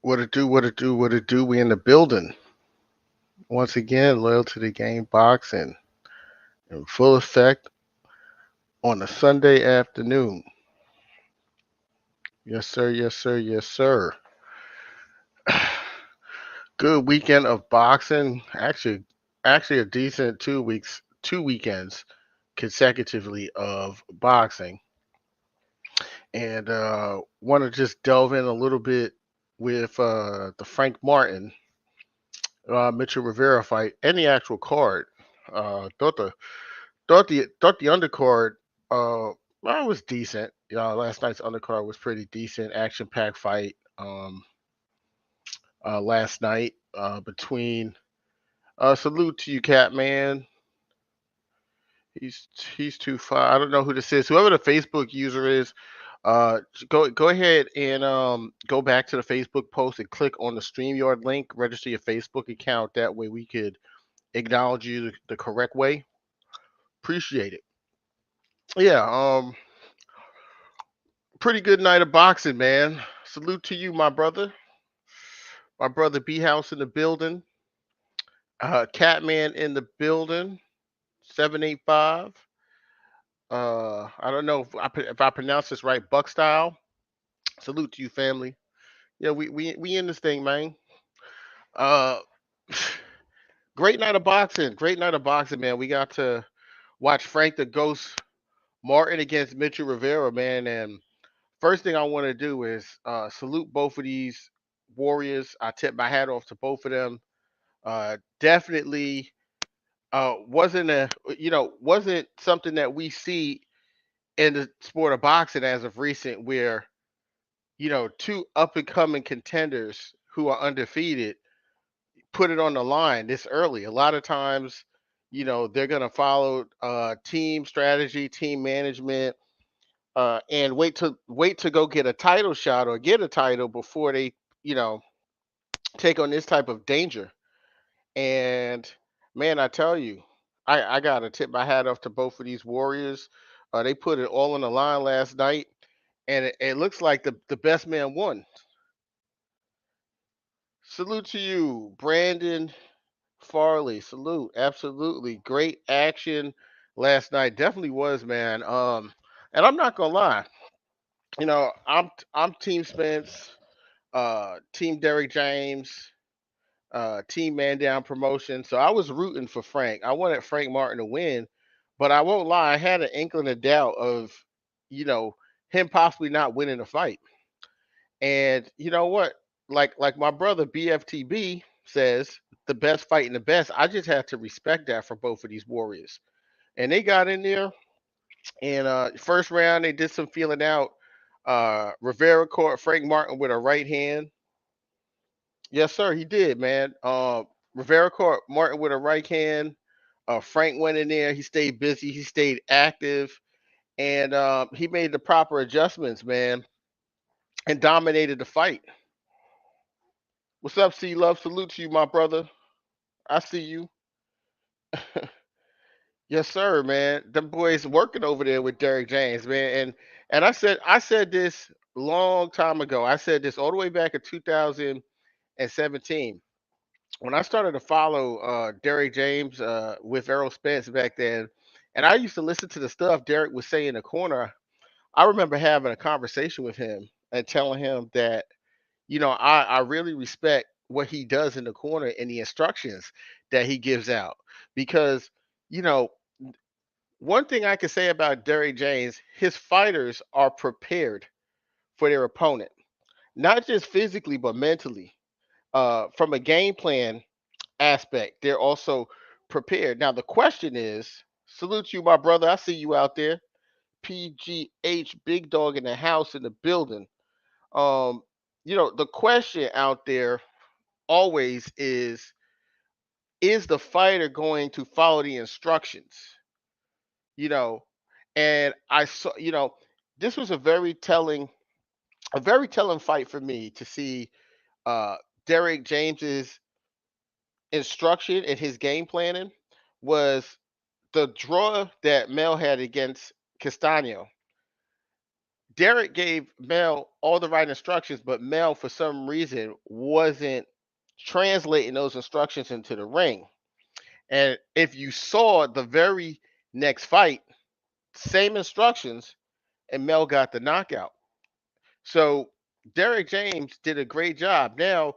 What it do, what it do, what it do. We in the building. Once again, loyal to the game boxing in full effect on a Sunday afternoon. Yes, sir, yes, sir, yes, sir. Good weekend of boxing. Actually a decent 2 weeks, 2 weekends consecutively of boxing. And want to just delve in a little bit with the Frank Martin Mitchell Rivera fight and the actual card. Thought the undercard well, it was decent. Last night's undercard was pretty decent, action packed fight. Last night between salute to you, Catman. He's he's too far. I don't know who this is. Whoever the Facebook user is, go ahead and go back to the Facebook post and click on the StreamYard link. Register your Facebook account. That way we could acknowledge you the correct way. Appreciate it. Yeah. Pretty good night of boxing, man. Salute to you, my brother. My brother B House in the building. Catman in the building. 785. I don't know if I pronounce this right. Buck style. Salute to you, family. Yeah, we in this thing, man. Uh, great night of boxing. Great night of boxing, man. We got to watch Frank the Ghost Martin against Mitchell Rivera, man. And first thing I want to do is salute both of these warriors. I tip my hat off to both of them. Definitely wasn't something that we see in the sport of boxing as of recent, where two up and coming contenders who are undefeated put it on the line this early. A lot of times, they're gonna follow team strategy, team management, and wait to go get a title shot or get a title before they, you know, take on this type of danger. And man, I tell you, I gotta tip my hat off to both of these warriors. They put it all on the line last night, and it looks like the best man won. Salute to you, Brandon Farley. Salute, absolutely great action last night. Definitely was, man. And I'm not gonna lie, I'm Team Spence, Team Derrick James, Team Man Down Promotion. So I was rooting for Frank. I wanted Frank Martin to win, but I won't lie, I had an inkling of doubt of, you know, him possibly not winning the fight. And you know what? Like my brother BFTB says, the best fighting the best. I just have to respect that for both of these warriors. And they got in there, and first round they did some feeling out. Rivera caught Frank Martin with a right hand. Yes, sir, he did, man. Rivera caught Martin with a right hand. Frank went in there. He stayed busy. He stayed active, and he made the proper adjustments, man, and dominated the fight. What's up, C Love? Salute to you, my brother. I see you. Yes, sir, man. Them boys working over there with Derrick James, man. And I said this long time ago. I said this all the way back in 2017 when I started to follow Derrick James with Errol Spence back then. And I used to listen to the stuff Derrick was saying in the corner. I remember having a conversation with him and telling him that, I really respect what he does in the corner and the instructions that he gives out. Because, you know, one thing I can say about Derrick James, his fighters are prepared for their opponent, not just physically, but mentally. From a game plan aspect, they're also prepared. Now, the question is, salute you, my brother. I see you out there. PGH, big dog in the house, in the building. Um, the question out there always is the fighter going to follow the instructions? You know, and I saw, this was a very telling fight for me to see uh Derrick James's instruction and his game planning was the draw that Mel had against Castano. Derek gave Mel all the right instructions, but Mel, for some reason, wasn't translating those instructions into the ring. And if you saw the very next fight, same instructions, and Mel got the knockout. So Derrick James did a great job. Now,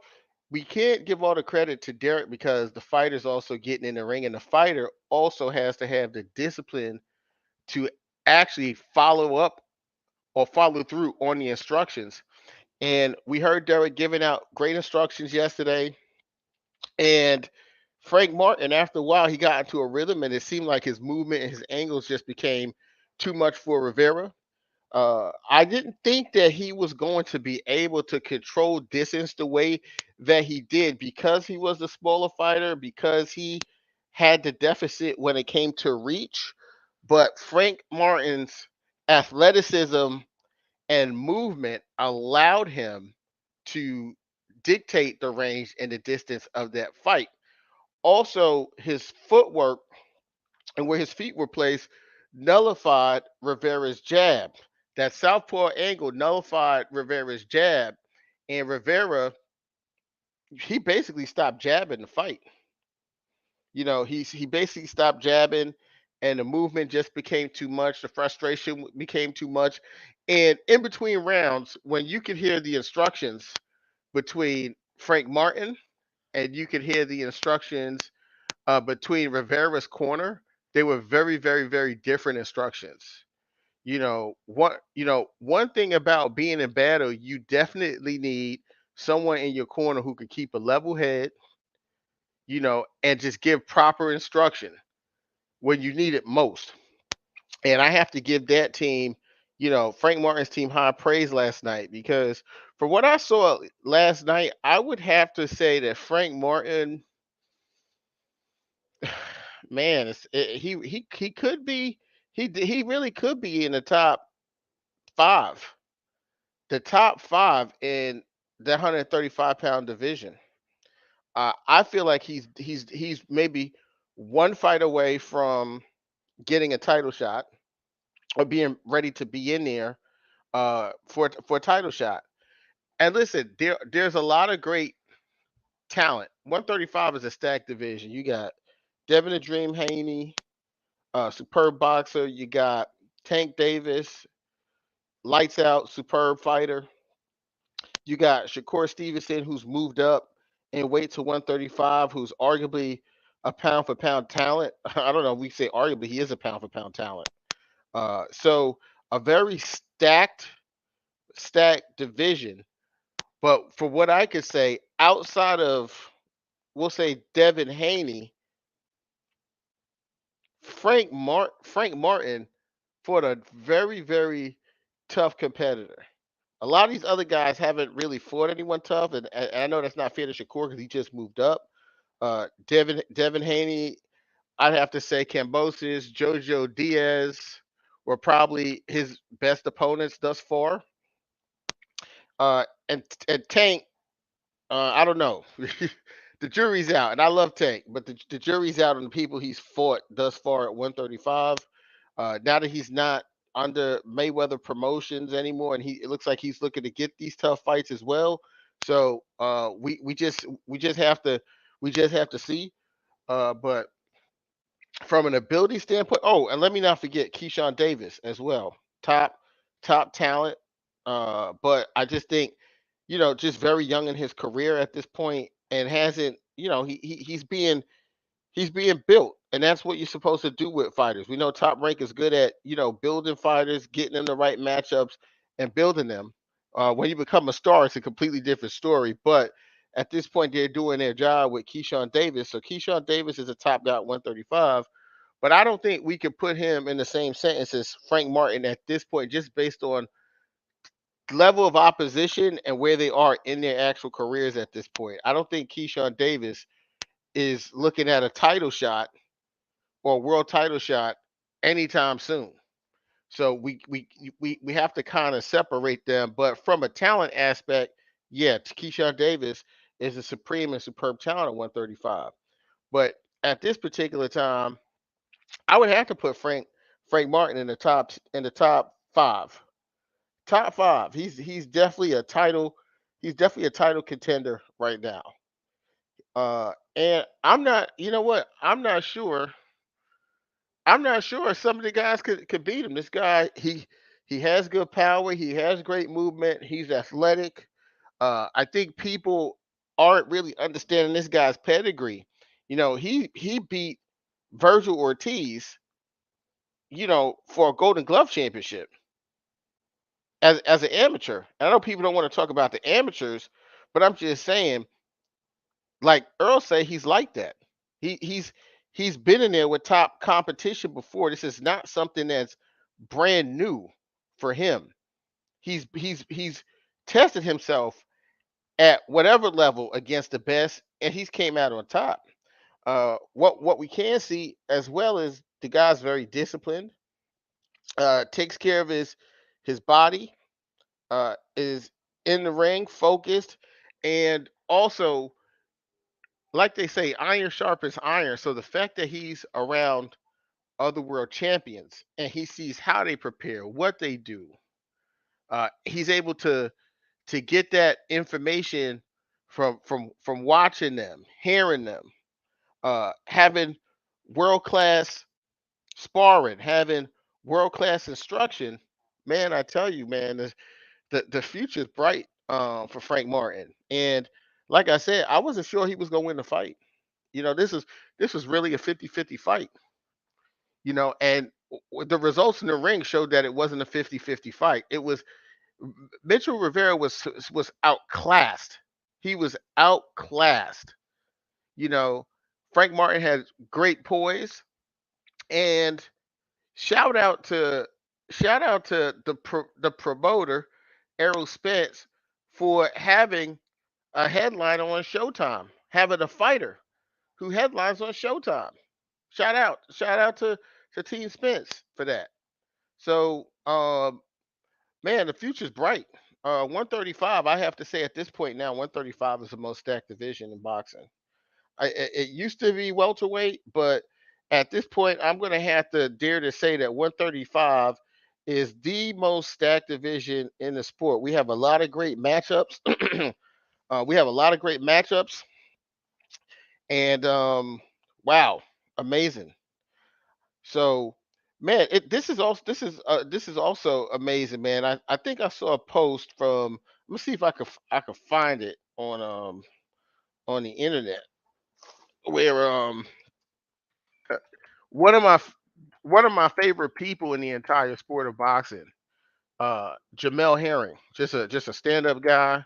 we can't give all the credit to Derrick because the fighter's also getting in the ring, and the fighter also has to have the discipline to actually follow up or follow through on the instructions. And we heard Derrick giving out great instructions yesterday. And Frank Martin, after a while, he got into a rhythm, and it seemed like his movement and his angles just became too much for Rivera. I didn't think that he was going to be able to control distance the way that he did because he was the smaller fighter, because he had the deficit when it came to reach. But Frank Martin's athleticism and movement allowed him to dictate the range and the distance of that fight. Also, his footwork and where his feet were placed nullified Rivera's jab. That southpaw angle nullified Rivera's jab, and Rivera, he basically stopped jabbing the fight. He basically stopped jabbing, and the movement just became too much. The frustration became too much, and in between rounds, when you could hear the instructions between Frank Martin and you could hear the instructions between Rivera's corner, they were very, very, very different instructions. One thing about being in battle, you definitely need someone in your corner who could keep a level head, and just give proper instruction when you need it most. And I have to give that team, Frank Martin's team, high praise last night because for what I saw last night, I would have to say that Frank Martin, man, he could be, he really could be in the five, top five in the 135-pound division. I feel like he's maybe one fight away from getting a title shot or being ready to be in there for a title shot. And listen, there's a lot of great talent. 135 is a stacked division. You got Devin the Dream Haney, superb boxer. You got Tank Davis, lights out, superb fighter. You got Shakur Stevenson, who's moved up in weight to 135, who's arguably a pound for pound talent. I don't know if we say arguably, he is a pound for pound talent. So a very stacked division. But for what I could say, outside of, we'll say, Devin Haney, Frank Martin fought a very, very tough competitor. A lot of these other guys haven't really fought anyone tough, and I know that's not fair to Shakur because he just moved up. Devin Haney, I'd have to say Cambosis, Jojo Diaz were probably his best opponents thus far. And Tank, I don't know. The jury's out, and I love Tank, but the jury's out on the people he's fought thus far at 135. Now that he's not under Mayweather Promotions anymore, and it looks like he's looking to get these tough fights as well. So we just have to see. But from an ability standpoint, oh, and let me not forget Keyshawn Davis as well, top talent. But I just think, just very young in his career at this point, and hasn't, he's being built, and that's what you're supposed to do with fighters. We know Top Rank is good at, building fighters, getting them the right matchups, and building them. When you become a star, it's a completely different story. But at this point, they're doing their job with Keyshawn Davis. So Keyshawn Davis is a top guy at 135. But I don't think we could put him in the same sentence as Frank Martin at this point, just based on level of opposition and where they are in their actual careers at this point. I don't think Keyshawn Davis is looking at a title shot or a world title shot anytime soon. So we have to kind of separate them. But from a talent aspect, yeah, Keyshawn Davis is a supreme and superb talent at 135. But at this particular time, I would have to put Frank Martin in the top five. top five. He's definitely a title. He's definitely a title contender right now. And I'm not. You know what? I'm not sure. I'm not sure some of the guys could beat him. This guy, he has good power. He has great movement. He's athletic. I think people aren't really understanding this guy's pedigree. He beat Virgil Ortiz, for a Golden Glove championship as an amateur. And I know people don't want to talk about the amateurs, but I'm just saying, like Earl say, he's like that. He's been in there with top competition before. This is not something that's brand new for him. He's tested himself at whatever level against the best, and he's came out on top. What we can see as well is the guy's very disciplined, takes care of his body, is in the ring, focused, and also, like they say, iron sharpens iron. So the fact that he's around other world champions and he sees how they prepare, what they do, he's able to get that information from watching them, hearing them, having world class sparring, having world class instruction. Man, I tell you, man, the future is bright for Frank Martin. And like I said, I wasn't sure he was going to win the fight. This was really a 50-50 fight. And the results in the ring showed that it wasn't a 50-50 fight. It was Mitchell Rivera was outclassed. He was outclassed. You know, Frank Martin had great poise, and shout out to shout out to the promoter Errol Spence for having a headline on Showtime, having a fighter who headlines on Showtime. Shout out to Team Spence for that. So, man, the future's bright. 135, I have to say at this point now, 135 is the most stacked division in boxing. It used to be welterweight, but at this point, I'm going to have to dare to say that 135 is the most stacked division in the sport. We have a lot of great matchups. We have a lot of great matchups, and wow, amazing. So, man, this is also amazing, man. I think I saw a post from. Let me see if I could find it on the internet where one of my one of my favorite people in the entire sport of boxing, Jamel Herring, just a stand up guy,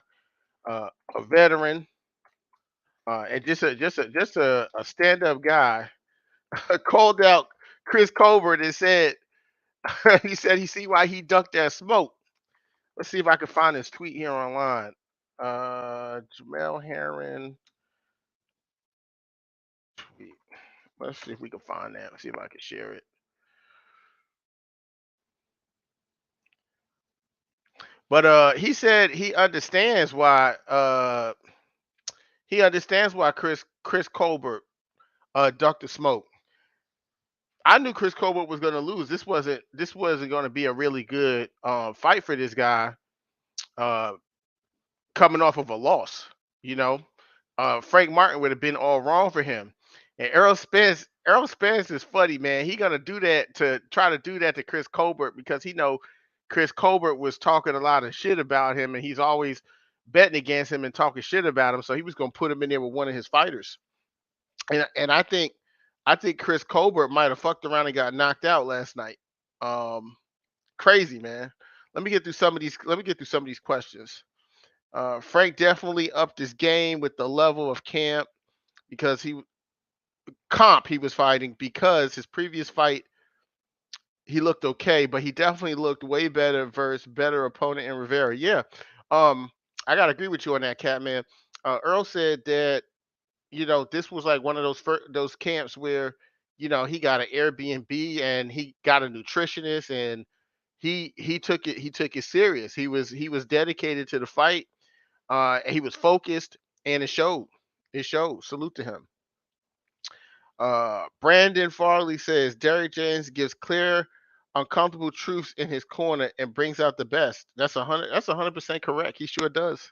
a veteran, and just a stand up guy, called out Chris Colbert and said he see why he ducked that smoke. Let's see if I can find this tweet here online. Jamel Herring tweet. Let's see if we can find that. Let's see if I can share it. But he said he understands why Chris Colbert ducked the smoke. I knew Chris Colbert was going to lose. This wasn't going to be a really good fight for this guy uh, coming off of a loss. You know, Frank Martin would have been all wrong for him. And Errol Spence is funny, man. He gonna do that to try to do that to Chris Colbert because he know Chris Colbert was talking a lot of shit about him, and he's always betting against him and talking shit about him. So he was gonna put him in there with one of his fighters. And I think Chris Colbert might have fucked around and got knocked out last night. Um, Crazy, man. Let me get through some of these questions. Frank definitely upped his game with the level of because he was fighting because his previous fight he looked okay, but he definitely looked way better versus better opponent in Rivera. Yeah, um, I gotta agree with you on that, Cat man. Earl said that this was like one of those camps where he got an Airbnb and he got a nutritionist and he took it serious. He was dedicated to the fight. He was focused and it showed. It showed. Salute to him. Brandon Farley says Derrick James gives clear uncomfortable truths in his corner and brings out the best. That's 100% correct. He sure does.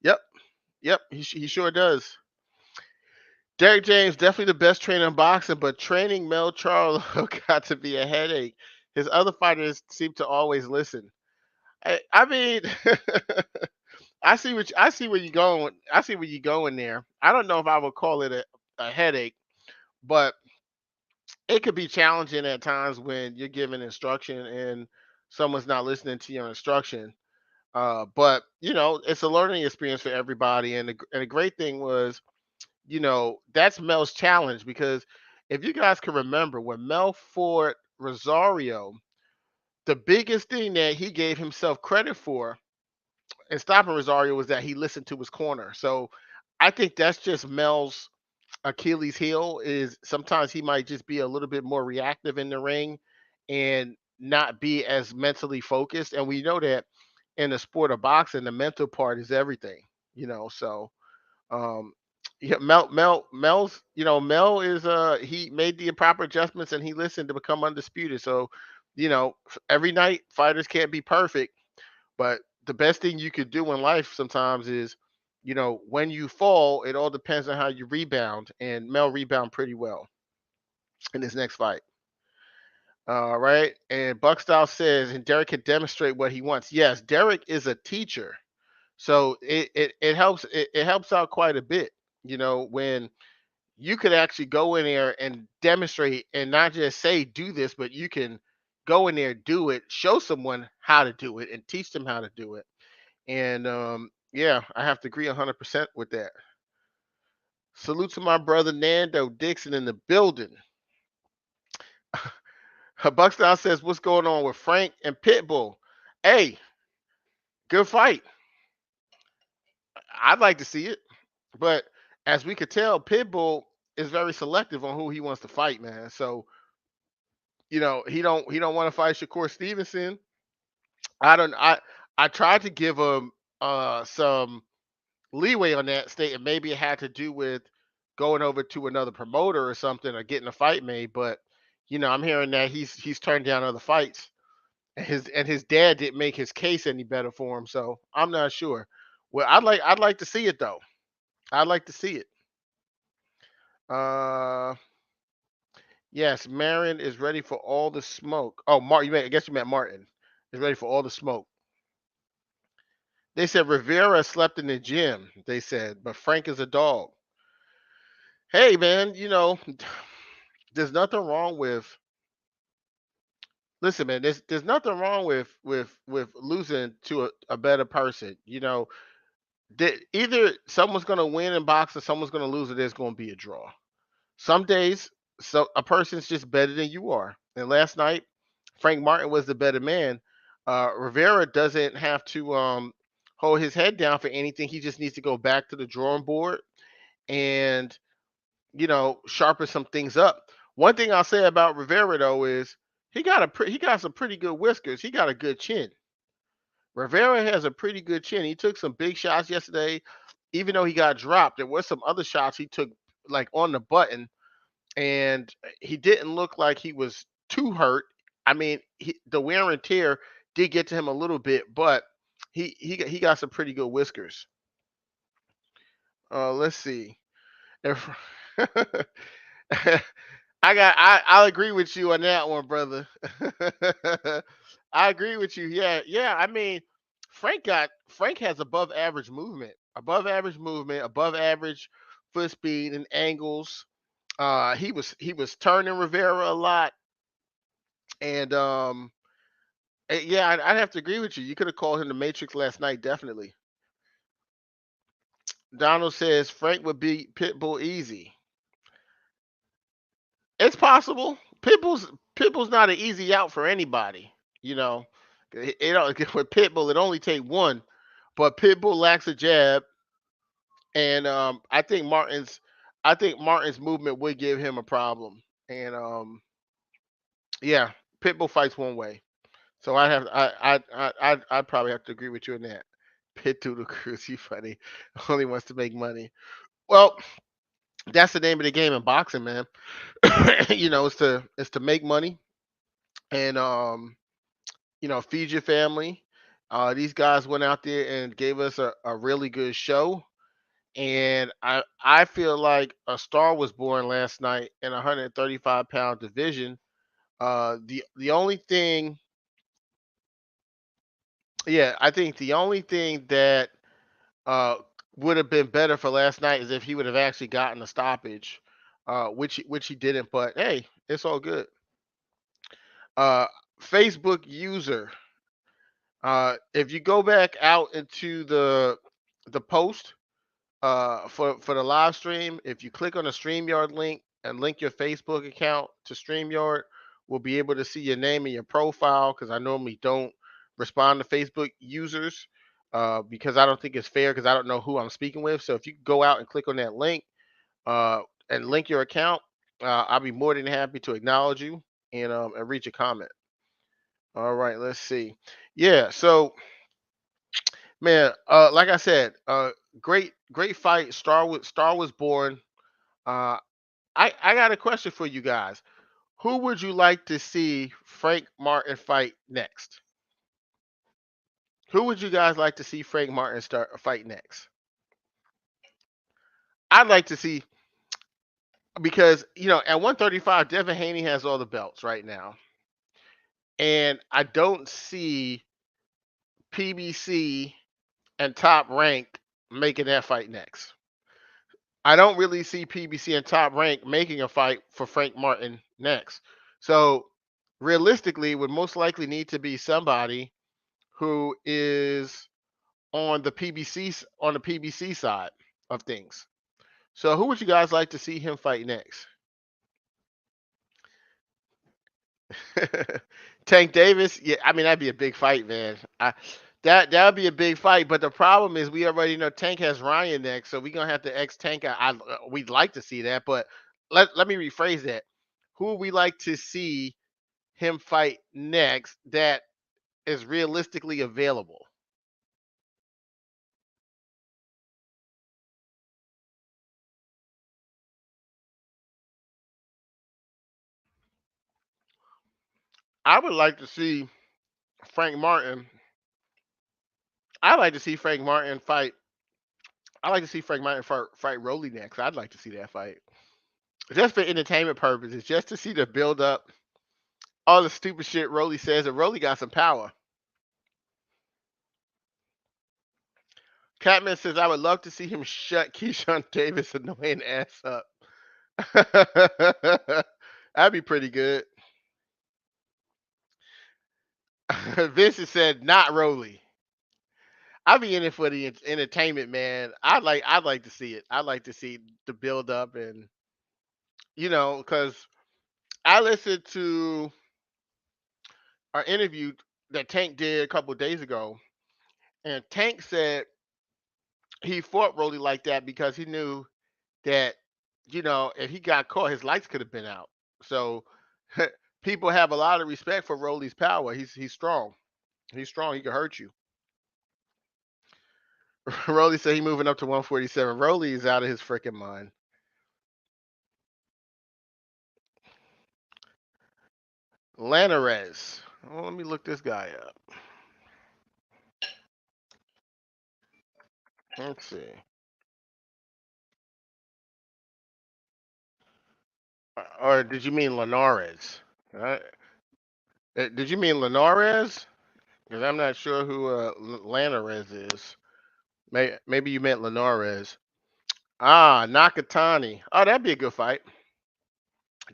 Yep. Yep. He sure does. Derrick James definitely the best trainer in boxing, but training Mel Charlo got to be a headache. His other fighters seem to always listen. I mean, I see where you're going. I see where you're going there. I don't know if I would call it a headache, but it could be challenging at times when you're giving instruction and someone's not listening to your instruction. But it's a learning experience for everybody. And the great thing was, that's Mel's challenge because if you guys can remember when Mel fought Rosario, the biggest thing that he gave himself credit for in stopping Rosario was that he listened to his corner. So I think that's just Mel's Achilles heel is sometimes he might just be a little bit more reactive in the ring and not be as mentally focused. And we know that in the sport of boxing, the mental part is everything, so um yeah, Mel is he made the proper adjustments and he listened to become undisputed. So, every night fighters can't be perfect, but the best thing you could do in life sometimes is, when you fall, it all depends on how you rebound. And Mel rebound pretty well in his next fight. All right. And Buckstyle says, and Derek can demonstrate what he wants. Yes, Derek is a teacher. So it helps out quite a bit, when you could actually go in there and demonstrate and not just say do this, but you can go in there, do it, show someone how to do it, and teach them how to do it. And yeah, I have to agree 100% with that. Salute to my brother Nando Dixon in the building. Buckstyle says, "What's going on with Frank and Pitbull?" Hey, good fight. I'd like to see it, but as we could tell, Pitbull is very selective on who he wants to fight, man. So he don't want to fight Shakur Stevenson. I don't. I tried to give him some leeway on that statement. Maybe it had to do with going over to another promoter or something or getting a fight made. But I'm hearing that he's turned down other fights, and his dad didn't make his case any better for him. So I'm not sure. Well, I'd like to see it though. I'd like to see it. Uh, yes, Marin is ready for all the smoke. Oh, I guess you meant Martin is ready for all the smoke. They said Rivera slept in the gym. They said, but Frank is a dog. Hey, man, there's nothing wrong with. Listen, man, there's nothing wrong with losing to a better person. Either someone's gonna win in boxing, someone's gonna lose, or there's gonna be a draw. Some days, so a person's just better than you are. And last night, Frank Martin was the better man. Rivera doesn't have to hold his head down for anything. He just needs to go back to the drawing board and sharpen some things up. One thing I'll say about Rivera though is he got some pretty good whiskers. He got a good chin. Rivera has a pretty good chin. He took some big shots yesterday, even though he got dropped. There were some other shots he took like on the button, and he didn't look like he was too hurt. I mean, the wear and tear did get to him a little bit, but he got some pretty good whiskers. Let's see. If I'll agree with you on that one, brother. I agree with you. Yeah, yeah. I mean, Frank has above average movement, above average foot speed and angles. He was turning Rivera a lot, and yeah, I'd have to agree with you. You could have called him the Matrix last night, definitely. Donald says Frank would beat Pitbull easy. It's possible. Pitbull's not an easy out for anybody. You know, with Pitbull it only take one, but Pitbull lacks a jab, and I think Martin's movement would give him a problem. And yeah, Pitbull fights one way, so I'd probably have to agree with you on that. Pit Doodle Cruz, you funny. Only wants to make money. Well, that's the name of the game in boxing, man. It's to make money and feed your family. These guys went out there and gave us a really good show, and I feel like a star was born last night in a 135-pound division. The only thing, yeah, I think the only thing that uh would have been better for last night is if he would have actually gotten a stoppage, which he didn't. But hey, it's all good. Uh, Facebook user, if you go back out into the post for the live stream, if you click on the StreamYard link and link your Facebook account to StreamYard, we'll be able to see your name and your profile, because I normally don't respond to Facebook users because I don't think it's fair, because I don't know who I'm speaking with. So if you go out and click on that link uh, and link your account, I'll be more than happy to acknowledge you and read your comment. All right, let's see. Yeah, so man, like I said, great fight. Star was born. Uh, I got a question for you guys. Who would you like to see Frank Martin fight next? Who would you guys like to see Frank Martin start fight next? I'd like to see, because at 135, Devin Haney has all the belts right now, and I don't see PBC and Top Rank making that fight next. I don't really see PBC and Top Rank making a fight for Frank Martin next. So realistically, it would most likely need to be somebody who is on the PBC side of things. So who would you guys like to see him fight next? Tank Davis? Yeah, I mean that'd be a big fight, man. That would be a big fight, but the problem is we already know Tank has Ryan next, so we're gonna have to X Tank. We'd like to see that, but let me rephrase that. Who would we like to see him fight next that is realistically available? I would like to see Frank Martin. I'd like to see Frank Martin fight. I'd like to see Frank Martin fight Rolly next. I'd like to see that fight. Just for entertainment purposes, just to see the build up, all the stupid shit Rolly says, and Rolly got some power. Catman says, I would love to see him shut Keyshawn Davis' annoying ass up. That'd be pretty good. Vincent said, not Rolly. I'd be in it for the entertainment, man. I'd like to see it. I'd like to see the build up, and because I listened to an interview that Tank did a couple of days ago, and Tank said he fought Rolly like that because he knew that if he got caught, his lights could have been out. So people have a lot of respect for Rolly's power. He's strong. He's strong. He can hurt you. Rolly said he moving up to 147. Rolly is out of his freaking mind. Lanarez. Oh, let me look this guy up. Let's see. Or did you mean Linares? Uh, did you mean Linares? Because I'm not sure who Lanarez is. Maybe you meant Linares. Ah, Nakatani. Oh, that'd be a good fight.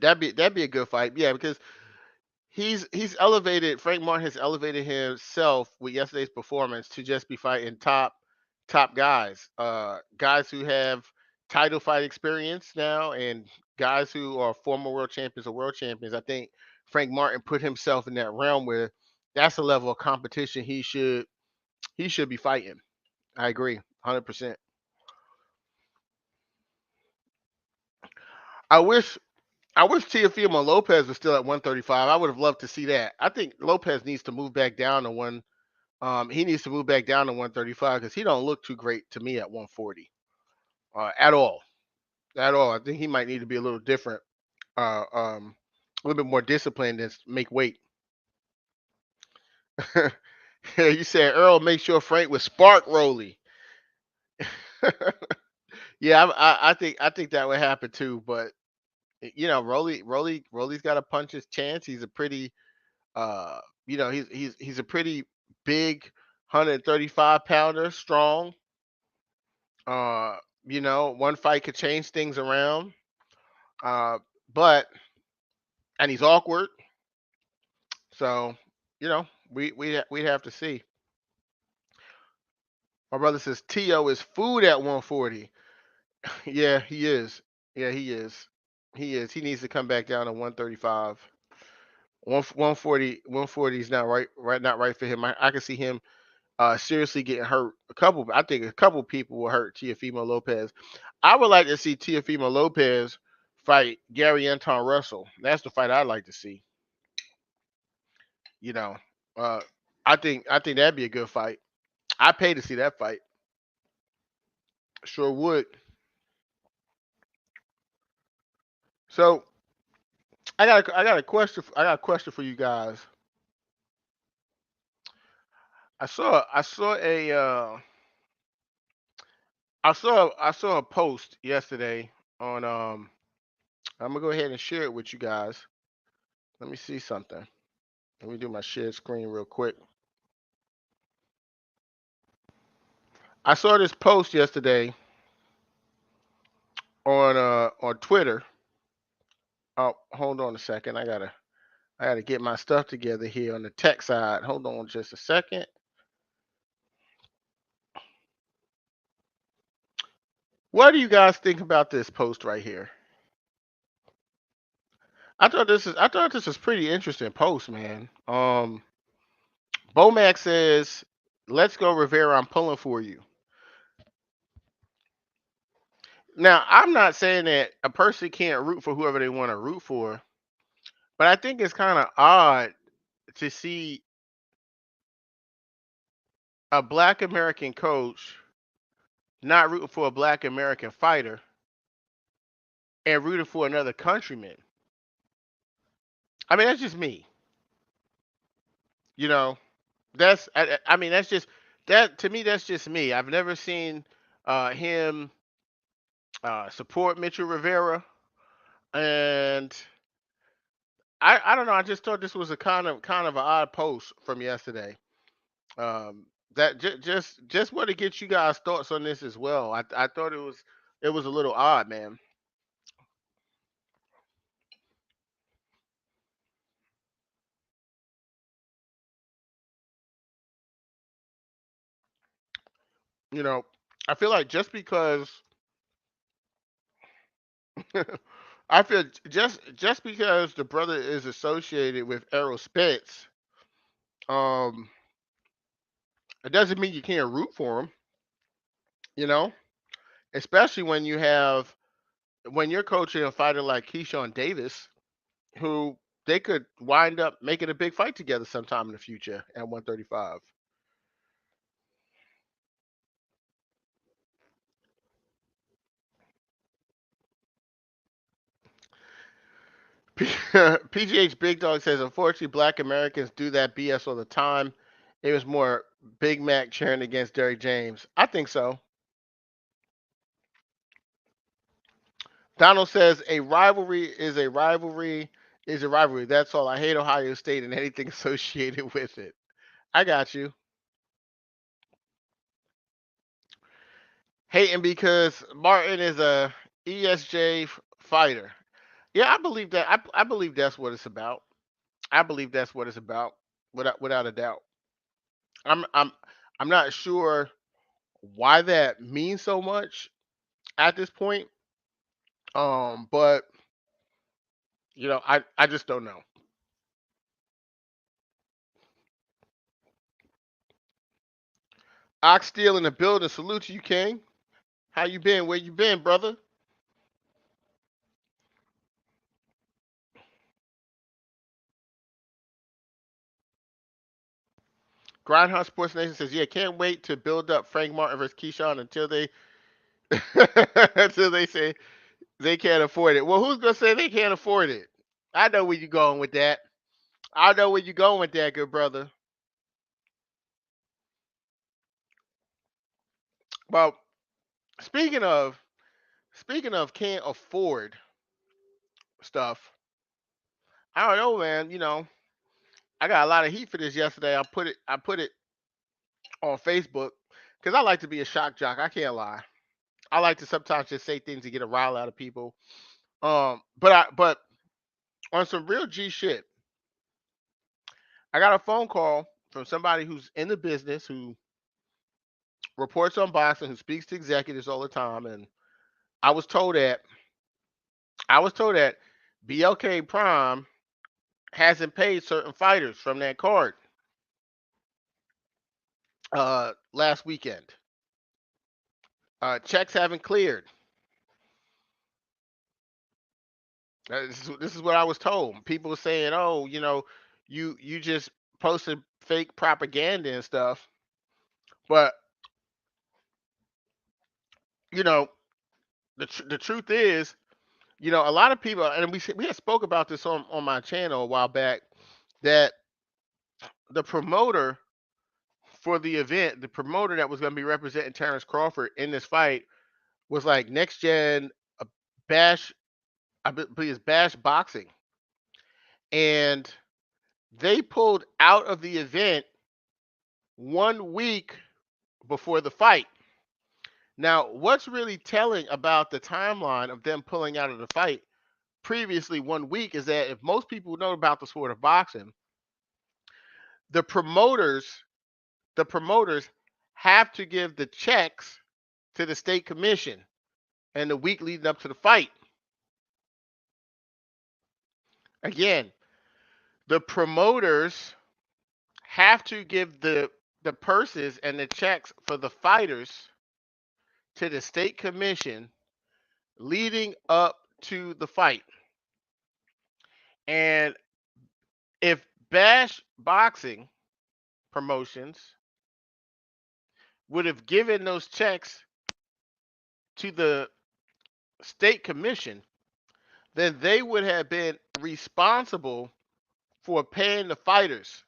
That'd be a good fight. Yeah, because he's elevated. Frank Martin has elevated himself with yesterday's performance to just be fighting top guys, guys who have title fight experience now, and guys who are former world champions or world champions. I think Frank Martin put himself in that realm where that's the level of competition he should be fighting. I agree, 100%. I wish I wish Teofimo Lopez was still at 135. I would have loved to see that. I think Lopez needs to move back down to one. He needs to move back down to 135 because he don't look too great to me at 140 at all. At all. I think he might need to be a little different, a little bit more disciplined and make weight. Yeah, you said Earl make sure Frank was spark Rolly. Yeah, I think that would happen too. But Rolly's got to punch his chance. He's a pretty uh he's a pretty big 135 pounder, strong. Uh, one fight could change things around. Uh, but and he's awkward. So we'd have to see. My brother says T.O. is food at 140. Yeah, he is. Yeah, he is. He is. He needs to come back down to 135. 140 is not not right for him. I can see him seriously getting hurt. I think a couple people will hurt Teofimo Lopez. I would like to see Teofimo Lopez fight Gary Anton Russell. That's the fight I'd like to see. You know, uh, I think that'd be a good fight. I pay to see that fight. Sure would. So I got a question for you guys. I saw a post yesterday on I'm gonna go ahead and share it with you guys. Let me see something. Let me do my share screen real quick. I saw this post yesterday on Twitter. Oh, hold on a second. I gotta get my stuff together here on the tech side. Hold on just a second. What do you guys think about this post right here? I thought this was pretty interesting post, man. Bomac says, "Let's go Rivera. I'm pulling for you." Now, I'm not saying that a person can't root for whoever they want to root for, but I think it's kind of odd to see a black American coach not rooting for a black American fighter and rooting for another countryman. I mean, that's just me. You know, I mean, that's just that to me. That's just me. I've never seen him support Mitchell Rivera, and I don't know. I just thought this was a kind of an odd post from yesterday. Um, that just want to get you guys thoughts on this as well. I thought it was a little odd, man. You know, I feel like I feel just because the brother is associated with Errol Spence, um, it doesn't mean you can't root for him. You know, especially when you're coaching a fighter like Keyshawn Davis, who they could wind up making a big fight together sometime in the future at 135. PGH Big Dog says, unfortunately, black Americans do that BS all the time. It was more Big Mac cheering against Derrick James. I think so. Donald says, a rivalry is a rivalry is a rivalry. That's all. I hate Ohio State and anything associated with it. I got you. Hating because Martin is a ESJ fighter. Yeah, I believe that. I believe that's what it's about. I believe that's what it's about, without a doubt. I'm I'm I'm not sure why that means so much at this point. But I just don't know. Oxtail in the building. Salute to you, King. How you been? Where you been, brother? Grindhouse Sports Nation says, yeah, can't wait to build up Frank Martin versus Keyshawn until they until they say they can't afford it. Well, who's gonna say they can't afford it? I know where you're going with that. I know where you're going with that, good brother. Well, speaking of can't afford stuff, I don't know, man. I got a lot of heat for this yesterday. I put it on Facebook because I like to be a shock jock. I can't lie. I like to sometimes just say things to get a rile out of people. But on some real G shit, I got a phone call from somebody who's in the business who reports on boxing, who speaks to executives all the time, and I was told that I was told that BLK Prime hasn't paid certain fighters from that card last weekend. Checks haven't cleared. This is what I was told. People were saying, "Oh, you just posted fake propaganda and stuff." But you know, the truth is, a lot of people, and we had spoke about this on my channel a while back, that the promoter for the event, the promoter that was going to be representing Terrence Crawford in this fight, was like Next Gen Bash, I believe it's Bash Boxing, and they pulled out of the event 1 week before the fight. Now, what's really telling about the timeline of them pulling out of the fight previously 1 week is that if most people know about the sport of boxing, the promoters the promoters have to give the checks to the state commission and the week leading up to the fight. Again, the promoters have to give the purses and the checks for the fighters to the state commission leading up to the fight. And if Bash Boxing Promotions would have given those checks to the state commission, then they would have been responsible for paying the fighters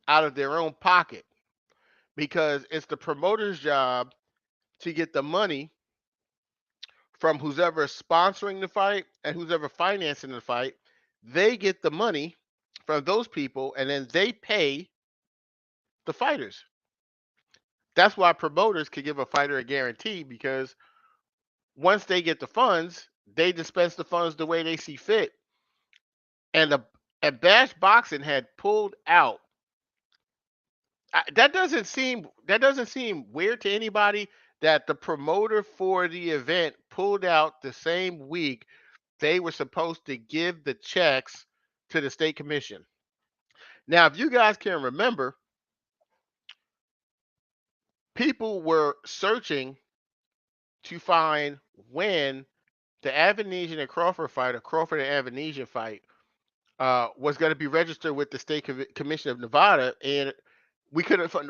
out of their own pocket, because it's the promoter's job to get the money from who's ever sponsoring the fight and who's ever financing the fight. They get the money from those people and then they pay the fighters. That's why promoters can give a fighter a guarantee, because once they get the funds, they dispense the funds the way they see fit. And Bash Boxing had pulled out. That doesn't seem weird to anybody that the promoter for the event pulled out the same week they were supposed to give the checks to the state commission. Now, if you guys can remember, people were searching to find when the Avanesian and Crawford fight, or Crawford and Avanesian fight, was going to be registered with the state commission of Nevada, and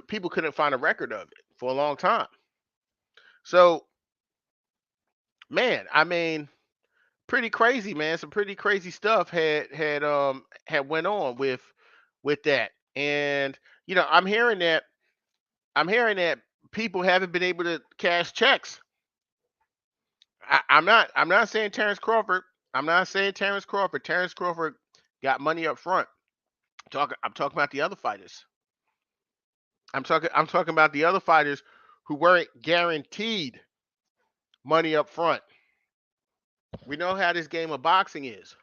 people couldn't find a record of it for a long time. So, man, I mean, pretty crazy, man. Some pretty crazy stuff had went on with that. And I'm hearing that people haven't been able to cash checks. I'm not saying Terrence Crawford. I'm not saying Terrence Crawford. Terrence Crawford got money up front. I'm talking about the other fighters. I'm talking about the other fighters who weren't guaranteed money up front. We know how this game of boxing is.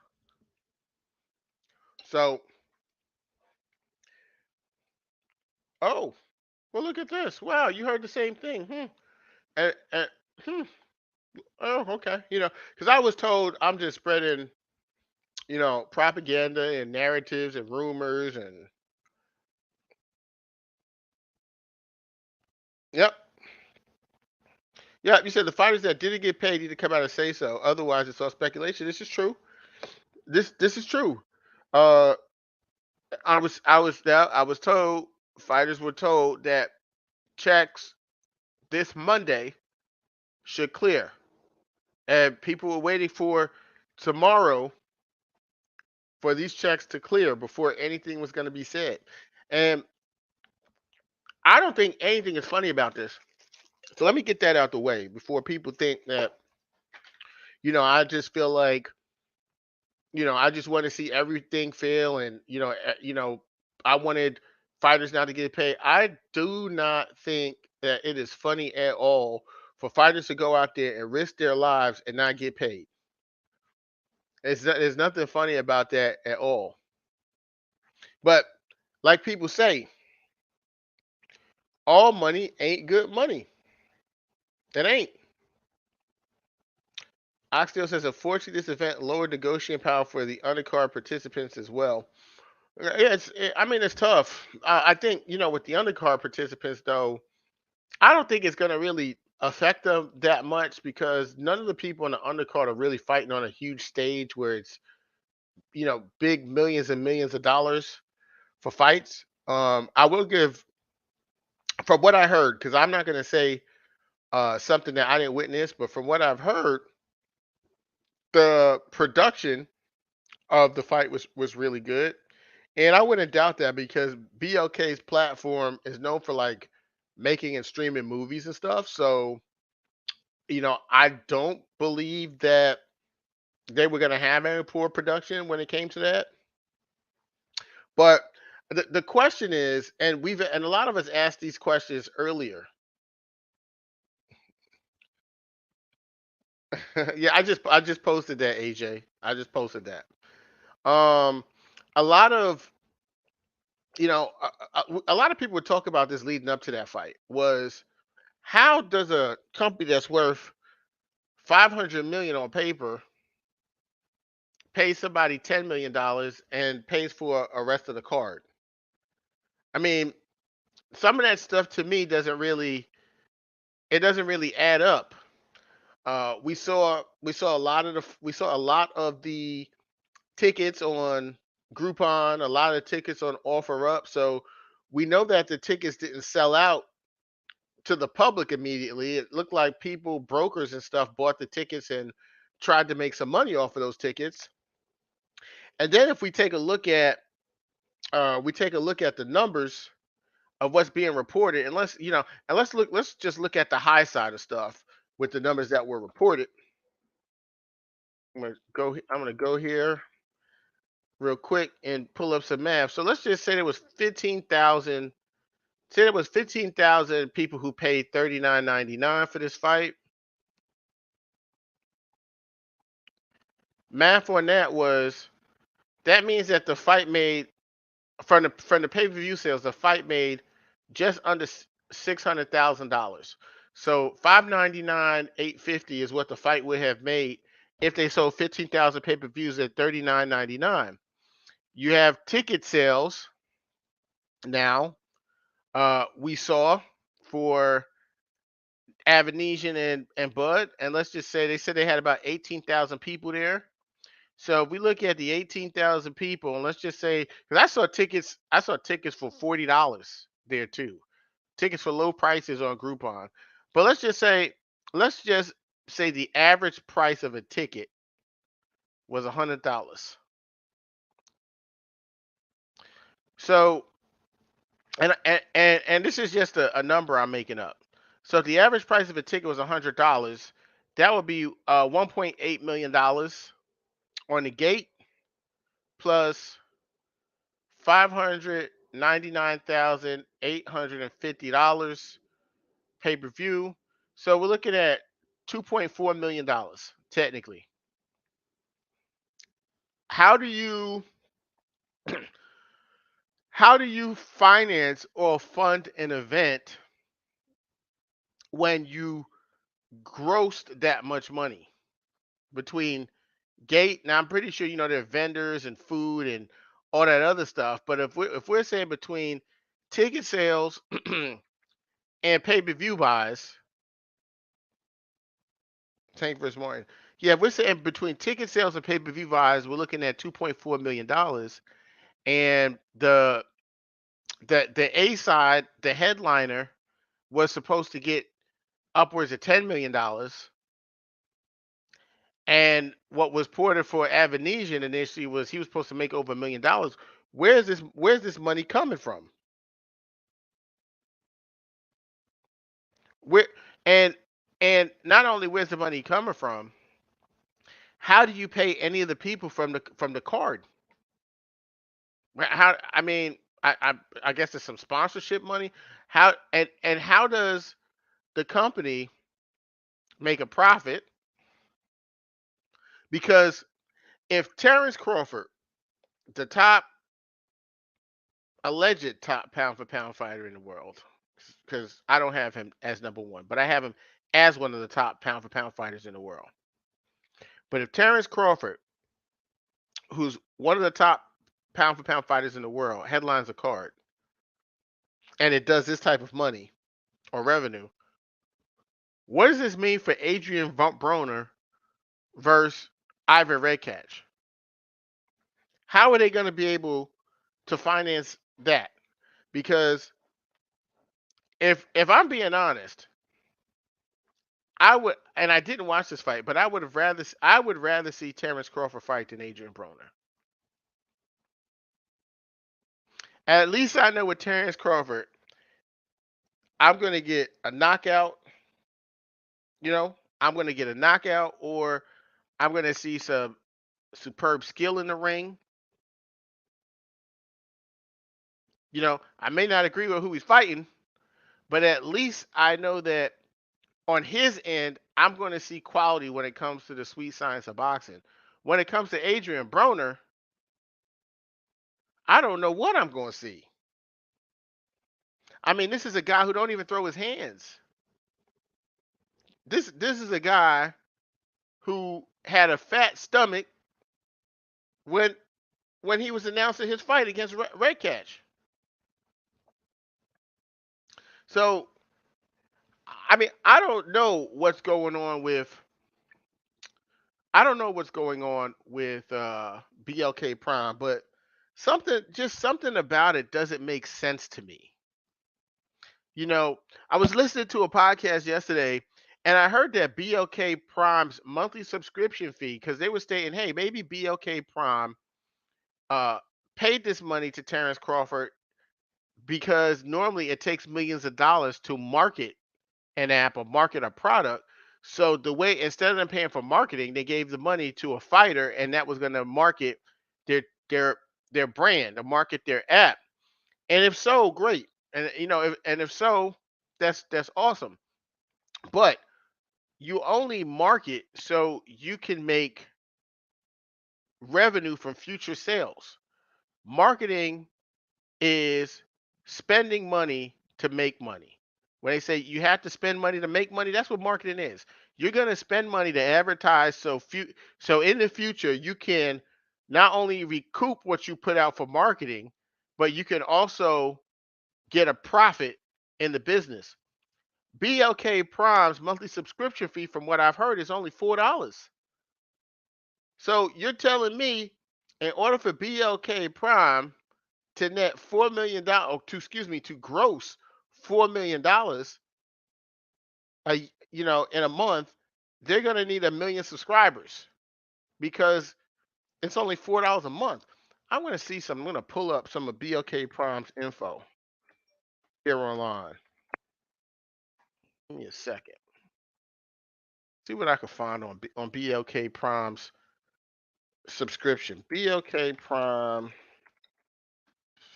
So, oh, well, look at this. Wow, you heard the same thing. And, hmm. Oh, okay. Because I was told I'm just spreading, propaganda and narratives and rumors and yep. Yeah, you said the fighters that didn't get paid need to come out and say so. Otherwise, it's all speculation. This is true. This is true. Uh, I was told, fighters were told that checks this Monday should clear, and people were waiting for tomorrow for these checks to clear before anything was going to be said. And I don't think anything is funny about this. So let me get that out the way before people think that, I just feel like, I just want to see everything fail, and I wanted fighters not to get paid. I do not think that it is funny at all for fighters to go out there and risk their lives and not get paid. There's nothing funny about that at all. But like people say, all money ain't good money. It ain't. Oxtail says, unfortunately, this event lowered negotiating power for the undercard participants as well. Yeah, I mean, it's tough. I think, with the undercard participants, though, I don't think it's going to really affect them that much because none of the people on the undercard are really fighting on a huge stage where it's, big millions and millions of dollars for fights. I will give, from what I heard, because I'm not going to say something that I didn't witness, but from what I've heard, the production of the fight was really good. And I wouldn't doubt that because BLK's platform is known for like making and streaming movies and stuff. So, I don't believe that they were going to have any poor production when it came to that. But the question is, and a lot of us asked these questions earlier. Yeah, I just posted that, AJ. I just posted that. Um, a lot of a lot of people would talk about this leading up to that fight was how does a company that's worth 500 million on paper pay somebody $10 million and pays for a rest of the card? I mean, some of that stuff to me doesn't really add up. We saw a lot of the tickets on Groupon, a lot of tickets on OfferUp. So we know that the tickets didn't sell out to the public immediately. It looked like people, brokers and stuff, bought the tickets and tried to make some money off of those tickets. And then if we take a look at the numbers of what's being reported, and let's just look at the high side of stuff with the numbers that were reported. I'm gonna go here real quick and pull up some math. So let's just say there was 15,000. Say there was 15,000 people who paid $39.99 for this fight. Math on that means that the fight made from the pay-per-view sales, the fight made just under $600,000. So 599, 850 is what the fight would have made if they sold 15,000 pay-per-views at $39.99. You have ticket sales now. We saw for Avanesian and Bud, and let's just say they said they had about 18,000 people there. So if we look at the 18,000 people, and let's just say, because I saw tickets for $40 there too, tickets for low prices on Groupon. But let's just say the average price of a ticket was $100. So, and this is just a number I'm making up. So if the average price of a ticket was $100, that would be $1.8 million on the gate plus $599,850 pay per view. So we're looking at $2.4 million technically. How do you how do you finance or fund an event when you grossed that much money between gate? Now I'm pretty sure there are vendors and food and all that other stuff. But if we're saying between ticket sales and pay per view buys, Tank versus Martin. Yeah, we're saying between ticket sales and pay per view buys, we're looking at $2.4 million, and the A side, the headliner, was supposed to get upwards of $10 million, and what was ported for Avanesian initially was he was supposed to make over $1 million. Where's this money coming from? Where And not only where's the money coming from, how do you pay any of the people from the card? How I mean, I guess there's some sponsorship money. How and how does the company make a profit? Because if Terrence Crawford, the top alleged top pound for pound fighter in the world, because I don't have him as number one, but I have him as one of the top pound for pound fighters in the world. But if Terrence Crawford, who's one of the top pound for pound fighters in the world, headlines a card, and it does this type of money or revenue, what does this mean for Adrian Broner versus Ivan Redkach? How are they going to be able to finance that? Because if I'm being honest, I would, and I didn't watch this fight, but I would rather see Terrence Crawford fight than Adrian Broner. At least I know with Terrence Crawford, I'm going to get a knockout. I'm going to get a knockout, or I'm going to see some superb skill in the ring. I may not agree with who he's fighting, but at least I know that on his end, I'm going to see quality when it comes to the sweet science of boxing. When it comes to Adrian Broner, I don't know what I'm going to see. I mean, this is a guy who don't even throw his hands. This is a guy who had a fat stomach when he was announcing his fight against Redkach. So, I mean, I don't know what's going on with BLK Prime, but something about it doesn't make sense to me. I was listening to a podcast yesterday, and I heard that BLK Prime's monthly subscription fee, because they were stating, hey, maybe BLK Prime uh, paid this money to Terrence Crawford because normally it takes millions of dollars to market an app or market a product. So the way, instead of them paying for marketing, they gave the money to a fighter, and that was going to market their their their brand, to market their app. And if so, great. And if so, that's awesome. But you only market so you can make revenue from future sales. Marketing is spending money to make money. When they say you have to spend money to make money, that's what marketing is. You're going to spend money to advertise so in the future you can not only recoup what you put out for marketing, but you can also get a profit in the business. BLK Prime's monthly subscription fee, from what I've heard, is only $4. So you're telling me, in order for BLK Prime to net $4 million, to gross $4 million in a month, they're gonna need 1 million subscribers, because it's only $4 a month. I'm gonna see some. I'm gonna pull up some of BLK Prime's info here online. Give me a second. See what I can find on BLK Prime's subscription. BLK Prime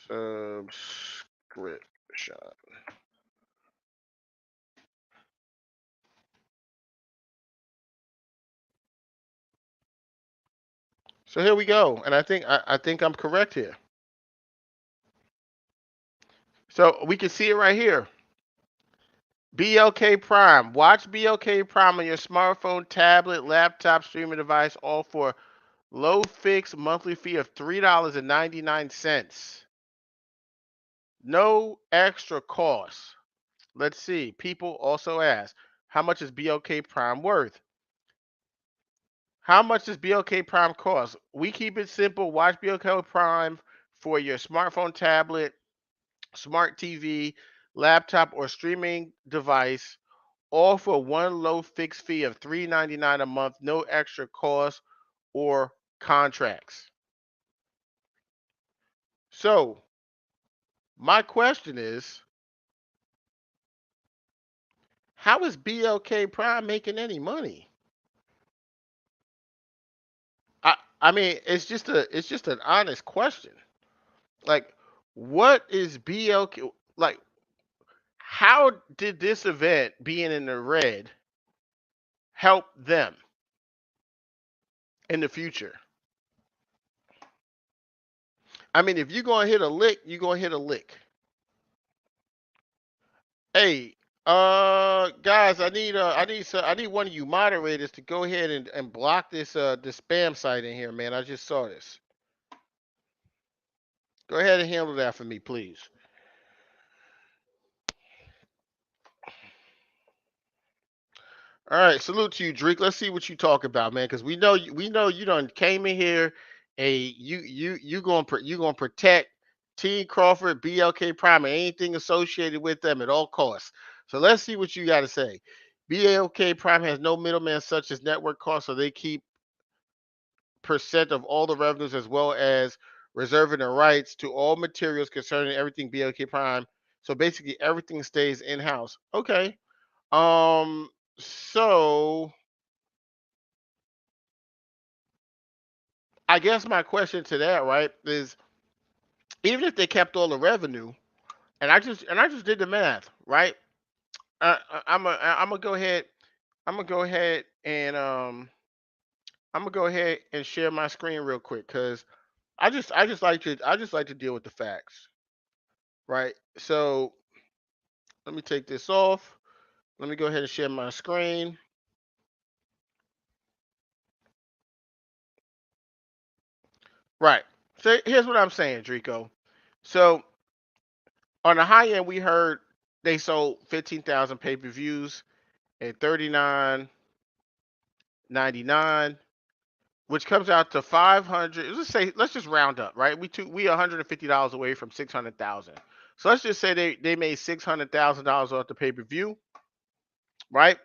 subscription. So here we go, and I think I'm correct here. So we can see it right here. BLK Prime. Watch BLK Prime on your smartphone, tablet, laptop, streaming device, all for low fixed monthly fee of $3.99. No extra cost. Let's see. People also ask, how much is BLK Prime worth? How much does BLK Prime cost? We keep it simple. Watch BLK Prime for your smartphone, tablet, smart TV, laptop, or streaming device, all for one low fixed fee of $3.99 a month, no extra cost or contracts. So, my question is, How is BLK Prime making any money? I mean, it's just an honest question. Like, what is BLK like? How did this event being in the red help them in the future? I mean, if you're gonna hit a lick, you're gonna hit a lick. Hey, guys, I need one of you moderators to go ahead and block this spam site in here, man. I just saw this. Go ahead and handle that for me, please. All right, salute to you, Drake. Let's see what you talk about, man, because we know you done came in here. You gonna protect T Crawford, BLK Prime, and anything associated with them at all costs. So let's see what you got to say. BLK Prime has no middleman such as network costs, so they keep percent of all the revenues as well as reserving the rights to all materials concerning everything BLK Prime. So basically, everything stays in house. Okay. Um. So I guess my question to that, right, is even if they kept all the revenue, and I just did the math, right? I'm gonna go ahead. I'm gonna go ahead and I'm gonna go ahead and share my screen real quick because I just like to deal with the facts, right? So let me take this off. Let me go ahead and share my screen. Right. So here's what I'm saying, Drico. So on the high end, we heard they sold 15,000 pay-per-views at 39.99, which comes out to 500. Let's just round up, right? We $150 away from 600,000. So let's just say they made $600,000 off the pay-per-view, right?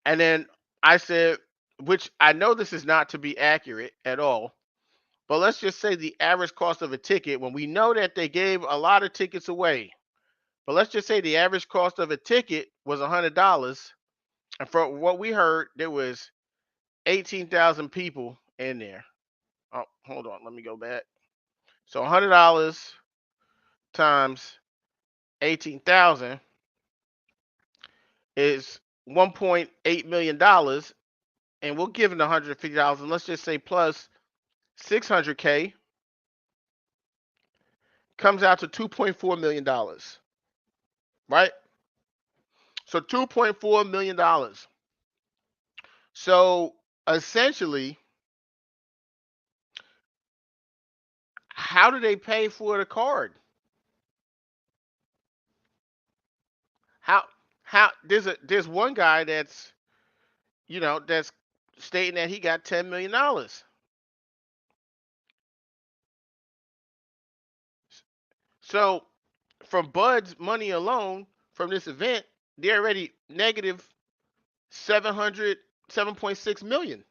And then I said, which I know this is not to be accurate at all, but let's just say the average cost of a ticket, when we know that they gave a lot of tickets away, but let's just say the average cost of a ticket was $100, and from what we heard, there was 18,000 people in there. Oh, hold on, let me go back. So $100 times 18,000 is $1.8 million, and we'll give it $150. And let's just say plus 600K comes out to $2.4 million, right? So $2.4 million. So essentially, how do they pay for the card? How how there's one guy that's stating that he got $10 million. So from Bud's money alone from this event, they're already negative 7.6 million.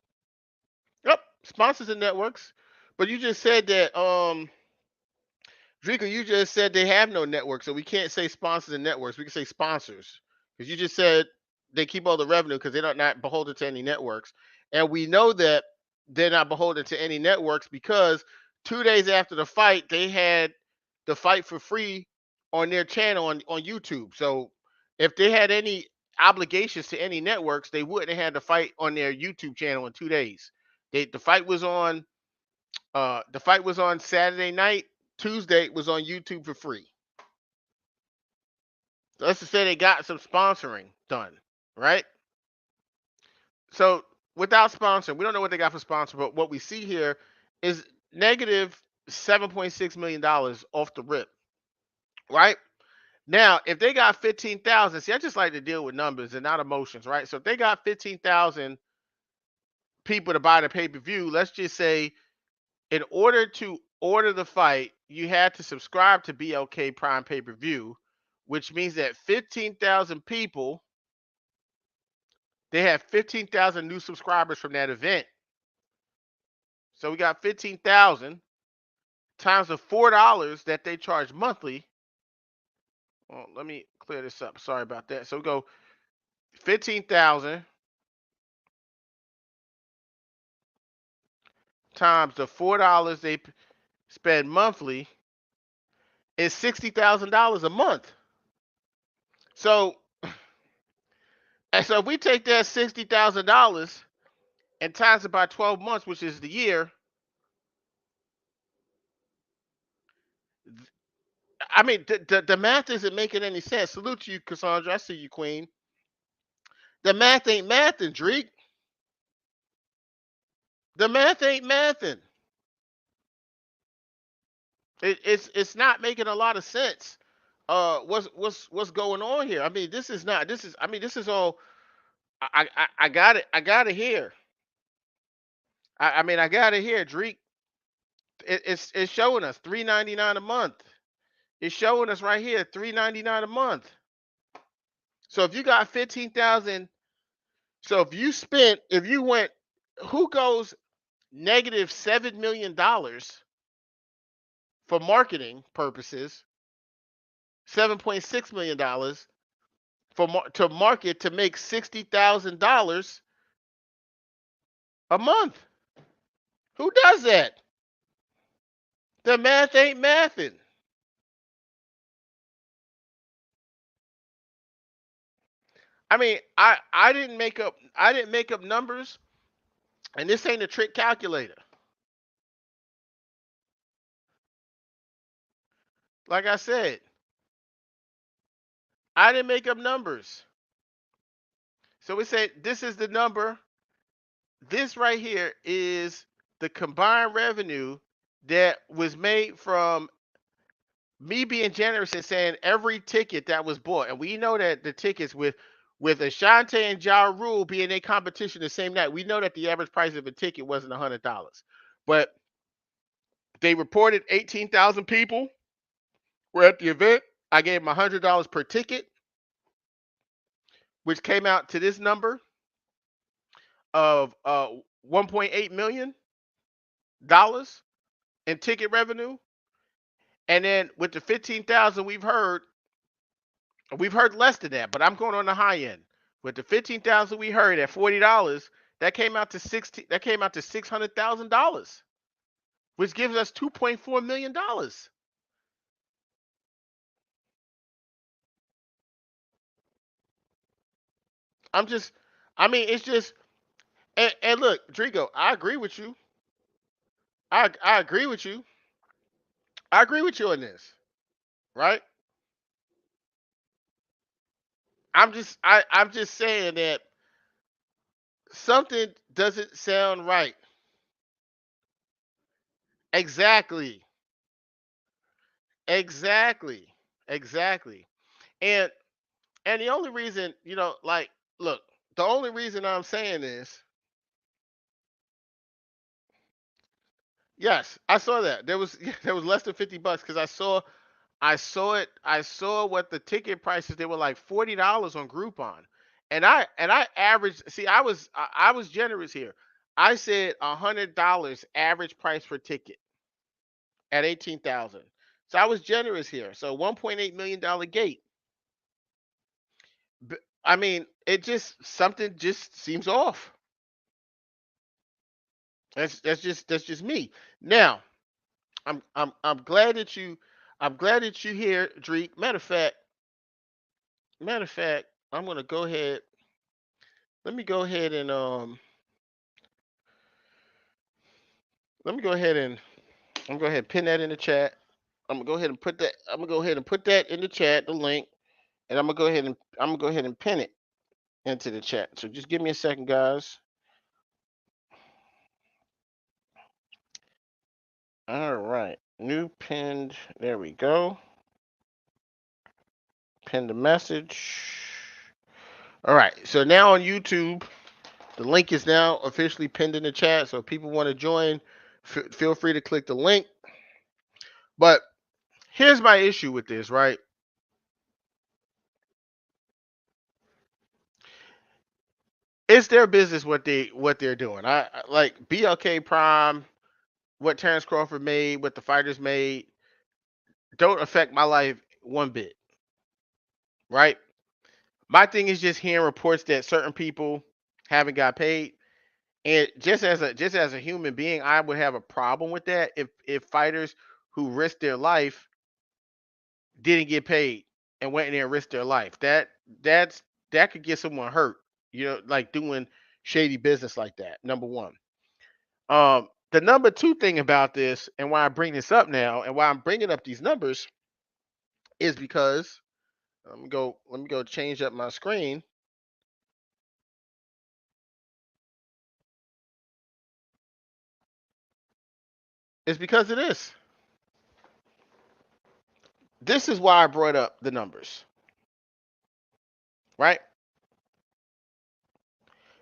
Yep, sponsors and networks. But you just said that Drika, you just said they have no network, so we can't say sponsors and networks. We can say sponsors because you just said they keep all the revenue because they're not beholden to any networks, and we know that they're not beholden to any networks because 2 days after the fight, they had the fight for free on their channel on YouTube. So if they had any obligations to any networks, they wouldn't have had the fight on their YouTube channel in 2 days. The fight was on Saturday night. Tuesday was on YouTube for free. So let's just say they got some sponsoring done, right? So without sponsoring, we don't know what they got for sponsor, but what we see here is negative $7.6 million off the rip, right? Now, if they got 15,000, see, I just like to deal with numbers and not emotions, right? So if they got 15,000 people to buy the pay per view, let's just say in order to order the fight, you had to subscribe to BLK Prime pay per view, which means that 15,000 people, they have 15,000 new subscribers from that event. So we got 15,000 times the $4 that they charge monthly. Well, let me clear this up. Sorry about that. So we go 15,000 times the $4 they spend monthly is $60,000 a month. So, and so if we take that $60,000 and times it by 12 months, which is the year, I mean, the math isn't making any sense. Salute to you, Cassandra. I see you, Queen. The math ain't mathing, Drake. The math ain't mathing. It's not making a lot of sense. What's going on here? I mean, this is not. This is. I mean, this is all. I got it. I got it here. I mean, I got it here, Drake. It's showing us $3.99 a month. It's showing us right here $3.99 a month. So if you got 15,000, so if you went, who goes negative $7 million for marketing purposes, $7.6 million to market to make $60,000 a month? Who does that? The math ain't mathing. I mean, I didn't make up numbers, and this ain't a trick calculator. Like I said, I didn't make up numbers. So we said this is the number. This right here is the combined revenue that was made from me being generous and saying every ticket that was bought. And we know that the tickets with Ashante and Ja Rule being in competition the same night, we know that the average price of a ticket wasn't $100. But they reported 18,000 people were at the event. I gave them $100 per ticket, which came out to this number of $1.8 million in ticket revenue. And then with the 15,000 we've heard less than that, but I'm going on the high end. With the 15,000 we heard at $40, that came out to $600,000, which gives us $2.4 million. I'm just, I mean, it's just, and look, Drigo, I agree with you. I agree with you. I agree with you on this, right? I'm just saying that something doesn't sound right. Exactly. Exactly. Exactly. And the only reason, like, look, the only reason I'm saying this, yes, I saw that. There was less than $50 because I saw what the ticket prices, they were like $40 on Groupon. And I averaged, see, I was generous here. I said $100 average price per ticket at 18,000. So I was generous here. So $1.8 million gate. I mean, it just, something just seems off. That's just me. Now, I'm glad that you here, Drake. Matter of fact, I'm gonna go ahead. Let me go ahead and let me go ahead and I'm gonna go ahead and pin that in the chat. I'm gonna go ahead and put that. I'm gonna go ahead and put that in the chat, the link, and I'm gonna go ahead and pin it into the chat. So just give me a second, guys. All right, new pinned. There we go. Pin the message. All right. So now on YouTube, the link is now officially pinned in the chat. So if people want to join, feel free to click the link. But here's my issue with this, right? It's their business what they're doing. I like BLK Prime, what Terrence Crawford made, what the fighters made, don't affect my life one bit, right? My thing is just hearing reports that certain people haven't got paid. And just as a human being, I would have a problem with that if fighters who risked their life didn't get paid and went in there and risked their life. That's that could get someone hurt. Like doing shady business like that. Number one. The number two thing about this, and why I bring this up now, and why I'm bringing up these numbers, is because let me go change up my screen. It's because of this. This is why I brought up the numbers, right?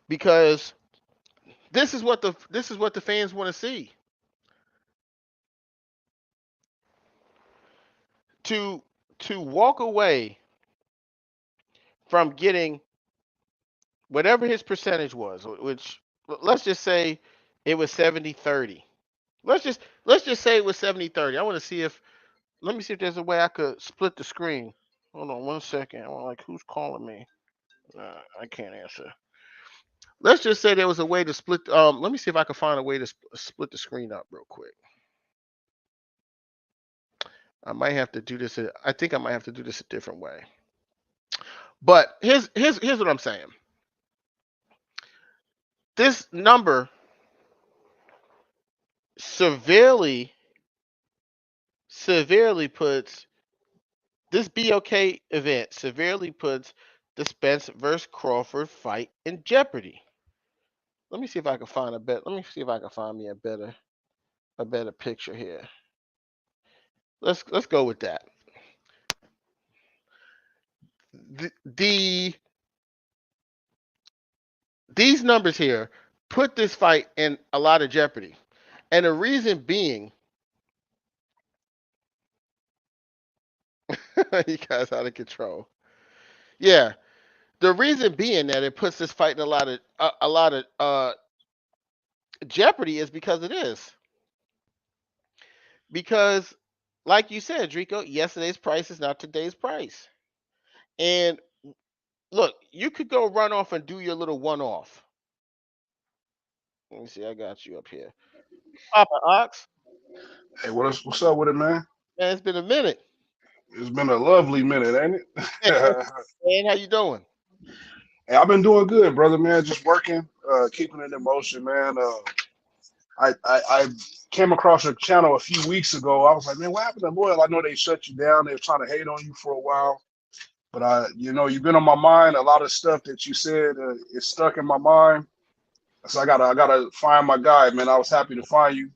Because this is what the fans want to see. To to walk away from getting whatever his percentage was, which let's just say it was 70-30. Let's just say it was 70-30. I want to see if let me see if there's a way I could split the screen. Hold on one second. I'm like, who's calling me? I can't answer. Let's just say there was a way to split. Let me see if I can find a way to split the screen up real quick. I might have to do this. I think I might have to do this a different way. But here's what I'm saying. This number severely puts this BLK event severely puts the Spence versus Crawford fight in jeopardy. Let me see if I can find a bet. Let me see if I can find me a better picture here. Let's go with that. These numbers here put this fight in a lot of jeopardy, and the reason being, you guys out of control. Yeah, the reason being that it puts this fight in a lot of jeopardy is because it is. Because, like you said, Drico, yesterday's price is not today's price. And look, you could go run off and do your little one off. Let me see, I got you up here. Papa Ox, Hey, what's up with it, man? man, it's been a minute. It's been a lovely minute, ain't it? Man, how you doing? Hey, I've been doing good, brother, man. Just working, keeping it in motion, man. I came across your channel a few weeks ago. I was like, man, what happened to Loyal? I know they shut you down. They were trying to hate on you for a while, but you've been on my mind. A lot of stuff that you said is stuck in my mind. So I gotta find my guy, man. I was happy to find you.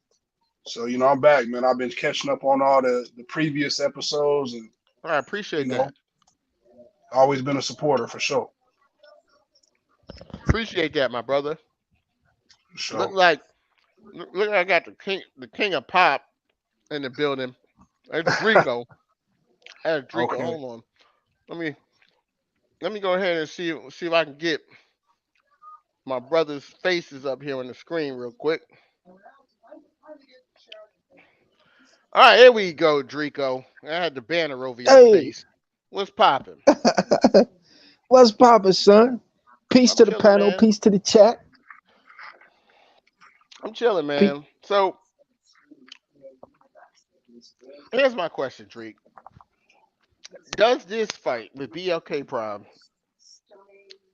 So I'm back, man. I've been catching up on all the previous episodes, and I you appreciate know, that. always been a supporter for sure. Appreciate that, my brother. For Look sure. like look like I got the king of pop in the building. It's Drico. That's Drico. Okay. Hold on. Let me let me go ahead and see if I can get my brother's faces up here on the screen real quick. All right, here we go, Drico. I had the banner over your Hey, face. What's popping? what's poppin', son? Peace I'm to the chilling, panel, man. peace to the chat. I'm chilling, Pe- man. So here's my question, Drake. Does this fight with BLK Prime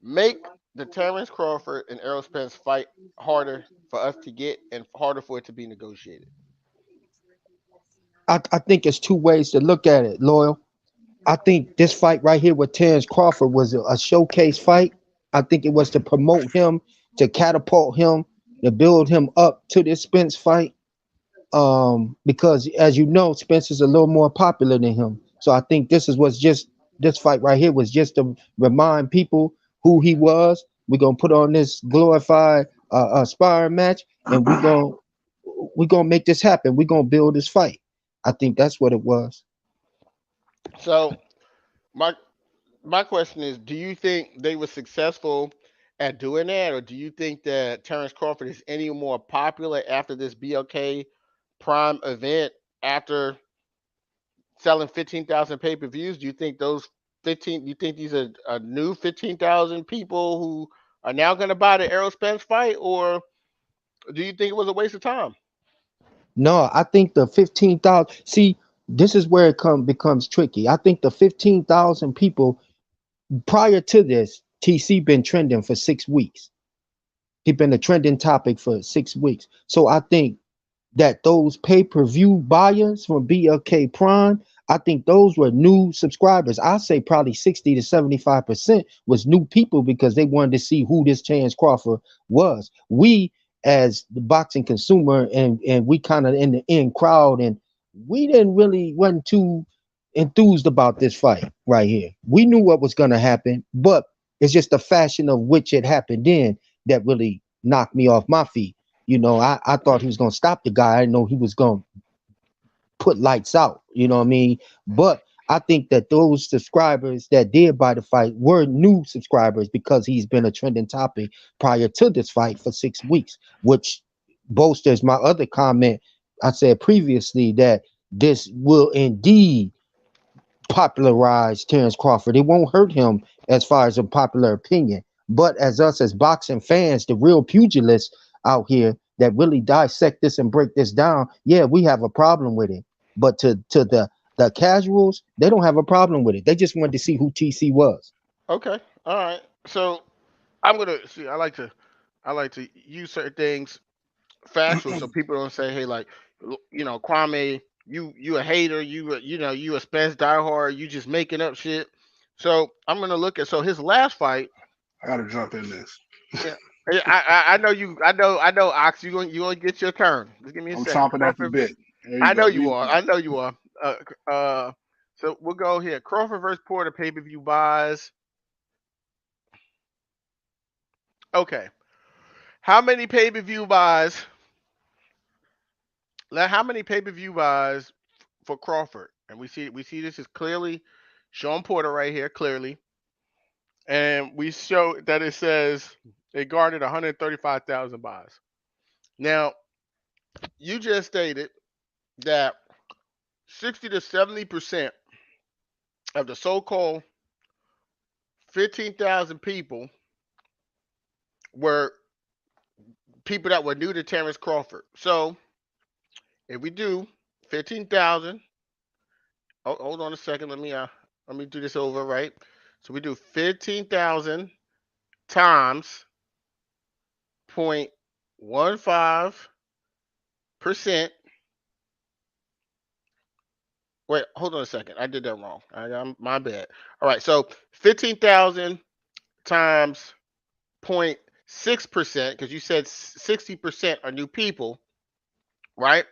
make the Terrence Crawford and Errol Spence fight harder for us to get and harder for it to be negotiated? I think it's two ways to look at it, Loyal. I think this fight right here with Terrence Crawford was a showcase fight. I think it was to promote him, to catapult him, to build him up to this Spence fight. Because as you know, Spence is a little more popular than him. So I think this fight right here was just to remind people who he was. We're gonna put on this glorified sparring match, and we're gonna make this happen. We're gonna build this fight. I think that's what it was. So my my question is, do you think they were successful at doing that, or do you think that Terrence Crawford is any more popular after this BLK Prime event, after selling 15,000 pay-per-views? Do you think those 15? You think these are a new 15,000 people who are now going to buy the Errol Spence fight, or do you think it was a waste of time? No, I think the 15,000. See, this is where it becomes tricky. I think the 15,000 people prior to this, TC been trending for 6 weeks. He been a trending topic for 6 weeks. So I think that those pay-per-view buyers from BLK Prime, I think those were new subscribers. I say probably 60 to 75% was new people because they wanted to see who this Chance Crawford was. We as the boxing consumer and we kind of in the in crowd and we didn't really wasn't too enthused about this fight right here. We knew what was going to happen, but it's just the fashion of which it happened in that really knocked me off my feet. I thought he was gonna stop the guy. I didn't know he was gonna put lights out. You know what I mean? But I think that those subscribers that did buy the fight were new subscribers because he's been a trending topic prior to this fight for 6 weeks, which bolsters my other comment I said previously that this will indeed popularize Terrence Crawford. It won't hurt him as far as a popular opinion. But as us as boxing fans, the real pugilists out here that really dissect this and break this down, yeah, we have a problem with it. But to the casuals, they don't have a problem with it. They just wanted to see who TC was. Okay, all right. So I'm gonna see. I like to use certain things factual so people don't say, hey, like, Kwame, you a hater, you a Spence diehard, you just making up shit. So I'm gonna look at his last fight. I gotta jump in this. Yeah, I know you. I know. Ox, you gonna get your turn. Just give me a I'm second. chomping at the Crawford. bit. There you I know go. you are. I know you are. So we'll go here. Crawford versus Porter pay per view buys. Okay. How many pay per view buys? How many pay per view buys for Crawford? And we see this is clearly Sean Porter right here, clearly, and we show that it says it garnered 135,000 buys. Now, you just stated that 60 to 70% of the so-called 15,000 people were people that were new to Terrence Crawford. So if we do 15,000, hold on a second. Let me do this over, right? So we do 15,000 times 0.15%. Wait, hold on a second. I did that wrong. My bad. All right, so 15,000 times 0.6%, because you said 60% are new people, right?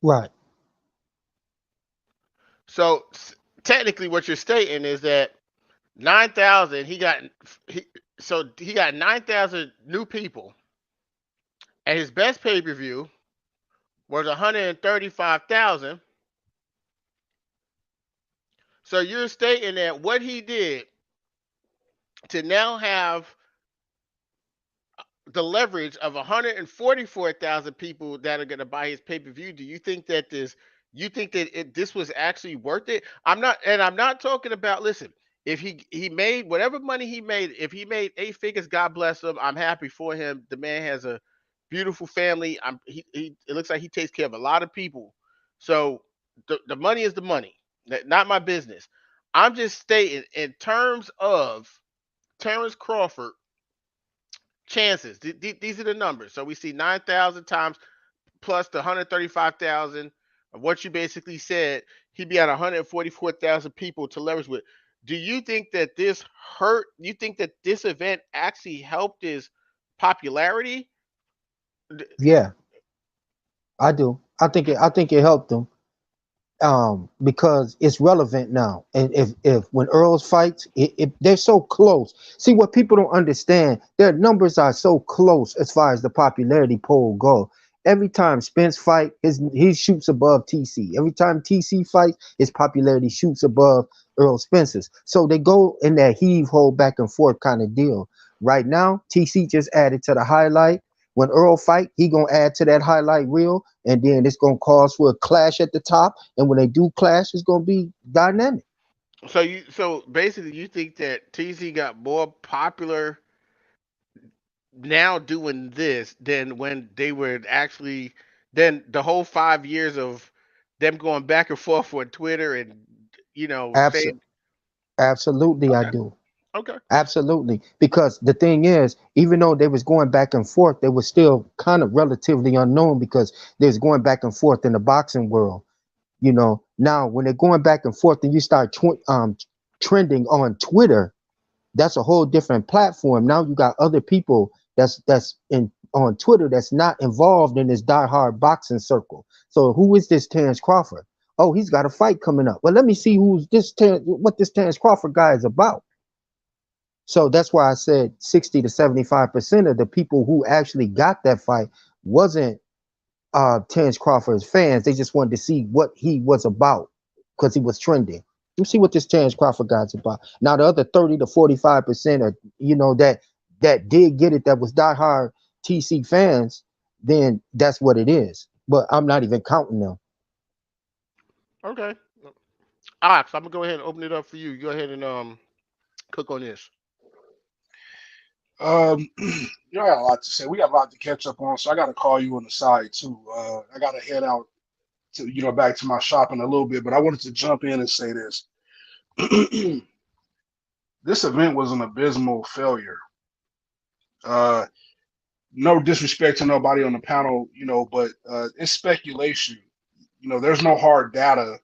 Right. So technically, what you're stating is that 9,000 he got 9,000 new people, and his best pay per view was 135,000. So you're stating that what he did to now have the leverage of 144,000 people that are going to buy his pay per view. Do you think that this was actually worth it? I'm not talking about. Listen, if he made whatever money he made, if he made 8 figures, God bless him. I'm happy for him. The man has a beautiful family. It looks like he takes care of a lot of people. So the money is the money. Not my business. I'm just stating in terms of Terrence Crawford chances. These are the numbers. So we see 9,000 times plus the 135,000 of what you basically said. He'd be at 144,000 people to leverage with. Do you think that this hurt? You think that this event actually helped his popularity? Yeah, I do. I think it helped him. Because it's relevant now. And if when Earls fights, they're so close. See what people don't understand, their numbers are so close as far as the popularity poll go. Every time Spence fight, he shoots above TC. Every time TC fights, his popularity shoots above Earl Spence's. So they go in that heave hold back and forth kind of deal. Right now, TC just added to the highlight. When Earl fight, he gonna add to that highlight reel, and then it's gonna cause for a clash at the top. And when they do clash, it's gonna be dynamic. So basically you think that TC got more popular now doing this than when they were actually then the whole 5 years of them going back and forth on Twitter and Abs- saying Absolutely, I okay, do. okay, Absolutely, because the thing is, even though they was going back and forth, they was still kind of relatively unknown because they was going back and forth in the boxing world. Now when they're going back and forth, and you start trending on Twitter, that's a whole different platform. Now you got other people that's in on Twitter that's not involved in this diehard boxing circle. So who is this Terrence Crawford? Oh, he's got a fight coming up. Well, let me see what this Terrence Crawford guy is about. So that's why I said 60 to 75% of the people who actually got that fight wasn't Terrence Crawford's fans. They just wanted to see what he was about because he was trending. You see what this Terrence Crawford guy's about. Now the other 30 to 45% are, that did get it, that was diehard TC fans, then that's what it is. But I'm not even counting them. okay. Ox, I'm gonna go ahead and open it up for you. Go ahead and cook on this. You know, I got a lot to say. We got a lot to catch up on, so I got to call you on the side too. I got to head out to back to my shop in a little bit, but I wanted to jump in and say this. This event was an abysmal failure. Uh, no disrespect to nobody on the panel, but it's speculation. There's no hard data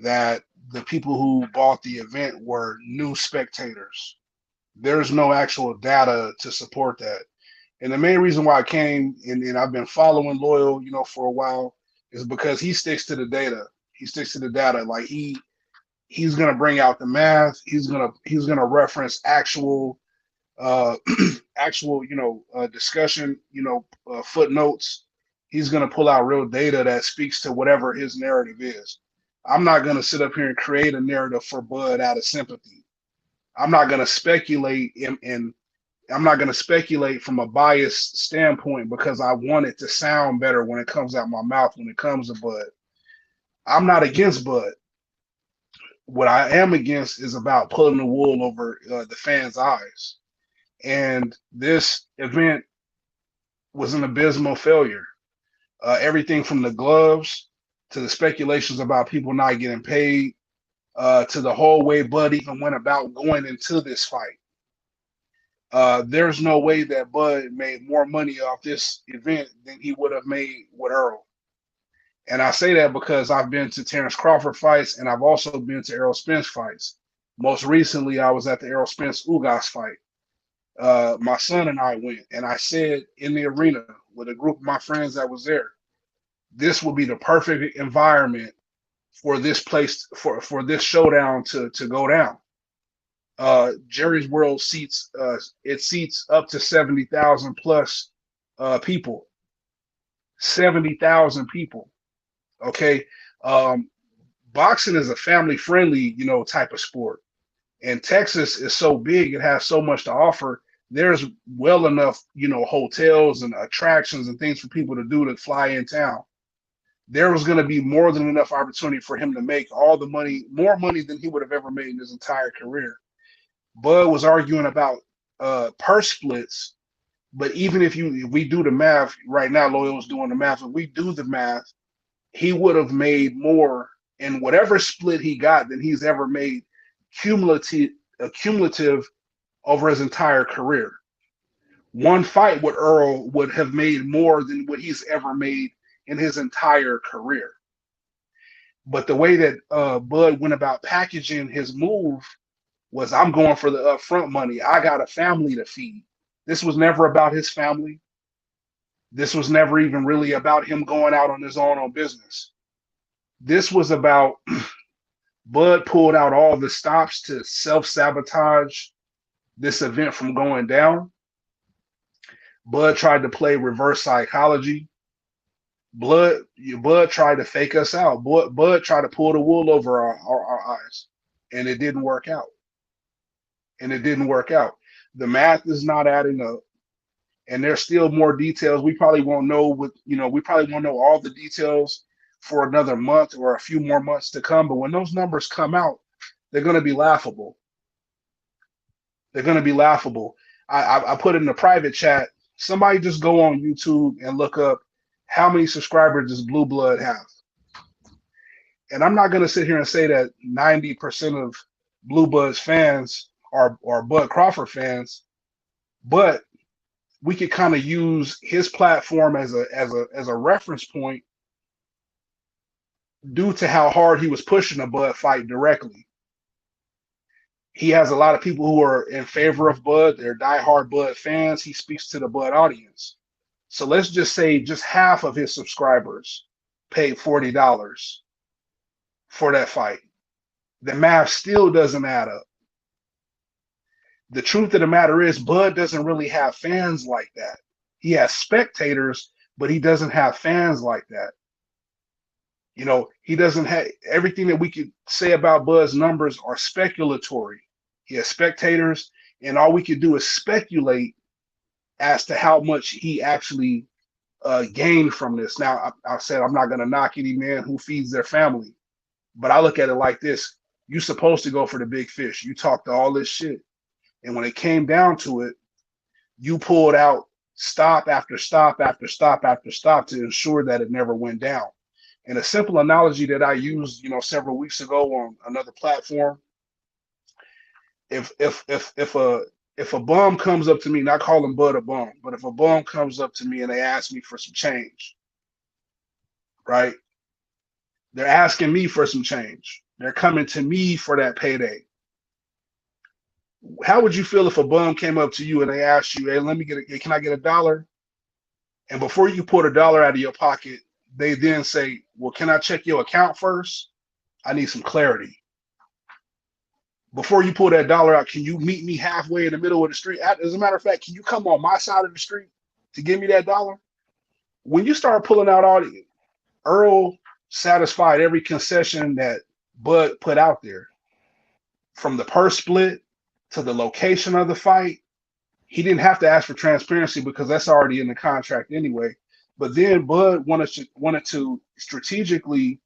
that the people who bought the event were new spectators. There's no actual data to support that. And the main reason why I came and I've been following Loyal, for a while, is because he sticks to the data. He sticks to the data. Like he's gonna bring out the math. He's gonna reference actual uh actual discussion, footnotes. He's gonna pull out real data that speaks to whatever his narrative is. I'm not gonna sit up here and create a narrative for Bud out of sympathy. I'm not gonna speculate in I'm not going to speculate from a biased standpoint because I want it to sound better when it comes out my mouth when it comes to Bud. I'm not against Bud. What I am against is about pulling the wool over the fans' eyes. And this event was an abysmal failure. Everything from the gloves to the speculations about people not getting paid to the whole way Bud even went about going into this fight. There's no way that Bud made more money off this event than he would have made with Earl. And I say that because I've been to Terrence Crawford fights and I've also been to Errol Spence fights. Most recently, I was at the Errol Spence Ugas fight. My son and I went, and I said in the arena with a group of my friends that was there, this will be the perfect environment for this place for this showdown to go down. Jerry's World seats it seats up to 70,000 plus people. 70,000 people. Okay. Um, Boxing is a family friendly, type of sport. And Texas is so big, it has so much to offer. There's well enough, hotels and attractions and things for people to do to fly in town. There was going to be more than enough opportunity for him to make all the money, more money than he would have ever made in his entire career. Bud was arguing about purse splits, but even if we do the math right now, Loyal's doing the math. If we do the math, he would have made more in whatever split he got than he's ever made cumulative over his entire career. One fight with Earl would have made more than what he's ever made in his entire career. But the way that Bud went about packaging his move was I'm going for the upfront money. I got a family to feed. This was never about his family. This was never even really about him going out on his own on business. This was about Bud pulled out all the stops to self sabotage this event from going down. Bud tried to play reverse psychology. Bud tried to fake us out. Bud tried to pull the wool over our eyes, and it didn't work out. And it didn't work out. The math is not adding up, and there's still more details. We probably won't know we probably won't know all the details for another month or a few more months to come. But when those numbers come out, they're going to be laughable. They're going to be laughable. I put it in the private chat. Somebody just go on YouTube and look up how many subscribers does Blue Blood have. And I'm not going to sit here and say that 90% of Blue Blood's fans are Bud Crawford fans, but we could kind of use his platform as a reference point due to how hard he was pushing the Bud fight directly. He has a lot of people who are in favor of Bud. They're diehard Bud fans. He speaks to the Bud audience. So let's just say just half of his subscribers paid $40 for that fight. The math still doesn't add up. The truth of the matter is, Bud doesn't really have fans like that. He has spectators, but he doesn't have fans like that. You know, he doesn't have everything that we could say about Bud's numbers are speculatory. He has spectators, and all we could do is speculate as to how much he actually gained from this. Now, I said I'm not going to knock any man who feeds their family, but I look at it like this. You're supposed to go for the big fish. You talked all this shit. And when it came down to it, you pulled out stop after stop after stop after stop to ensure that it never went down. And a simple analogy that I used, several weeks ago on another platform, if a bum comes up to me, not calling Bud a bum, but if a bum comes up to me and they ask me for some change, right? They're asking me for some change. They're coming to me for that payday. How would you feel if a bum came up to you and they asked you, hey, can I get $1? And before you put $1 out of your pocket, they then say, well, can I check your account first? I need some clarity. Before you pull that $1 out, can you meet me halfway in the middle of the street? As a matter of fact, can you come on my side of the street to give me that $1? When you start pulling out all the, Earl satisfied every concession that Bud put out there, from the purse split to the location of the fight. He didn't have to ask for transparency because that's already in the contract anyway. But then Bud wanted to strategically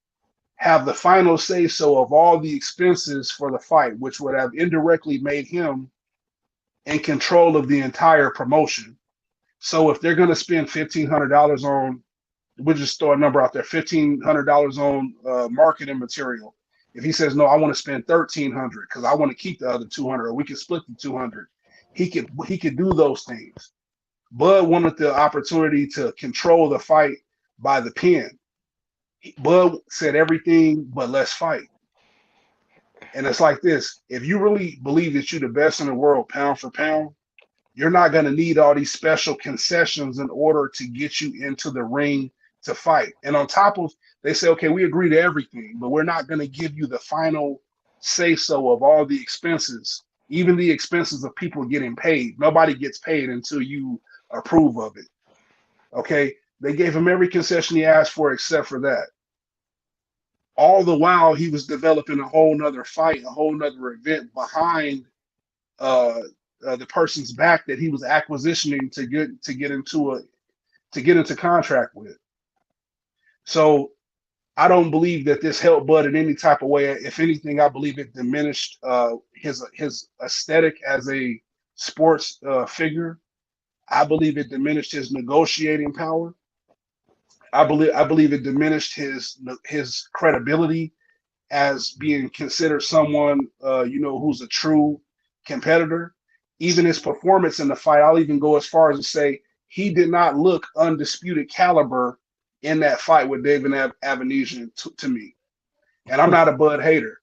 have the final say so of all the expenses for the fight, which would have indirectly made him in control of the entire promotion. So if they're going to spend $1,500 on, we'll just throw a number out there, $1,500 on marketing material. If he says, no, I want to spend $1,300 because I want to keep the other $200, or we can split the $200, he could do those things. Bud wanted the opportunity to control the fight by the pen. Bud said everything but let's fight. And it's like this. If you really believe that you're the best in the world, pound for pound, you're not going to need all these special concessions in order to get you into the ring to fight. And on top of, they say, okay, we agree to everything, but we're not going to give you the final say so of all the expenses, even the expenses of people getting paid. Nobody gets paid until you approve of it. Okay. They gave him every concession he asked for except for that. All the while he was developing a whole nother fight, a whole nother event behind the person's back that he was acquisitioning to get into contract with. So I don't believe that this helped Bud in any type of way. If anything, I believe it diminished his aesthetic as a sports figure. I believe it diminished his negotiating power. I believe it diminished his credibility as being considered someone who's a true competitor. Even his performance in the fight, I'll even go as far as to say he did not look undisputed caliber in that fight with David Avanesian to me. And I'm not a Bud hater.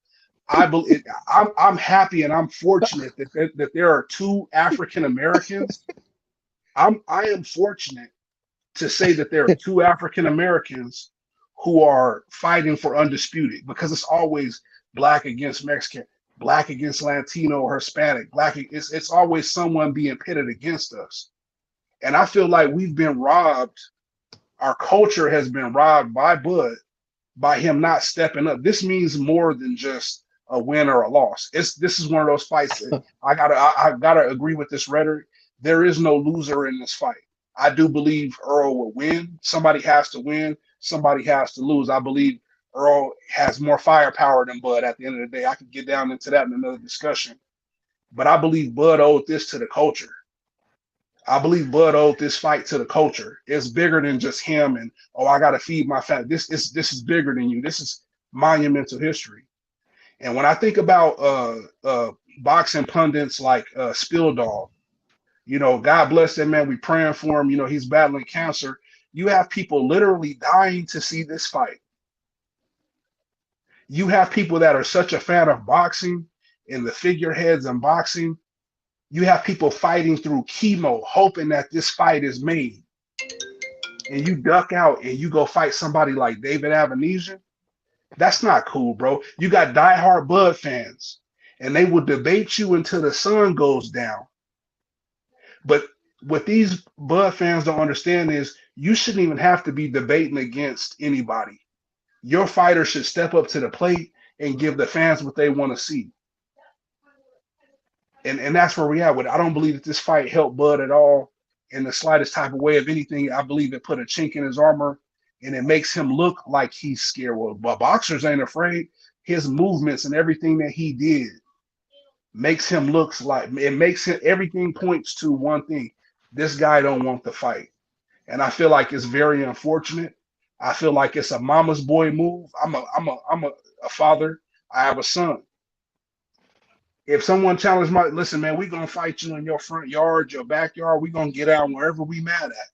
I'm happy and I'm fortunate that there are two African Americans. I am fortunate to say that there are two African Americans who are fighting for undisputed, because it's always black against Mexican, black against Latino or Hispanic, it's always someone being pitted against us. And I feel like we've been robbed. Our culture has been robbed by Bud, by him not stepping up. This means more than just a win or a loss. This is one of those fights that I gotta agree with this rhetoric. There is no loser in this fight. I do believe Earl will win. Somebody has to win. Somebody has to lose. I believe Earl has more firepower than Bud at the end of the day. I could get down into that in another discussion. But I believe Bud owed this to the culture. I believe Bud owed this fight to the culture. It's bigger than just him and, oh, I gotta feed my family. This is bigger than you. This is monumental history. And when I think about boxing pundits like Spill Dog, God bless that man. We praying for him. He's battling cancer. You have people literally dying to see this fight. You have people that are such a fan of boxing and the figureheads in boxing. You have people fighting through chemo, hoping that this fight is made. And you duck out and you go fight somebody like David Avenesian. That's not cool, bro. You got diehard Bud fans, and they will debate you until the sun goes down. But what these Bud fans don't understand is you shouldn't even have to be debating against anybody. Your fighter should step up to the plate and give the fans what they want to see. And that's where we are with it. I don't believe that this fight helped Bud at all in the slightest type of way. If anything, I believe it put a chink in his armor and it makes him look like he's scared. Well, but boxers ain't afraid. His movements and everything that he did makes him look like it makes him everything points to one thing. This guy don't want the fight. And I feel like it's very unfortunate. I feel like it's a mama's boy move. I'm a father. I have a son. If someone challenged listen, man, we gonna fight you in your front yard, your backyard. We gonna get out wherever we mad at.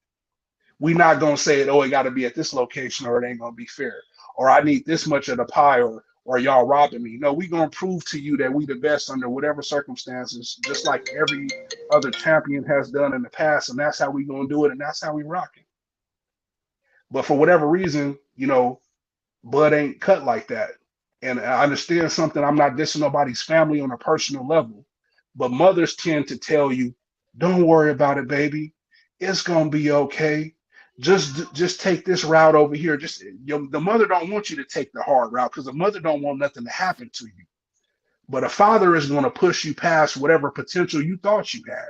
We not gonna say it. Oh, it got to be at this location, or it ain't gonna be fair, or I need this much of the pie, or y'all robbing me. No, we gonna prove to you that we the best under whatever circumstances, just like every other champion has done in the past, and that's how we gonna do it, and that's how we rock it. But for whatever reason, Bud ain't cut like that. And I understand something. I'm not dissing nobody's family on a personal level, but mothers tend to tell you, "Don't worry about it, baby. It's gonna be okay. Just take this route over here." The mother don't want you to take the hard route because the mother don't want nothing to happen to you. But a father is going to push you past whatever potential you thought you had.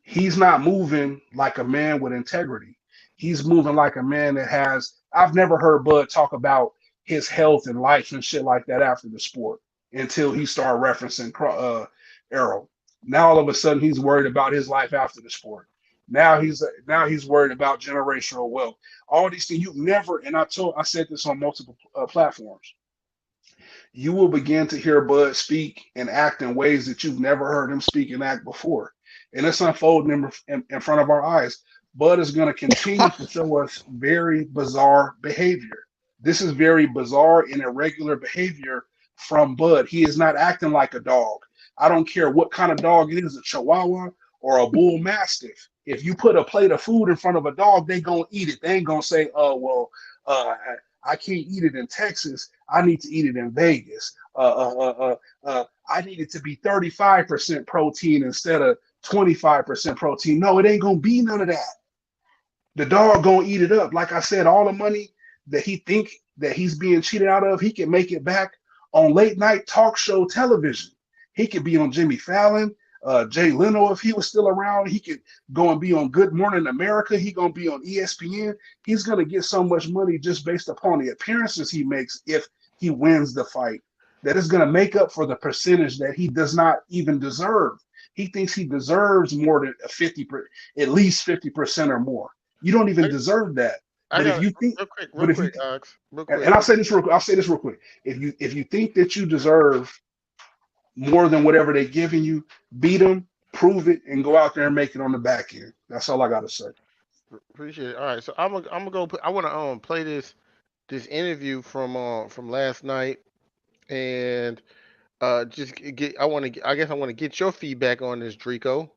He's not moving like a man with integrity. He's moving like a man that has. I've never heard Bud talk about his health and life and shit like that after the sport until he started referencing Errol. Now all of a sudden he's worried about his life after the sport. Now he's worried about generational wealth. All these things you've never, and I said this on multiple platforms. You will begin to hear Bud speak and act in ways that you've never heard him speak and act before, and it's unfolding in front of our eyes. Bud is going to continue to show us very bizarre behavior. This is very bizarre and irregular behavior from Bud. He is not acting like a dog. I don't care what kind of dog it is, a Chihuahua or a Bull Mastiff. If you put a plate of food in front of a dog, they gonna eat it. They ain't gonna say, "Oh, well, I can't eat it in Texas. I need to eat it in Vegas. I need it to be 35% protein instead of 25% protein." No, it ain't gonna be none of that. The dog gonna eat it up. Like I said, all the money that he think that he's being cheated out of, he can make it back on late night talk show television. He could be on Jimmy Fallon, Jay Leno if he was still around. He could go and be on Good Morning America. He gonna be on ESPN. He's gonna get so much money just based upon the appearances he makes if he wins the fight, that is gonna make up for the percentage that he does not even deserve. He thinks he deserves more than at least 50% or more. You don't even deserve that. But if you think, real quick, and I'll say this real quick. If you think that you deserve more than whatever they're giving you, beat them, prove it, and go out there and make it on the back end. That's all I gotta say. Appreciate it. All right, so I'm gonna go. I want to play this interview from last night, and just get. I guess I want to get your feedback on this, Drico,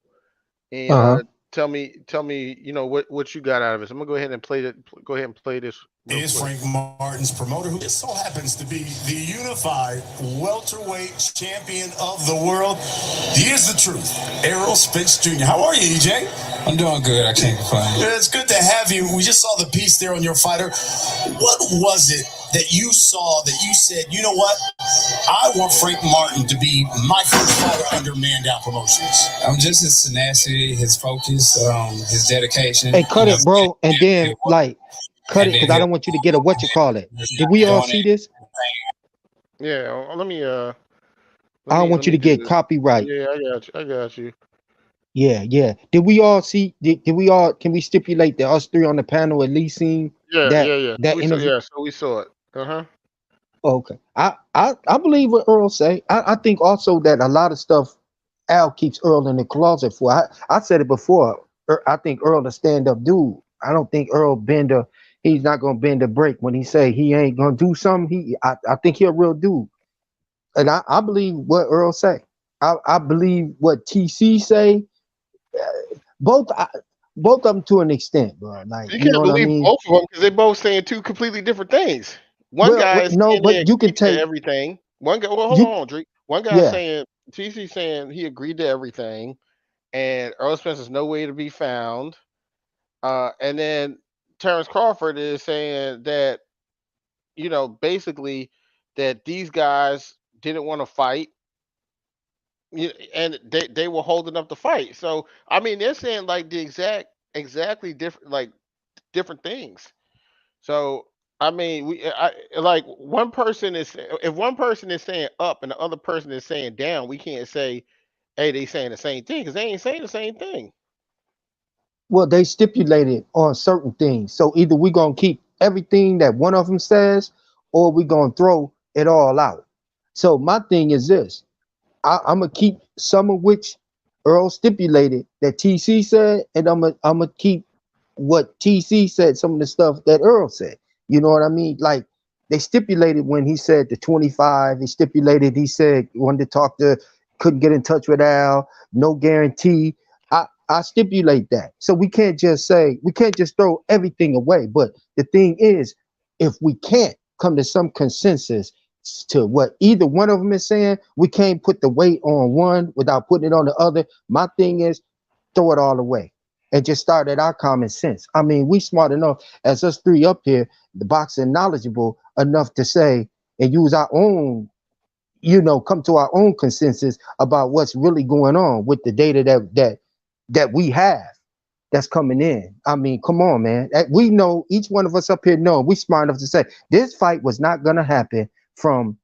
and tell me, what you got out of it. So I'm gonna go ahead and play that. Go ahead and play this. Is Frank Martin's promoter, who just so happens to be the unified welterweight champion of the world. Here's the truth. Errol Spence Jr. How are you, EJ? I'm doing good. I can't complain. It's good to have you. We just saw the piece there on your fighter. What was it that you saw that you said, you know what? I want Frank Martin to be my first fighter under Man Down Promotions. I'm just his tenacity, his focus, his dedication. Hey, cut it, bro. And then, like, cut it and then because I he'll don't want you to get a what you call it. just Did we all doing see it. this? Yeah, let I don't me want you to do get this. copyright. Yeah, I got you. I got you. Yeah, yeah. Did we all see? Did we all? Can we stipulate that us three on the panel at least seen Yeah, that yeah, yeah. So that interview? so we saw it. Uh-huh. Okay. I believe what Earl say. I think also that a lot of stuff Al keeps Earl in the closet for. I said it before. I think Earl a stand up dude. I don't think Earl bend a. He's not gonna bend a break when he say he ain't gonna do something. I think he a real dude, and I believe what Earl say. I believe what TC say. Both both of them to an extent, bro. Like You you know can't what I believe mean? both of them because they're both saying two completely different things. One Well, guy is no, saying he but you can agreed to take everything. One guy, well, hold you. on, Drake. One guy Yeah, saying TC saying he agreed to everything, and Earl Spence is no way to be found. And then Terrence Crawford is saying that basically that these guys didn't want to fight, and they were holding up the fight. So I mean, they're saying like the exactly different different things. So I mean, like one person is if one person is saying up and the other person is saying down, we can't say, hey, they saying the same thing because they ain't saying the same thing. well, they stipulated on certain things. So either we're gonna keep everything that one of them says, or we're gonna throw it all out. So my thing is this: I'm gonna keep some of which Earl stipulated that TC said, and I'm gonna keep what TC said, some of the stuff that Earl said. You know what I mean? Like they stipulated when he said the 25. He said wanted to talk to, couldn't get in touch with Al, no guarantee. I stipulate that. So we can't just throw everything away. But the thing is, if we can't come to some consensus to what either one of them is saying, we can't put the weight on one without putting it on the other. My thing is throw it all away and just start at our common sense. I mean, we smart enough as us three up here, the boxing knowledgeable enough to say and use our own, come to our own consensus about what's really going on with the data that we have that's coming in. I mean, come on, man. We know, each one of us up here know, we smart enough to say this fight was not gonna happen from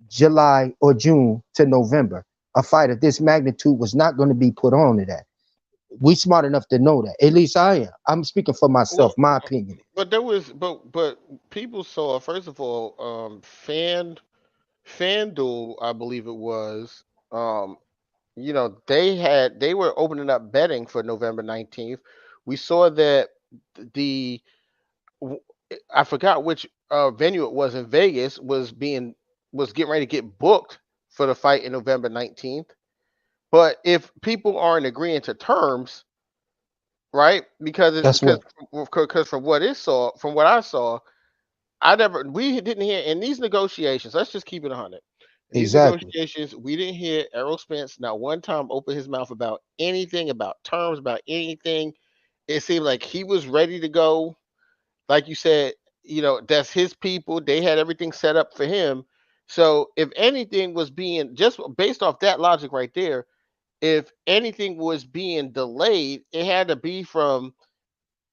July or June to November. A fight of this magnitude was not going to be put on to that. We smart enough to know that. At least I am. I'm speaking for myself. Well, My opinion is. but there was but people saw first of all, FanDuel, I believe it was, um, they were opening up betting for November 19th. We saw that the w- I forgot which venue it was in Vegas was getting ready to get booked for the fight in November 19th. But if people aren't agreeing to terms, right? That's what Because from what I saw, we didn't hear in these negotiations. Let's just keep it 100. In these exactly. negotiations, we didn't hear Errol Spence not one time open his mouth about anything, about terms, about anything. It seemed like he was ready to go. Like you said, that's his people. They had everything set up for him. So if anything was being just based off that logic right there, if anything was being delayed, it had to be from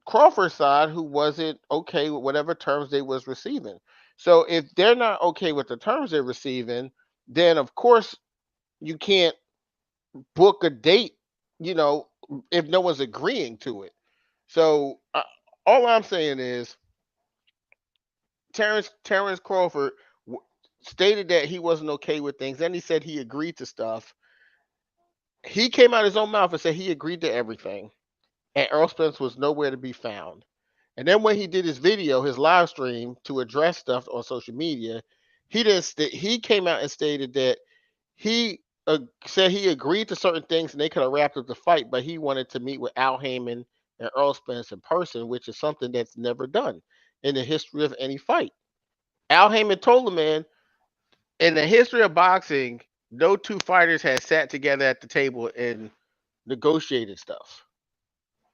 Crawford's side who wasn't okay with whatever terms they was receiving. So if they're not okay with the terms they're receiving, then of course you can't book a date, you know, if no one's agreeing to it. So all I'm saying is Terrence Crawford stated that he wasn't okay with things. Then he said he agreed to stuff. He came out his own mouth and said he agreed to everything, and Earl Spence was nowhere to be found. And then when he did his video, his live stream to address stuff on social media, he came out and stated that he said he agreed to certain things and they could have wrapped up the fight, but he wanted to meet with Al Heyman and Earl Spence in person, which is something that's never done in the history of any fight. Al Heyman told the man, in the history of boxing, no two fighters had sat together at the table and negotiated stuff,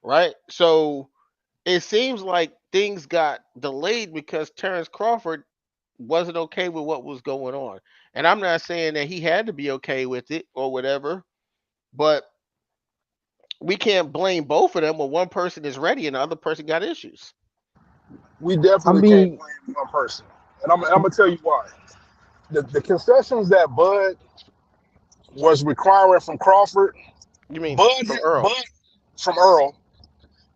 right? So it seems like things got delayed because Terrence Crawford wasn't okay with what was going on. And I'm not saying that he had to be okay with it or whatever, but we can't blame both of them when one person is ready and the other person got issues. we I definitely can't mean, blame one person, and I'm gonna tell you why. The concessions that Bud was requiring from Crawford, You mean Bud from Earl? Bud from Earl,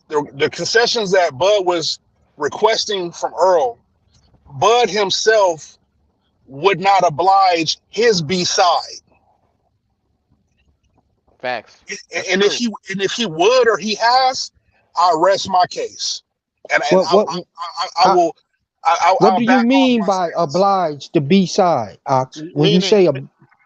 the concessions that Bud was requesting from Earl, Bud himself would not oblige his B side. Facts. That's And true. if he would or he has, I rest my case, and what I I, will what I'll do you back off mean my by stance. oblige the B side, Ox? When you Meaning, say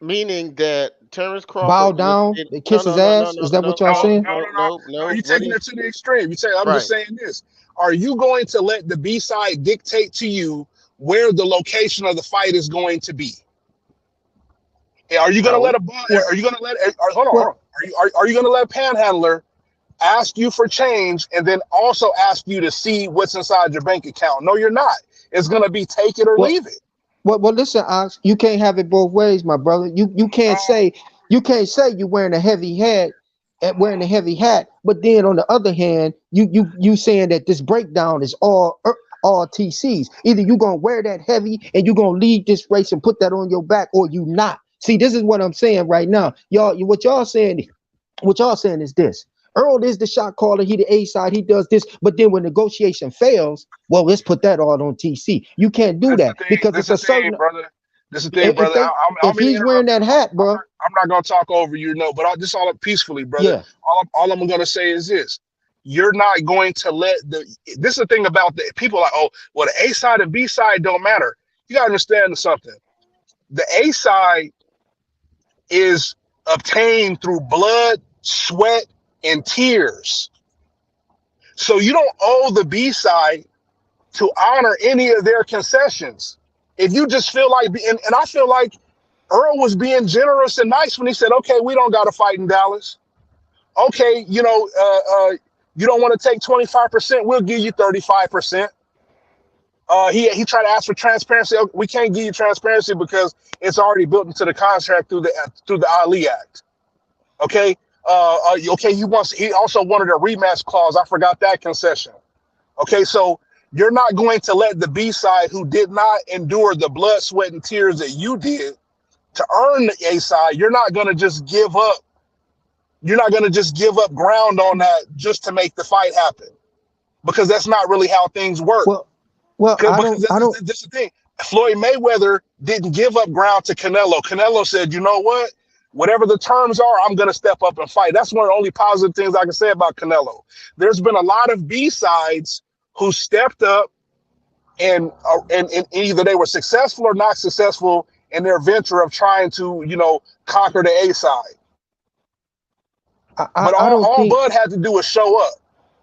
meaning that Terrence bow Crawford was down, in. they No, kiss no, his no, no, ass? no, Is that no, what y'all No, no, saying? no, no, no, no. no, No, no. you're What taking he's it to the extreme. You say I'm just right. saying this. Are you going to let the B side dictate to you where the location of the fight is going to be? Are you going to let No. a What are you going to let hold on, hold what on. Are you going to let Panhandler ask you for change and then also ask you to see what's inside your bank account? No, you're not. It's going to be take it or what leave it. well, listen, Ox, you can't have it both ways, my brother. You can't Um, say you wearing a heavy hat and wearing a heavy hat, but then on the other hand, you saying that this breakdown is all TCs. Either you gonna wear that heavy and you gonna lead this race and put that on your back, or you not. See, this is what I'm saying right now. What y'all saying is this. Earl is the shot caller. He the A side. He does this. But then when negotiation fails, well, let's put that all on TC. You can't do That's the that thing. because That's it's the a thing, certain. brother. That's the thing, If brother. they, I don't if mean to he's wearing interrupt you. that hat, bro, I'm not going to talk over you, no. But just all peacefully, brother. yeah. All I'm going to say is this: you're not going to let the. This is the thing about the people like, oh, well, the A side and B side don't matter. You got to understand something. The A side is obtained through blood, sweat, and tears. So you don't owe the B side to honor any of their concessions. If you just feel like, and I feel like Earl was being generous and nice when he said, okay, we don't got to fight in Dallas. Okay, you don't want to take 25%, we'll give you 35%. He tried to ask for transparency. We can't give you transparency because it's already built into the contract through the Ali Act. Okay. Okay. He also wanted a rematch clause. I forgot that concession. Okay, so you're not going to let the B side, who did not endure the blood, sweat, and tears that you did to earn the A side, you're not going to just give up. You're not going to just give up ground on that just to make the fight happen, because that's not really how things work. Well, well, Because that's the thing. Floyd Mayweather didn't give up ground to Canelo. Canelo said, you know what? Whatever the terms are, I'm going to step up and fight. That's one of the only positive things I can say about Canelo. There's been a lot of B sides who stepped up and either they were successful or not successful in their venture of trying to, conquer the A side. But I don't all think Bud had to do was show up.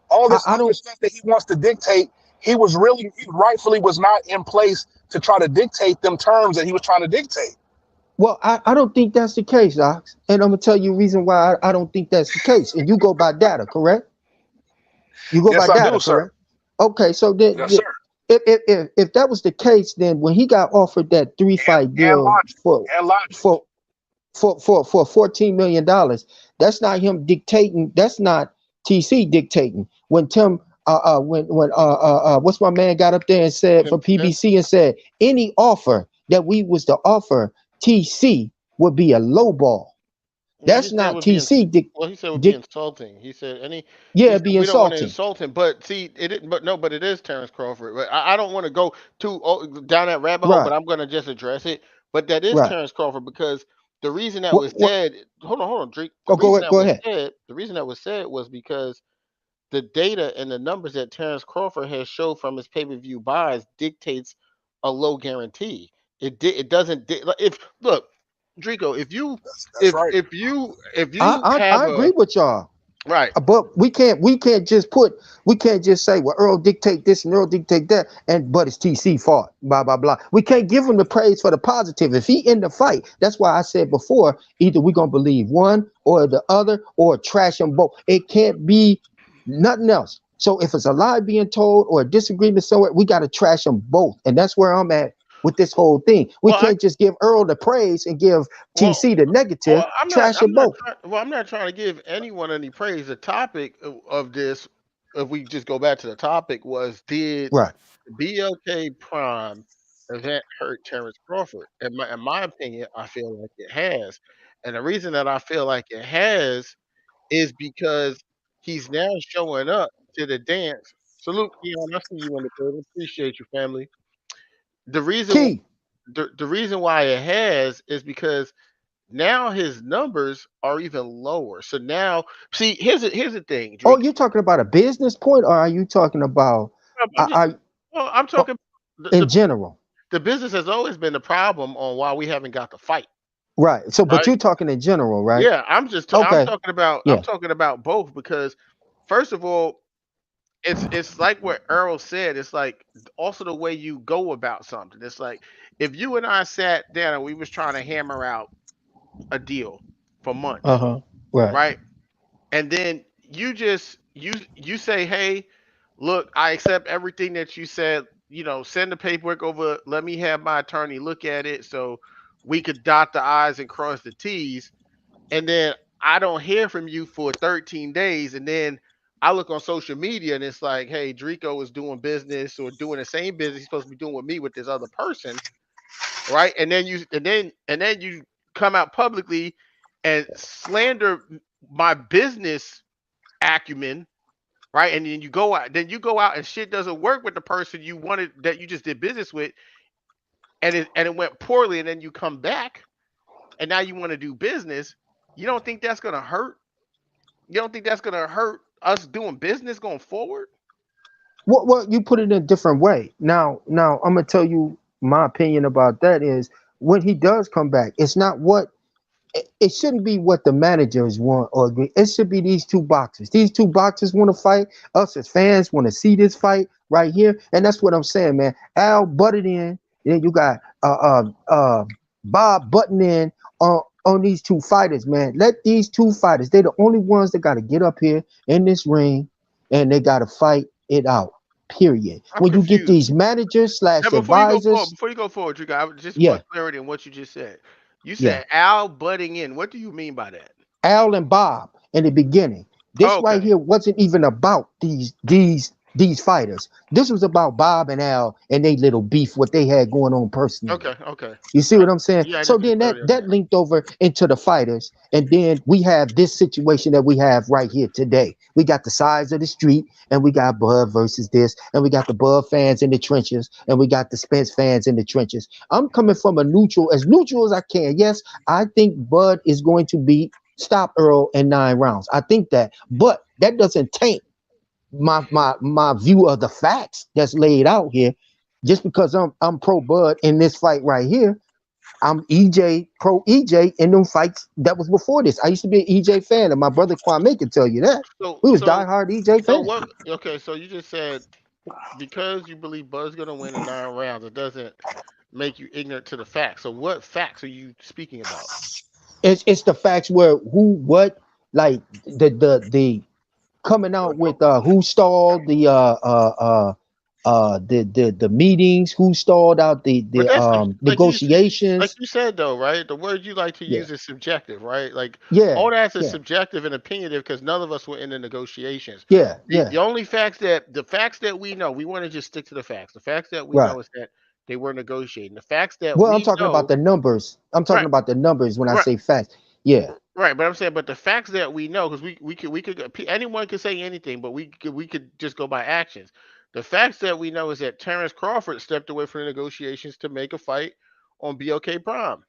All this I other don't. stuff that he wants to dictate, he rightfully was not in place to try to dictate them terms that he was trying to dictate. Well, I don't think that's the case, Ox. And I'm gonna tell you a reason why I don't think that's the case. And you go by data, correct? You go Yes, by I do, data, sir. correct? Okay, so then Yes, sir. if that was the case, then when he got offered that three fight And deal logic. And logic. for for $14 million, that's not him dictating. That's not TC dictating. When Tim what's my man got up there and said for Spence. PBC and said any offer that we was to offer TC would be a low ball. Well, he That's said it not would be TC well, he said it would be dic, insulting. He said yeah, he it'd said be we don't want to insulting. insult him, but see, it didn't. But no, but it is Terrence Crawford. But I don't want to go down that rabbit hole. But Right, I'm going to just address it. But that is right. Terrence Crawford because the reason that was What? said. Hold on, Drake. The Oh, reason that go was ahead. said. The reason that was said was because the data and the numbers that Terrence Crawford has showed from his pay-per-view buys dictates a low guarantee. It doesn't like, if look, Drico, That's right. if you have I a agree with y'all. right. But we can't just say, well, Earl dictate this and Earl dictate that, and but it's TC fault, blah blah blah. We can't give him the praise for the positive. If he in the fight, that's why I said before, either we're gonna believe one or the other or trash them both. It can't be nothing else. So if it's a lie being told or a disagreement somewhere, we gotta trash them both. And that's where I'm at with this whole thing. We Well, I can't just give Earl the praise and give well TC the negative, well trash them both. I'm not trying to give anyone any praise. The topic of this if we just go back to the topic, was did Right. BLK Prime event hurt Terrence Crawford? In my opinion, I feel like it has. And the reason that I feel like it has is because he's now showing up to the dance. Salute, Keon. I see you in the building. Appreciate you, family. The reason Key. the reason why it has is because now his numbers are even lower. So now, see, here's the thing, Oh, Drake. you talking about a business point, or are you talking about I'm just are well, I'm oh, talking the, in the general? the business has always been the problem on why we haven't got the fight, Right. So, but right? you're talking in general, right? Yeah, I'm Okay. talking about Yeah. both because first of all, it's like what Earl said. It's like also the way you go about something. It's like if you and I sat down and we was trying to hammer out a deal for Uh months, huh. Right. right? And then you say, hey, look, I accept everything that you said. Send the paperwork over. Let me have my attorney look at it so we could dot the I's and cross the T's. And then I don't hear from you for 13 days. And then I look on social media and it's like, hey, Drico is doing business or doing the same business he's supposed to be doing with me with this other person, right? And then you come out publicly and slander my business acumen, right? And then you go out and shit doesn't work with the person you wanted that you just did business with, and it went poorly, and then you come back and now you want to do business. You don't think that's gonna hurt? You don't think that's gonna hurt us doing business going forward? Well, you put it in a different way. Now, I'm gonna tell you my opinion about that is when he does come back, it's not what it shouldn't be what the managers want or agree. It should be these two boxers. These two boxers want to fight. Us as fans want to see this fight right here, and that's what I'm saying, man. Al butted in. Then you got Bob butting in on these two fighters, man. Let these two fighters. They're the only ones that got to get up here in this ring, and they got to fight it out. Period. I'm When you get confused. these managers Now slash advisors, before you go forward, Drew, I just yeah, want clarity in what you just said. You yeah. said Al butting in. What do you mean by that? Al and Bob in the beginning. This Oh, right okay. here wasn't even about these fighters. This was about Bob and Al and they little beef, what they had going on personally. Okay. Okay. You see what I'm saying? Yeah, I So just need then that clarity on that that. linked over into the fighters, and then we have this situation that we have right here today. We got the size of the street, and we got Bud versus this, and we got the Bud fans in the trenches, and we got the Spence fans in the trenches. I'm coming from a neutral as I can. Yes, I think Bud is going to beat Stop Earl in 9 rounds. I think that, but that doesn't taint my view of the facts that's laid out here. Just because I'm pro Bud in this fight right here, I'm EJ pro EJ in them fights that was before this. I used to be an EJ fan, and my brother Kwame can tell you that So we was so diehard EJ so fans. what? Okay, so you just said because you believe Bud's gonna win in 9 rounds, it doesn't make you ignorant to the facts. So what facts are you speaking about? It's the facts where who what like the coming out with who stalled the meetings, who stalled out But the that's like negotiations. you said though, right? The word you like to Yeah, use is subjective, right? Like yeah, all that's is yeah, subjective and opinionative because none of us were in the negotiations. yeah, The yeah. the only the facts that we know, we want to just stick to the facts. The facts that we Right. know is that they were negotiating. The facts that Well, I'm we talking about know, the numbers. I'm talking right, about the numbers when I right, say facts. Yeah, right. But I'm saying, but the facts that we know, because anyone could say anything, but we could just go by actions. The facts that we know is that Terrence Crawford stepped away from the negotiations to make a fight on BLK Prime.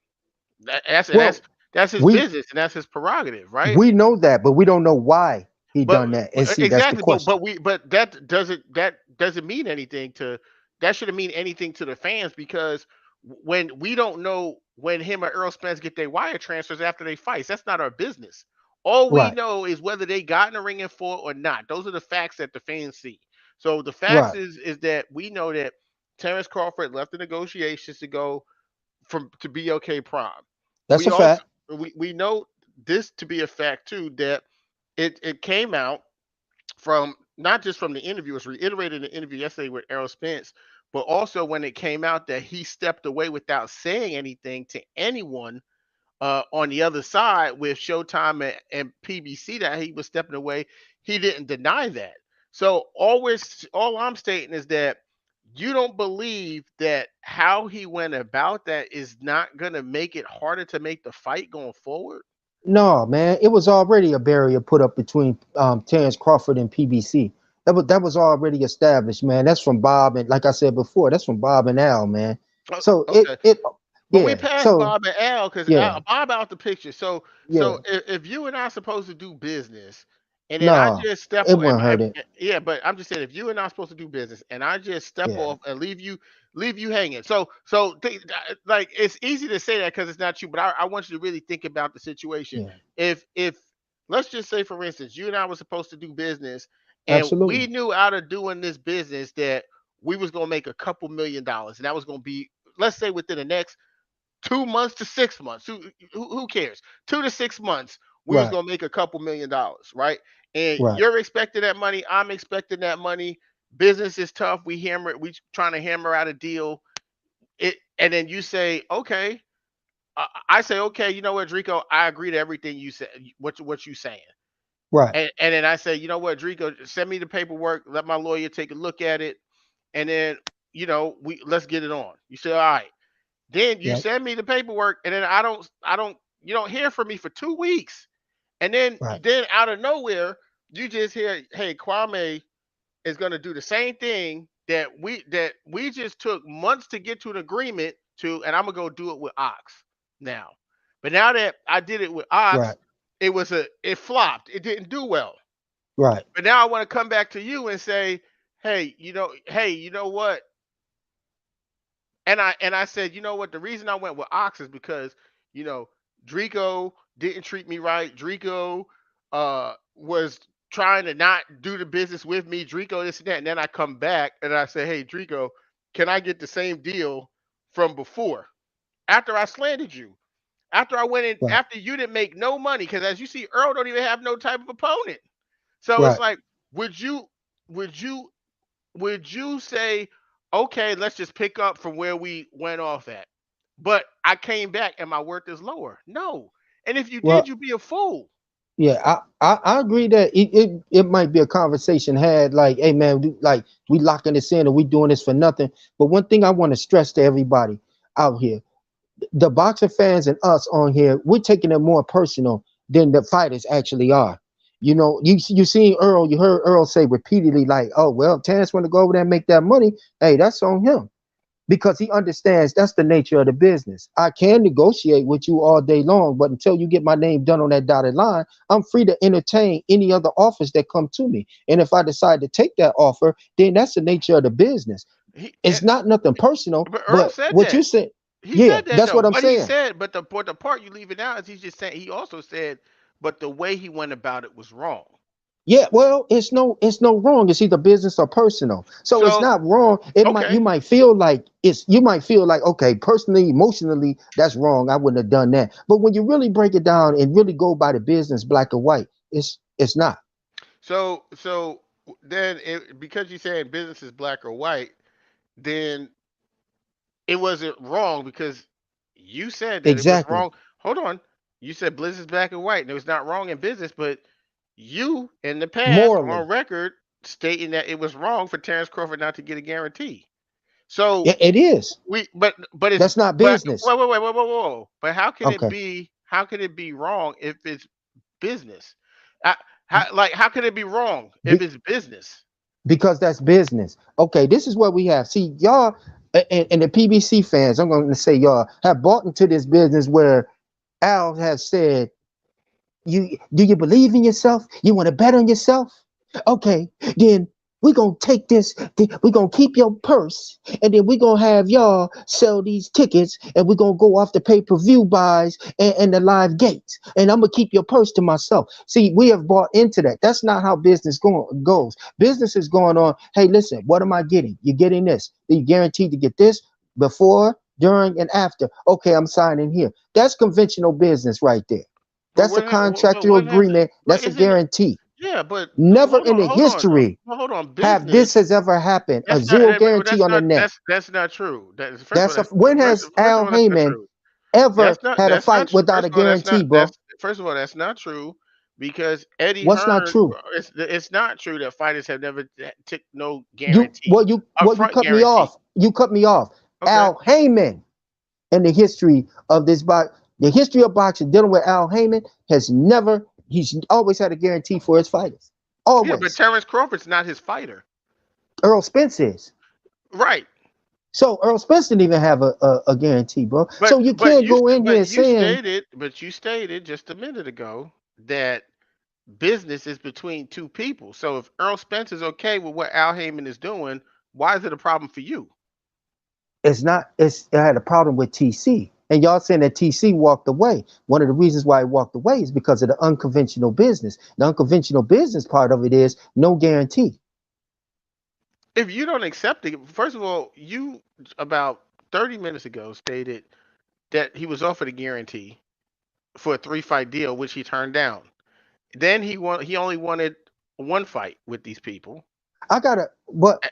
That, that's and well, that's his we business and that's his prerogative, right? we know that, but we don't know why he But done that. And see, that's the exactly, but question. but we but that doesn't mean anything to that shouldn't mean anything to the fans because when we don't know when him or Earl Spence get their wire transfers after they fight, that's not our business. All we Right, know is whether they got in the ring and fought or not. Those are the facts that the fans see. So the facts right. is that we know that Terrence Crawford left the negotiations to go from to BLK Prime. That's We a also fact. we know this to be a fact too that it came out from not just from the interview, it's reiterated in the interview yesterday with Errol Spence, but also when it came out that he stepped away without saying anything to anyone on the other side with Showtime and PBC that he was stepping away. He didn't deny that. So all I'm stating is that you don't believe that how he went about that is not gonna make it harder to make the fight going forward. No, man, it was already a barrier put up between Terrence Crawford and PBC. That was already established, man. That's from Bob, and like I said before, that's from Bob and Al, man. So Okay. But we yeah. passed So Bob and Al because yeah, Bob out the picture. So yeah. if you and I supposed to do business, and then I No, just step it off, won't hurt it. yeah, but I'm just saying if you and I supposed to do business, and I just step Yeah, off and leave you hanging. Like it's easy to say that because it's not you, but I want you to really think about the situation. yeah, If let's just say for instance, you and I were supposed to do business, and we absolutely. knew out of doing this business that we was gonna make a couple $1,000,000, and that was gonna be, let's say, within the next 2 months to 6 months. Who cares? 2 to 6 months, we was Right, gonna make a couple $1,000,000, right? And right, you're expecting that money. I'm expecting that money. Business is tough. We trying to hammer out a deal. And then you say, okay. I say, okay. You know what, Drico? I agree to everything you said. What you saying? right. And then I say, you know what, Drico? Send me the paperwork. Let my lawyer take a look at it, and then we let's get it on. You say, all right. Then you Yep, send me the paperwork, and then you don't hear from me for 2 weeks, and then right, out of nowhere you just hear, hey, Kwame is going to do the same thing that we just took months to get to an agreement to, and I'm gonna go do it with Ox now. But now that I did it with Ox, right, it flopped. It didn't do well. right, But now I want to come back to you and say, hey, you know what? And I said, you know what? The reason I went with Ox is because you know Drico didn't treat me right. Drico was trying to not do the business with me. Drico this and that. And then I come back and I say, hey, Drico, can I get the same deal from before? After I slandered you, after I went in, right, after you didn't make no money, because as you see, Earl don't even have no type of opponent. So it's right. like, would you would you would you say, okay, let's just pick up from where we went off at? But I came back and my worth is lower. No. And if you did, Well, you'd be a fool. yeah, I agree that it might be a conversation had like, hey man, like we locking this in and we doing this for nothing. But one thing I want to stress to everybody out here, the boxing fans and us on here, we're taking it more personal than the fighters actually are. You seen Earl, you heard Earl say repeatedly, like, oh well, Terrence want to go over there and make that money. Hey, that's on him because he understands that's the nature of the business. I can negotiate with you all day long, but until you get my name done on that dotted line, I'm free to entertain any other offers that come to me. And if I decide to take that offer, then that's the nature of the business. He, eh, It's not nothing personal, but Earl but said what you that. said, He yeah, said that that's though. what I'm But he saying. said, but the part you leaving out is he's just saying, he also said, but the way he went about it was wrong. Yeah, well, it's no wrong. It's either business or personal. So it's So not wrong. It might okay. you might feel like okay, personally, emotionally, that's wrong. I wouldn't have done that. But when you really break it down and really go by the business black and white, it's not. So then because you're saying business is black or white, then it wasn't wrong because you said that it was Exactly. wrong. Hold on. You said bliss is black and white, and it was not wrong in business, but you in the past Morally. on record stating that it was wrong for Terrence Crawford not to get a guarantee. So Yeah, it is. but it's That's not but business. whoa. But Okay. how can it be wrong if it's business? Uh, how can it be wrong if Be, it's business? because that's business. Okay, this is what we have. See, y'all and the PBC fans, I'm going to say y'all have bought into this business where Al has said, you believe in yourself? You want to bet on yourself? Okay, then we're gonna take this, we're gonna keep your purse, and then we're gonna have y'all sell these tickets, and we're gonna go off the pay-per-view buys and the live gates, and I'm gonna keep your purse to myself. See, we have bought into that. That's not how business goes. Business is going on, hey, listen, what am I getting? You're getting this. Are you guaranteed to get this before, during, and after? Okay, I'm signing here. That's conventional business right there. But That's a contractual what has agreement. but That's a isn't it? guarantee. Yeah, but Never hold in on, the hold on, history hold on. have this Business. has ever happened. A That's not. zero guarantee That's on the not. net. That's not true. That is, first of all, That's a when has first of Al all, that's not Heyman true. ever had a That's not fight true. without First a of all, that's guarantee, not. bro? First of all, that's not true because Eddie What's not Hearn. true? It's not true that fighters have never took no You guarantee, well you well you upfront cut me guarantee. off. You cut me off. Okay. Al Heyman in the history of this the history of boxing dealing with Al Heyman has never he's always had a guarantee for his fighters. Yeah, but Always. Terrence Crawford's not his fighter. Earl Spence is. Right. So Earl Spence didn't even have a guarantee, bro. But So you but can't you go in here but you saying stated but you stated just a minute ago that business is between two people. So if Earl Spence is okay with what Al Heyman is doing, why is it a problem for you? it's not it's it had a problem with TC. And y'all saying that TC walked away. One of the reasons why he walked away is because of the unconventional business. The unconventional business part of it is no guarantee. If you don't accept it, first of all, you about 30 minutes ago stated that he was offered a guarantee for a 3-fight deal, which he turned down. Then he only wanted one fight with these people. I gotta but Eh,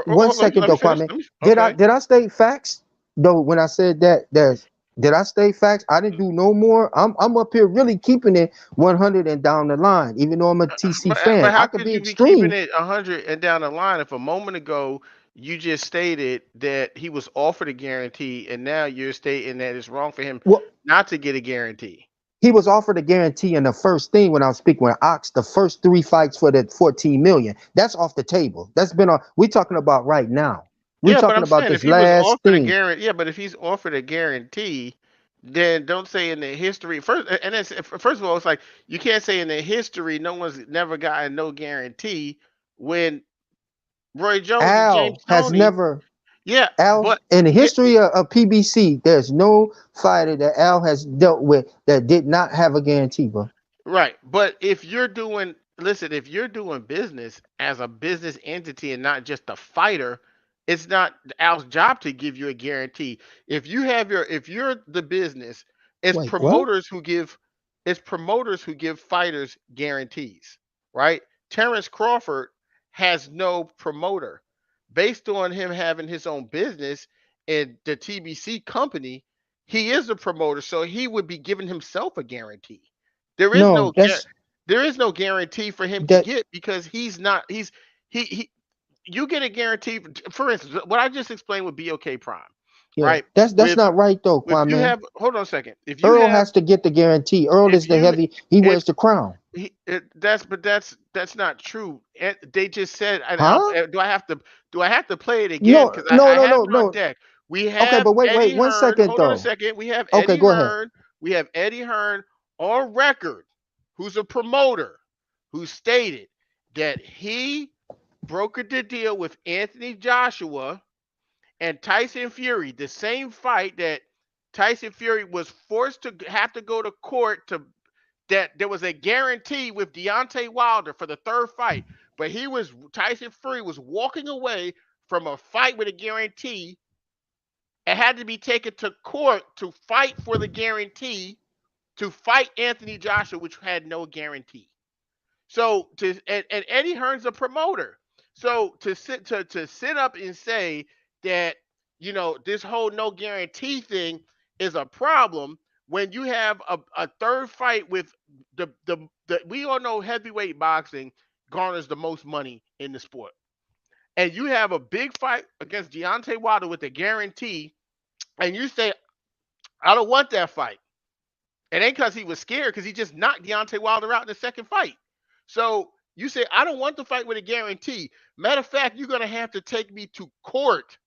one second let me though, finish. Kwame. Okay. Did I state facts? Though when I said that there's did I state facts? I didn't do no more. I'm up here really keeping it 100 and down the line, even though I'm a TC But fan. how I could could be you be keeping extreme. it 100 and down the line if a moment ago you just stated that he was offered a guarantee and now you're stating that it's wrong for him Well, not to get a guarantee? he was offered a guarantee in the first thing when I was speaking with Ox, the first three fights for the 14 million. That's off the table. That's been on. We're talking about right now. We're Yeah, but talking I'm about saying if this he was last offered a thing. guarantee, yeah, but if he's offered a guarantee, then don't say in the history first. And it's, first of all, it's like you can't say in the history no one's never gotten no guarantee when Roy Jones and James Al has Tony. never Yeah, Al but in the yeah, history of PBC. There's no fighter that Al has dealt with that did not have a guarantee, bro. right. But if you're doing, listen, if you're doing business as a business entity and not just a fighter, it's not Al's job to give you a guarantee. If you're the business, it's Wait, what? promoters who give, fighters guarantees, right? Terrence Crawford has no promoter. Based on him having his own business and the TBC company, he is a promoter, so he would be giving himself a guarantee. There is No, no that's there is no guarantee for him to that. get because he's not he you get a guarantee for instance what I just explained with BLK Prime, Yeah, right? that's With not right though, if you Kwame. have hold on a second. If you Earl have has to get the guarantee. Earl if is the you heavy. He if wears the crown. that's but that's not true. They just said and Huh? do I have to play it again No, because no, I no, have no, it on no. deck. We Okay, have but wait, Eddie one Hearn. second Hold on a though. second. We have Okay, Eddie go ahead. Hearn. We have Eddie Hearn on record, who's a promoter, who stated that he brokered the deal with Anthony Joshua and Tyson Fury, the same fight that Tyson Fury was forced to have to go to court to that there was a guarantee with Deontay Wilder for the third fight, but Tyson Fury was walking away from a fight with a guarantee and had to be taken to court to fight for the guarantee to fight Anthony Joshua, which had no guarantee. So and Eddie Hearn's a promoter. So to sit up and say that this whole no guarantee thing is a problem when you have a third fight with the we all know heavyweight boxing garners the most money in the sport. And you have a big fight against Deontay Wilder with a guarantee, and you say, I don't want that fight. It ain't because he was scared, because he just knocked Deontay Wilder out in the second fight. So you say, I don't want the fight with a guarantee. Matter of fact, you're going to have to take me to court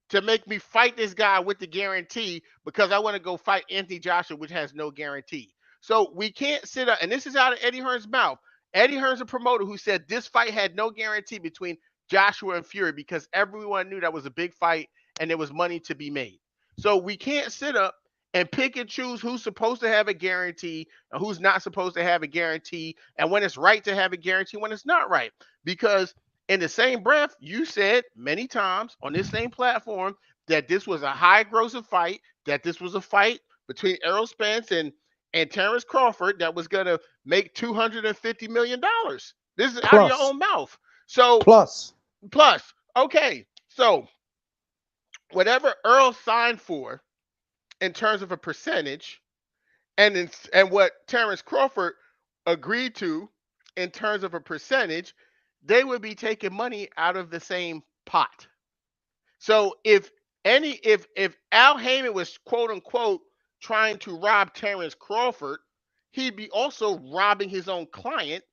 to make me fight this guy with the guarantee because I want to go fight Anthony Joshua, which has no guarantee. So we can't sit up, and this is out of Eddie Hearn's mouth. Eddie Hearn's a promoter who said this fight had no guarantee between Joshua and Fury because everyone knew that was a big fight and there was money to be made. So we can't sit up and pick and choose who's supposed to have a guarantee and who's not supposed to have a guarantee, and when it's right to have a guarantee, when it's not right. Because in the same breath, you said many times on this same platform that this was a high grossing fight, that this was a fight between Errol Spence and Terrence Crawford that was going to make $250 million. This is out of your Plus, own mouth. So, plus. plus, okay. So, whatever Earl signed for in terms of a percentage, and what Terrence Crawford agreed to in terms of a percentage, they would be taking money out of the same pot. So if Al Heyman was quote unquote trying to rob Terrence Crawford, he'd be also robbing his own client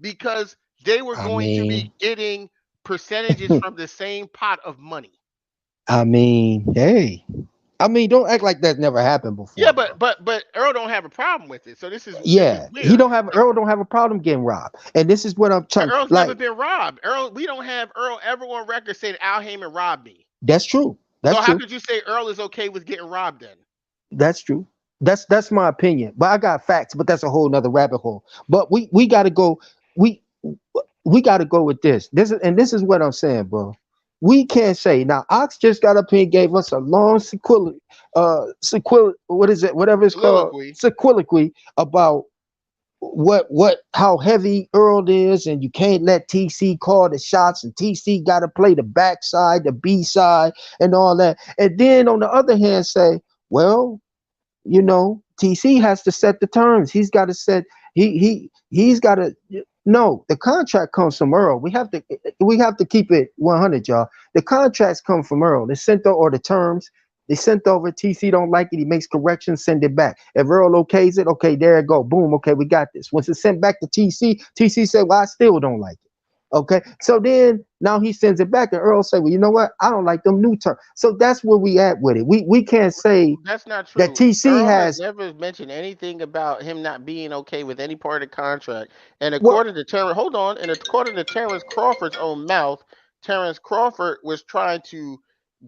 because they were I going to be mean, getting percentages from the same pot of money. hey, don't act like that's never happened Yeah, before, but bro. but Earl don't have a problem with it. So this is Yeah, he weird. don't have Earl don't have a problem getting robbed, and this is what I'm trying. Earl's never Like, been robbed. Earl, we don't have Earl ever on record saying Al Heyman robbed me. that's true. So That's how true. could you say Earl is okay with getting robbed then? That's true. That's my opinion. But I got facts. But that's a whole nother rabbit hole. But we got to go. We we got to go with this. This is what I'm saying, bro. We can't say now. Ox just got up here and gave us a long what is it? Whatever it's called, Soliloquy. sequiloquy about how heavy Earl is, and you can't let TC call the shots, and TC got to play the backside, the B side, and all that. And then on the other hand, say, well, TC has to set the terms. He's got to set. He's got to. No, the contract comes from Earl. We have to keep it 100, y'all. The contracts come from Earl. They sent or the terms. They sent over. TC don't like it. He makes corrections. Send it back. If Earl okays it, okay, there it go. Boom. Okay, we got this. Once it's sent back to TC, TC said, "Well, I still don't like it." Okay, so then now he sends it back, and Earl say, "Well, you know what? I don't like them new terms." So that's where we at with it. We can't say That's not that true. TC Earl has has never mentioned anything about him not being okay with any part of the contract. And what according to Terrence, hold on, and according to Terrence Crawford's own mouth, Terrence Crawford was trying to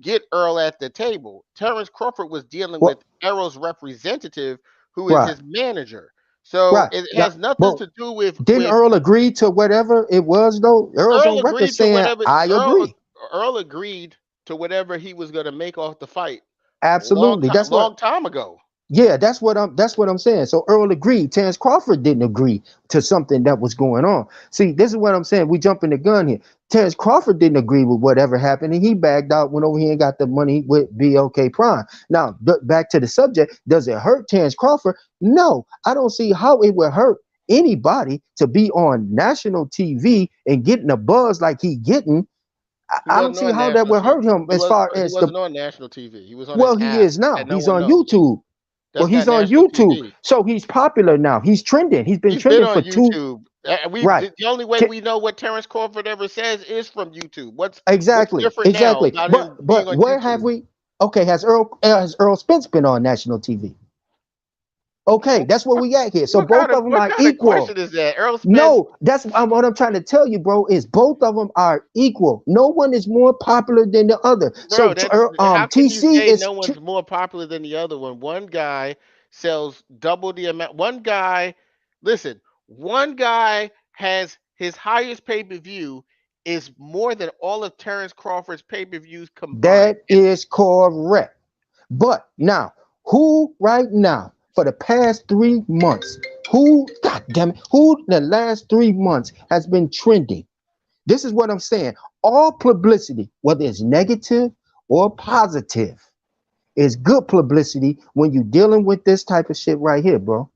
get Earl at the table. Terrence Crawford was dealing what with Errol's representative, who is right his manager. So right it now, has nothing but to do with didn't Earl agree to whatever it was though? Earl's Earl on record agreed to saying whatever I Earl agree. Earl agreed to whatever he was going to make off the fight Absolutely. That's what long time ago. Yeah, that's what I'm saying. So Earl agreed. Terrence Crawford didn't agree to something that was going on. See, this is what I'm saying. We jumping the gun here. Terrence Crawford didn't agree with whatever happened, and he bagged out, went over here and got the money with BLK Prime. Now, back to the subject. Does it hurt Terrence Crawford? No, I don't see how it would hurt anybody to be on national TV and getting a buzz like he getting. I He I don't wasn't see on how that national would TV. hurt him as far He as the wasn't on national TV. He was on an well, he app is now. that no He's one on knows. YouTube. Well, That's he's not on national YouTube, TV. so he's popular now. He's trending. He's been He's been trending for on two. YouTube. We Right. the only way T- we know what Terrence Crawford ever says is from YouTube. What's exactly. different now Exactly. about But him being but on where have YouTube? we? Okay, has Earl Spence been on national TV? Okay, that's where we at here. So both of them What are kind of equal. question is that? Earl Spence, No, that's what I'm trying to tell you, bro. Is both of them are equal. No one is more popular than the other. So bro. How can you TC say is no one's more popular than the other one? One guy sells double the amount. One guy, listen, one guy has his highest pay per view is more than all of Terrence Crawford's pay per views combined. that is correct. But now, who right now for the past 3 months, God damn it, who in the last 3 months has been trending? This is what I'm saying. All publicity, whether it's negative or positive, is good publicity when you're dealing with this type of shit right here, bro.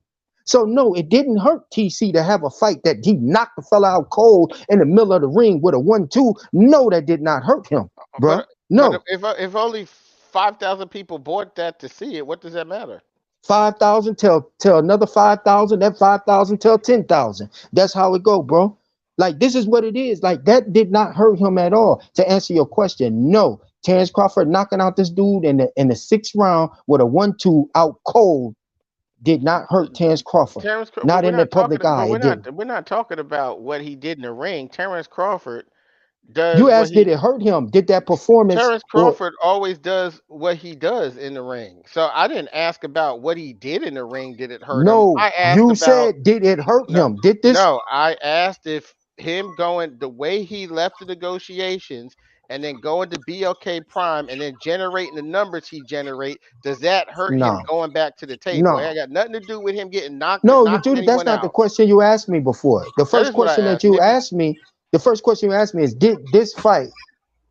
So no, it didn't hurt TC to have a fight that he knocked the fella out cold in the middle of the ring with a 1-2. No, that did not hurt him, bro. But No, if only 5,000 people bought that to see it, what does that matter? 5,000 tell another 5,000. That 5,000 tell 10,000. That's how it go, bro. Like this is what it is. Like that did not hurt him at all. To answer your question, no. Terrence Crawford knocking out this dude in the sixth round with a 1-2 out cold did not hurt Terrence Crawford. But Not in the public eye. It didn't. we're not talking about what he did in the ring. Terrence Crawford You does what asked, did he it hurt him? Did that performance Terrence or Crawford always does what he does in the ring. So I didn't ask about what he did in the ring. Did it hurt him? no? I asked You about said, did it hurt no, him? Did this? no. I asked if him going the way he left the negotiations and then going to BLK Prime and then generating the numbers he generate, does that hurt him No, going back to the table? It no. ain't got nothing to do with him getting No, you knocking do. That's anyone not the out. question you asked me before. The That first is what I question that asked. you asked me, the first question you asked me is, did this fight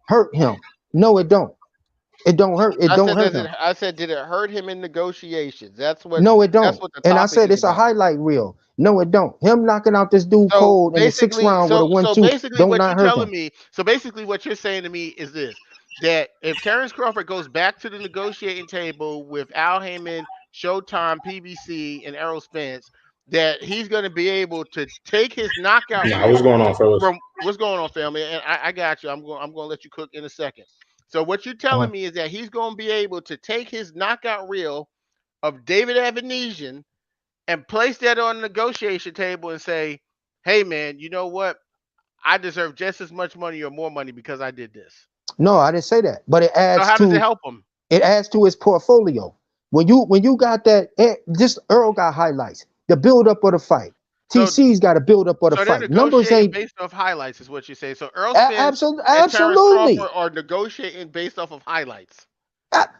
hurt him? No, it don't. It don't hurt. It I don't said, hurt does it? him. I said, did it hurt him in negotiations? That's what. No, it That's don't. what the And I topic said is it's a about. highlight reel. No, it don't. Him knocking out this dude So cold in the sixth basically, round with a so 1-2 basically, don't what not you're hurt telling him. me, so basically, what you're saying to me is this: that if Terrence Crawford goes back to the negotiating table with Al Heyman, Showtime, PBC, and Errol Spence, that he's going to be able to take his knockout Nah, what's reel going on, fellas? from what's going on, family, and I got you. I'm going to let you cook in a second. So what you're Uh, telling me is that he's going to be able to take his knockout reel of David Avenesian and place that on the negotiation table and say, "Hey, man, you know what? I deserve just as much money or more money because I did this." no, I didn't say that. But So how does it help him? it adds to his portfolio. When you got that, just Earl got highlights. The build up of the fight. So TC's got a build up of the so they're fight. Numbers negotiating ain't based off highlights, is what you say. So Earl Spence and Terrence absolutely. Crawford are negotiating based off of highlights.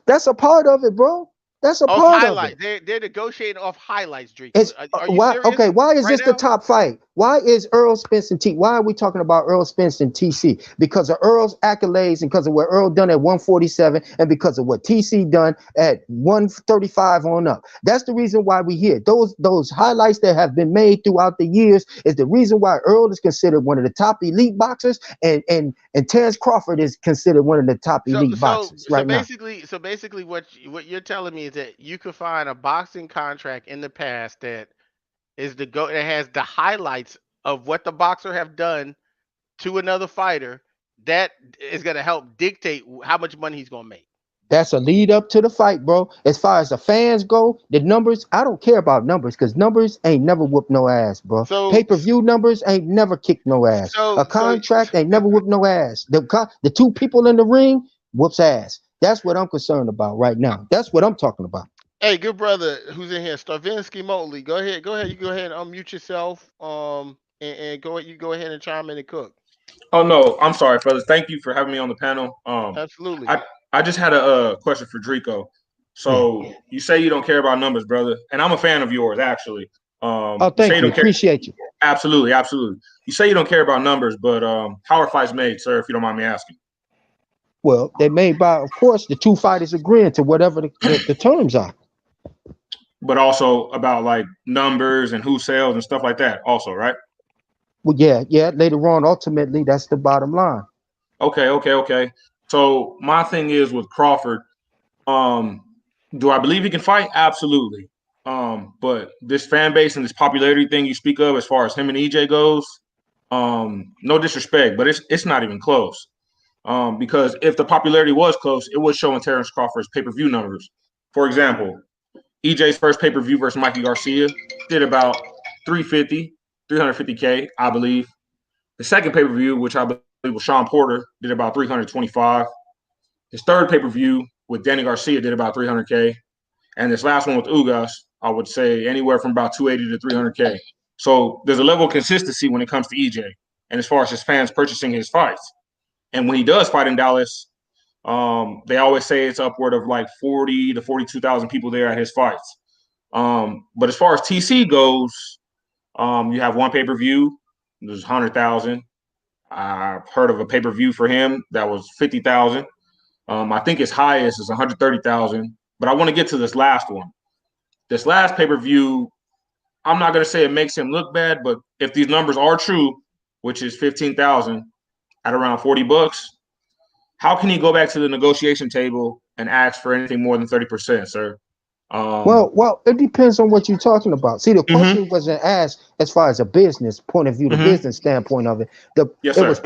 That's a part of it, bro. That's a Of part of it. highlights, they're negotiating off highlights. Draco, It's are you why serious okay. Why is right this the now? top fight? Why is Earl Spence and T? Why are we talking about Earl Spence and TC? Because of Earl's accolades and because of what Earl done at 147 and because of what TC done at 135 on up. That's the reason why we here. Those highlights that have been made throughout the years is the reason why Earl is considered one of the top elite boxers and Terrence Crawford is considered one of the top So elite so boxers so right now. basically so basically what you're telling me is that you could find a boxing contract in the past that that has the highlights of what the boxer have done to another fighter that is going to help dictate how much money he's going to make. That's a lead up to the fight, bro. As far as the fans go, the numbers, I don't care about numbers because numbers ain't never whooped no ass, bro. So Pay-per-view numbers ain't never kicked no ass. so A so contract ain't never whooped no ass. The two people in the ring whoops ass. That's what I'm concerned about right now. That's what I'm talking about. hey, good brother who's in here, Stravinsky Motley, go ahead, you go ahead and unmute yourself and go ahead and chime in and cook. Oh no, I'm sorry, fellas. Thank you for having me on the panel. Absolutely. I just had a question for Drico. Yeah. So you say you don't care about numbers, brother, and I'm a fan of yours actually. Oh, You say thank you you. don't care. Appreciate you. Absolutely, absolutely. You say you don't care about numbers, but how are fights made, sir? If you don't mind me asking. Well, they made by, of course, the two fighters agreeing to whatever the terms are. But also about like numbers and who sells and stuff like that. Also, right? Well, yeah. Later on, ultimately, that's the bottom line. Okay. So my thing is with Crawford. Um, do I believe he can fight? Absolutely. But this fan base and this popularity thing you speak of, as far as him and EJ goes, no disrespect, but it's not even close. Because if the popularity was close, it would show in Terrence Crawford's pay-per-view numbers. For example, EJ's first pay-per-view versus Mikey Garcia did about 350, 350K, I believe. The second pay-per-view, which I believe was Sean Porter, did about 325. His third pay-per-view with Danny Garcia did about 300K. And this last one with Ugas, I would say anywhere from about 280 to 300K. So there's a level of consistency when it comes to EJ. And as far as his fans purchasing his fights. And when he does fight in Dallas, they always say it's upward of like 40 to 42,000 people there at his fights. But as far as TC goes, you have one pay-per-view, there's 100,000. I've heard of a pay-per-view for him that was 50,000. I think his highest is 130,000. But I want to get to this last one. This last pay-per-view, I'm not going to say it makes him look bad, but if these numbers are true, which is 15,000 at around $40, how can he go back to the negotiation table and ask for anything more than 30%, sir? Well, it depends on what you're talking about. See, the Mm-hmm, question wasn't asked as far as a business point of view, the mm-hmm. business standpoint of it. Yes, It was sir.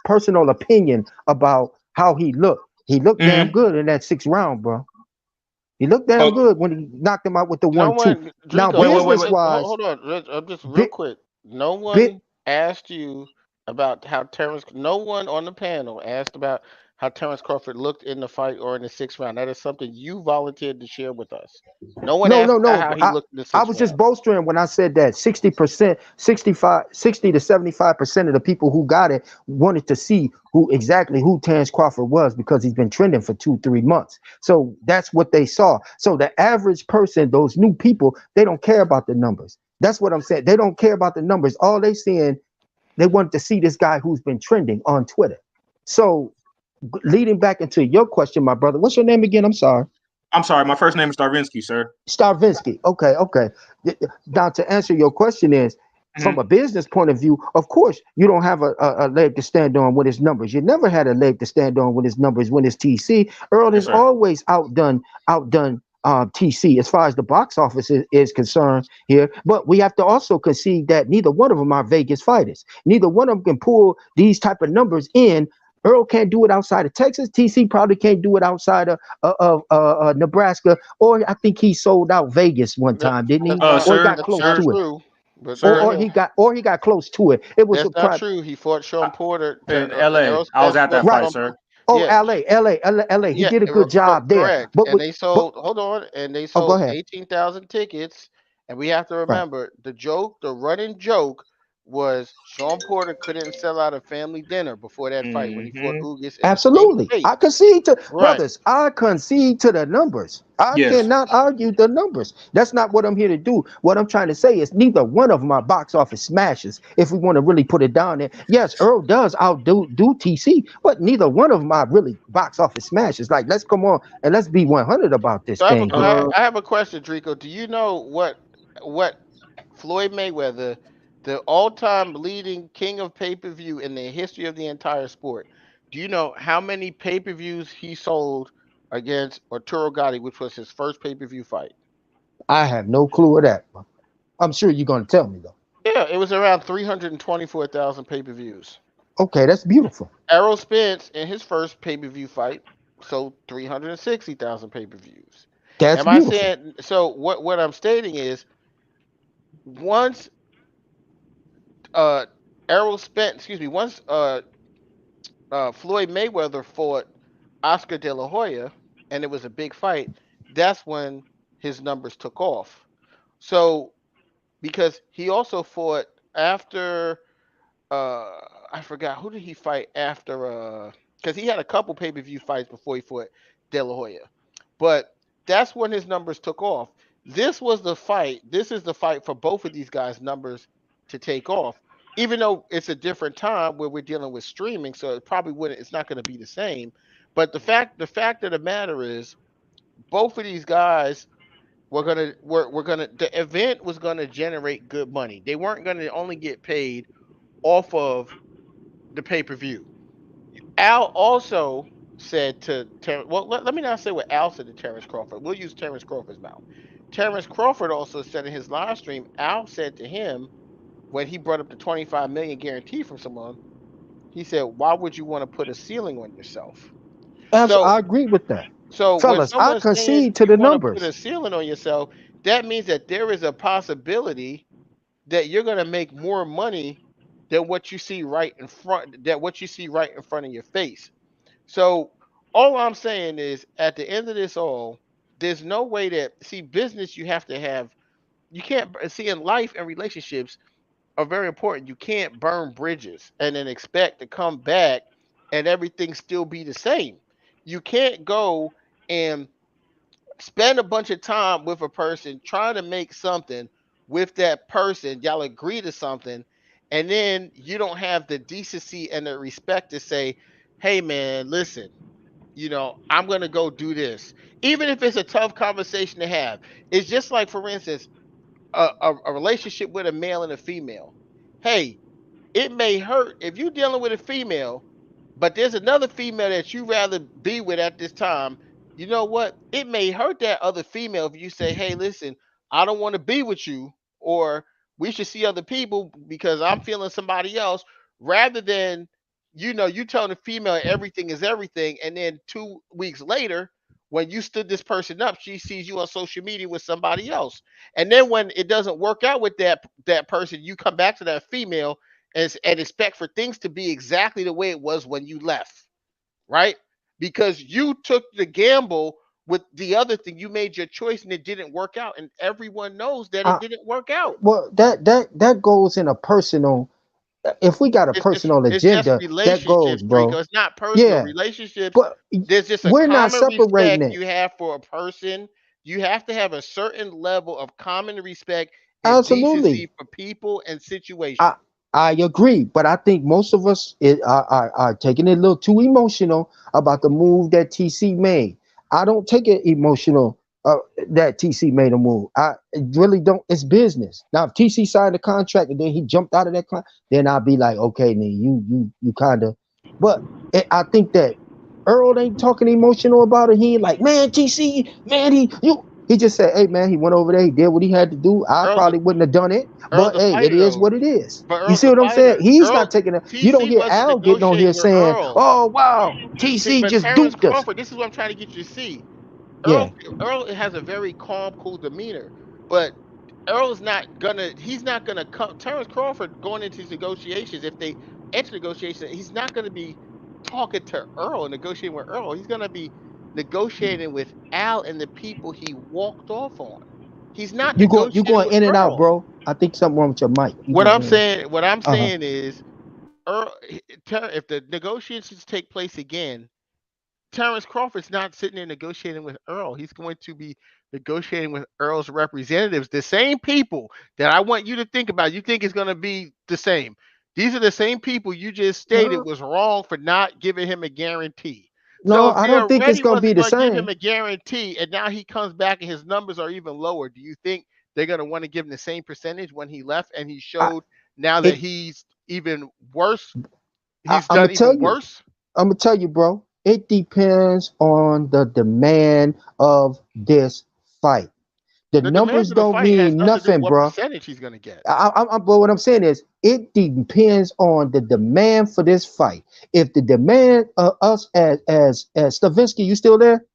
personal opinion about how he looked. He looked damn Mm-hmm. good in that sixth round, bro. He looked damn Oh, good when he knocked him out with the No 1-2. one, Now, Drico, wait. business listen, wise, hold on, just real bit quick. No bit one asked you about how Terrence. No one on the panel asked about how Terrence Crawford looked in the fight or in the sixth round. That is something you volunteered to share with us. No one No, asked no, about no. how he I looked in the I sixth was just round. bolstering when I said that 60%, 65, 60 to 75% of the people who got it wanted to see who Terrence Crawford was because he's been trending for 2-3 months. So that's what they saw. So the average person, those new people, they don't care about the numbers. That's what I'm saying. They don't care about the numbers. All they wanted to see this guy who's been trending on Twitter. So leading back into your question, my brother. What's your name again? I'm sorry. I'm sorry, my first name is Darvinsky, sir. Starvinsky. Okay, okay. Now to answer your question is from Hmm. a business point of view, of course, you don't have a leg to stand on with his numbers. You never had a leg to stand on with his numbers when it's TC. Earl Yes, has sir. always outdone TC as far as the box office is concerned here. But we have to also concede that neither one of them are Vegas fighters. Neither one of them can pull these type of numbers in. Earl can't do it outside of Texas. TC probably can't do it outside of Nebraska. Or I think he sold out Vegas one That, time, didn't he? that's not Or he got that's close not Sir, to it. true. But go sir. Or ahead. he got close to it. It was That's a not private. true. He fought Sean Porter to In LA, Errol I was Spence at fought that fight, Right. Sean sir. Porter. Oh, Yeah, LA. He yeah, did a good job there. correct. But And with they but sold. Hold on, and they oh, go sold ahead. 18,000 tickets. And we have to Right. remember the joke, the running joke, was Sean Porter couldn't sell out a family dinner before that fight when he fought Hmm. Ugas in the same Absolutely. state. I concede to Right. brothers. I concede to the numbers. I Yes. cannot argue the numbers. That's not what I'm here to do. What I'm trying to say is neither one of my box office smashes. If we want to really put it down there, yes, Earl does outdo TC, but neither one of my really box office smashes. Like, let's come on and let's be 100 about this So thing here. Uh, I have a question, Drico. Do you know what Floyd Mayweather, the all-time leading king of pay-per-view in the history of the entire sport, do you know how many pay-per-views he sold against Arturo Gatti, which was his first pay-per-view fight? I have no clue of that. I'm sure you're gonna tell me though. Yeah, it was around 324,000 pay-per-views. Okay, that's beautiful. Errol Spence in his first pay-per-view fight sold 360,000 pay-per-views. That's Am I beautiful. saying so? What I'm stating is once uh Errol Spence, excuse me, once Floyd Mayweather fought Oscar De La Hoya, and it was a big fight, that's when his numbers took off. So because he also fought after uh I forgot who did he fight after because he had a couple pay-per-view fights before he fought De La Hoya. But that's when his numbers took off. This was the fight. This is the fight for both of these guys' numbers to take off. Even though it's a different time where we're dealing with streaming, so it probably wouldn't. It's not going to be the same. But the fact of the matter is, both of these guys were gonna. The event was gonna generate good money. They weren't gonna only get paid off of the pay per view. Al also said to well, let me not say what Al said to Terrence Crawford. We'll use Terrence Crawford's mouth. Terrence Crawford also said in his live stream, Al said to him when he brought up the 25 million guarantee from someone, he said, "Why would you want to put a ceiling on yourself?" So, I agree with that. when Fellas, I someone's saying concede to you the want to put numbers. a ceiling on yourself, that means that there is a possibility that you're going to make more money than what you see right in front that what you see right in front of your face. So all I'm saying is at the end of this all, there's no way that see business you have to have you can't see in life and relationships are very important. You can't burn bridges and then expect to come back and everything still be the same. You can't go and spend a bunch of time with a person trying to make something with that person. Y'all agree to something, and then you don't have the decency and the respect to say, "Hey, man, listen, I'm gonna go do this," even if it's a tough conversation to have. It's just like, for instance, a relationship with a male and a female. Hey, it may hurt if you're dealing with a female, but there's another female that you rather be with at this time. You know what? It may hurt that other female if you say, "Hey, listen, I don't want to be with you," or "We should see other people because I'm feeling somebody else," rather than you telling the female everything is everything, and then 2 weeks later, when you stood this person up, she sees you on social media with somebody else, and then when it doesn't work out with that person, you come back to that female and expect for things to be exactly the way it was when you left, right? Because you took the gamble with the other thing. You made your choice and it didn't work out. And everyone knows that it I, didn't work out. well, that goes in a personal. If we got a personal It's just agenda, that goes, relationships, bro. Draco. It's not personal. Yeah, Relationships, but there's just a we're not common separating respect it. you have for a person. You have to have a certain level of common respect and Absolutely. decency for people and I situations. I agree, but I think most of us are taking it a little too emotional about the move that TC made. I don't take it emotional that TC made a move. I really don't. It's business. Now, if TC signed a contract and then he jumped out of that contract, then I'll be like, okay, then you kind of. But I think that Earl ain't talking emotional about it. He ain't like, man, TC, man, he just said, hey, man, he went over there, he did what he had to do. I Earl's a, probably wouldn't have done it, Earl's but a hey, it fighter is though. what it is. But You Earl's see a what I'm saying? fighter. He's not Earl taking it. You don't TC hear wasn't Al getting on here negotiating with saying, Earl. oh, wow, See, TC but just Terrence duped us. Crawford, this is what I'm trying to get you to see. Yeah. Earl has a very calm, cool demeanor, but Earl's not gonna. He's not gonna come. Terrence Crawford going into these negotiations, if they enter negotiations, he's not gonna be talking to Earl and negotiating with Earl. He's gonna be negotiating with Al and the people he walked off on. He's not You negotiating going with in and out, Earl. bro. I think something wrong with your mic. You going in and What I'm out. Uh-huh. saying is, Earl, if the negotiations take place again, Terrence Crawford's not sitting there negotiating with Earl. He's going to be negotiating with Earl's representatives, the same people that I want you to think about. You think it's going to be the same. These are the same people you just stated No, was wrong for not giving him a guarantee. So no, if I they don't think it's already gonna be wasn't the going to give him same. a guarantee and now he comes back and his numbers are even lower, do you think they're going to want to give him the same percentage when he left and he I, showed now that it he's even worse? He's I'm gonna done tell even you. worse? I'm gonna tell you, bro. It depends on the demand of this fight. The The demands numbers of the don't fight has mean nothing to do with nothing, what bro. percentage he's going to get. But what I'm saying is, it depends on the demand for this fight. If the demand us as Stavinsky, you still there?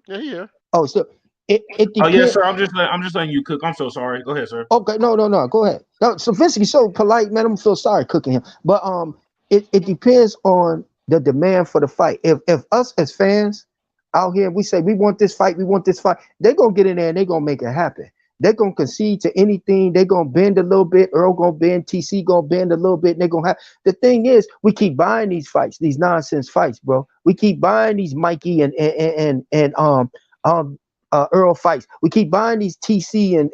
Yeah, yeah. Oh, so it Oh yes, depends. sir. I'm just letting you cook. I'm so sorry. Go ahead, sir. Okay, no. Go ahead. No, Stavinsky's so polite, man. I'm feel sorry cooking him. But it depends on the demand for the fight. If us as fans out here we say we want this fight, we want this fight, they're gonna get in there and they're gonna make it happen. They're gonna concede to anything. They're gonna bend a little bit. Earl gonna bend. TC gonna bend a little bit. And they're gonna have. The thing is, we keep buying these fights, these nonsense fights, bro. We keep buying these Mikey and Earl fights. We keep buying these TC and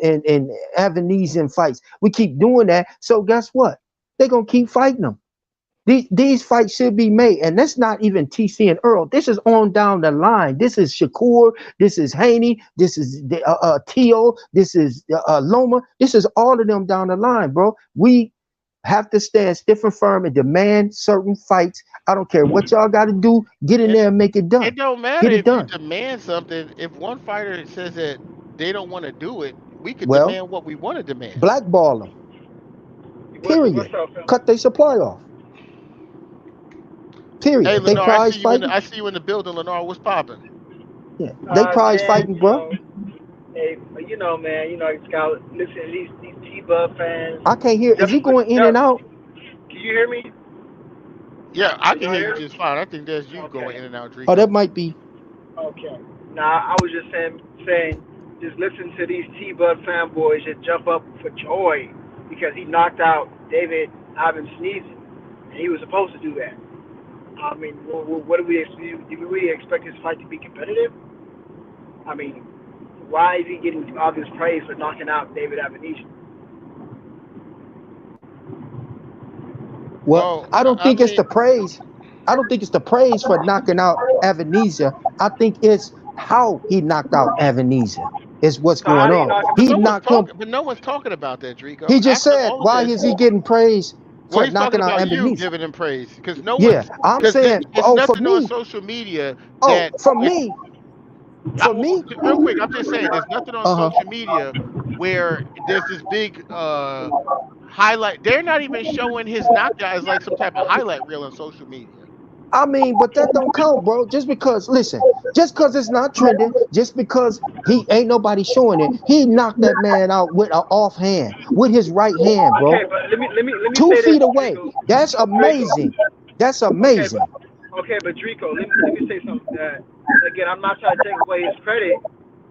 Avenesian fights. We keep doing that. So guess what? They're gonna keep fighting them. These fights should be made, and that's not even TC and Earl. This is on down the line. This is Shakur. This is Haney. This is Tio. This is Loma. This is all of them down the line, bro. We have to stand stiff and firm and demand certain fights. I don't care what y'all got to do. Get in And there and make it done. it don't matter Get it if you done. demand something. If one fighter says that they don't want to do it, we could Well, demand what we want to demand. blackball them. What's Period. up, fam? Cut their supply off. Hey, Period. They Lenore, prize fighting. I see you in the building. Lenore, what's popping? Yeah. They prize Man, fighting, bro. hey, man, it's got listen to these T-Bub fans. I can't hear. Is he going in No, and out? can you hear me? Yeah, I Can can y'all hear you hear me? just fine. I think there's you Okay, going in and out, Oh, that Drico. might be. okay. Now I was just saying, just listen to these T-Bub fanboys just jump up for joy because he knocked out David Ivan Sneezy, and he was supposed to do that. I mean, what do we expect? Do we really expect this fight to be competitive? I mean, why is he getting all this praise for knocking out David Avenesian? Well, Well, I don't I think it's mean, the praise. I don't think it's the praise for knocking out Avenesia. I think it's how he knocked out Avenesia is what's So how going do you on. knock him? He knocked him. but no one's talking about that, Drico. He just After said, all of why this, is he getting praise well, for he's talking knocking out about you Avenesia? giving him praise because no Yeah, one's I'm because saying, it's oh, for nothing on me, social media oh, that for is me, for me, real quick. I'm just saying, there's nothing on uh huh. social media where there's this big highlight. They're not even showing his knockout as like some type of highlight reel on social media. I mean, but that don't count, bro. Just because, listen, just because it's not trending, just because he ain't nobody showing it, he knocked that man out with an offhand, with his right hand, Okay, bro. but let me Two say this, feet away. Drico. That's Drico. amazing. That's Okay, amazing. but Drico, let me say something. That again, I'm not trying to take away his credit.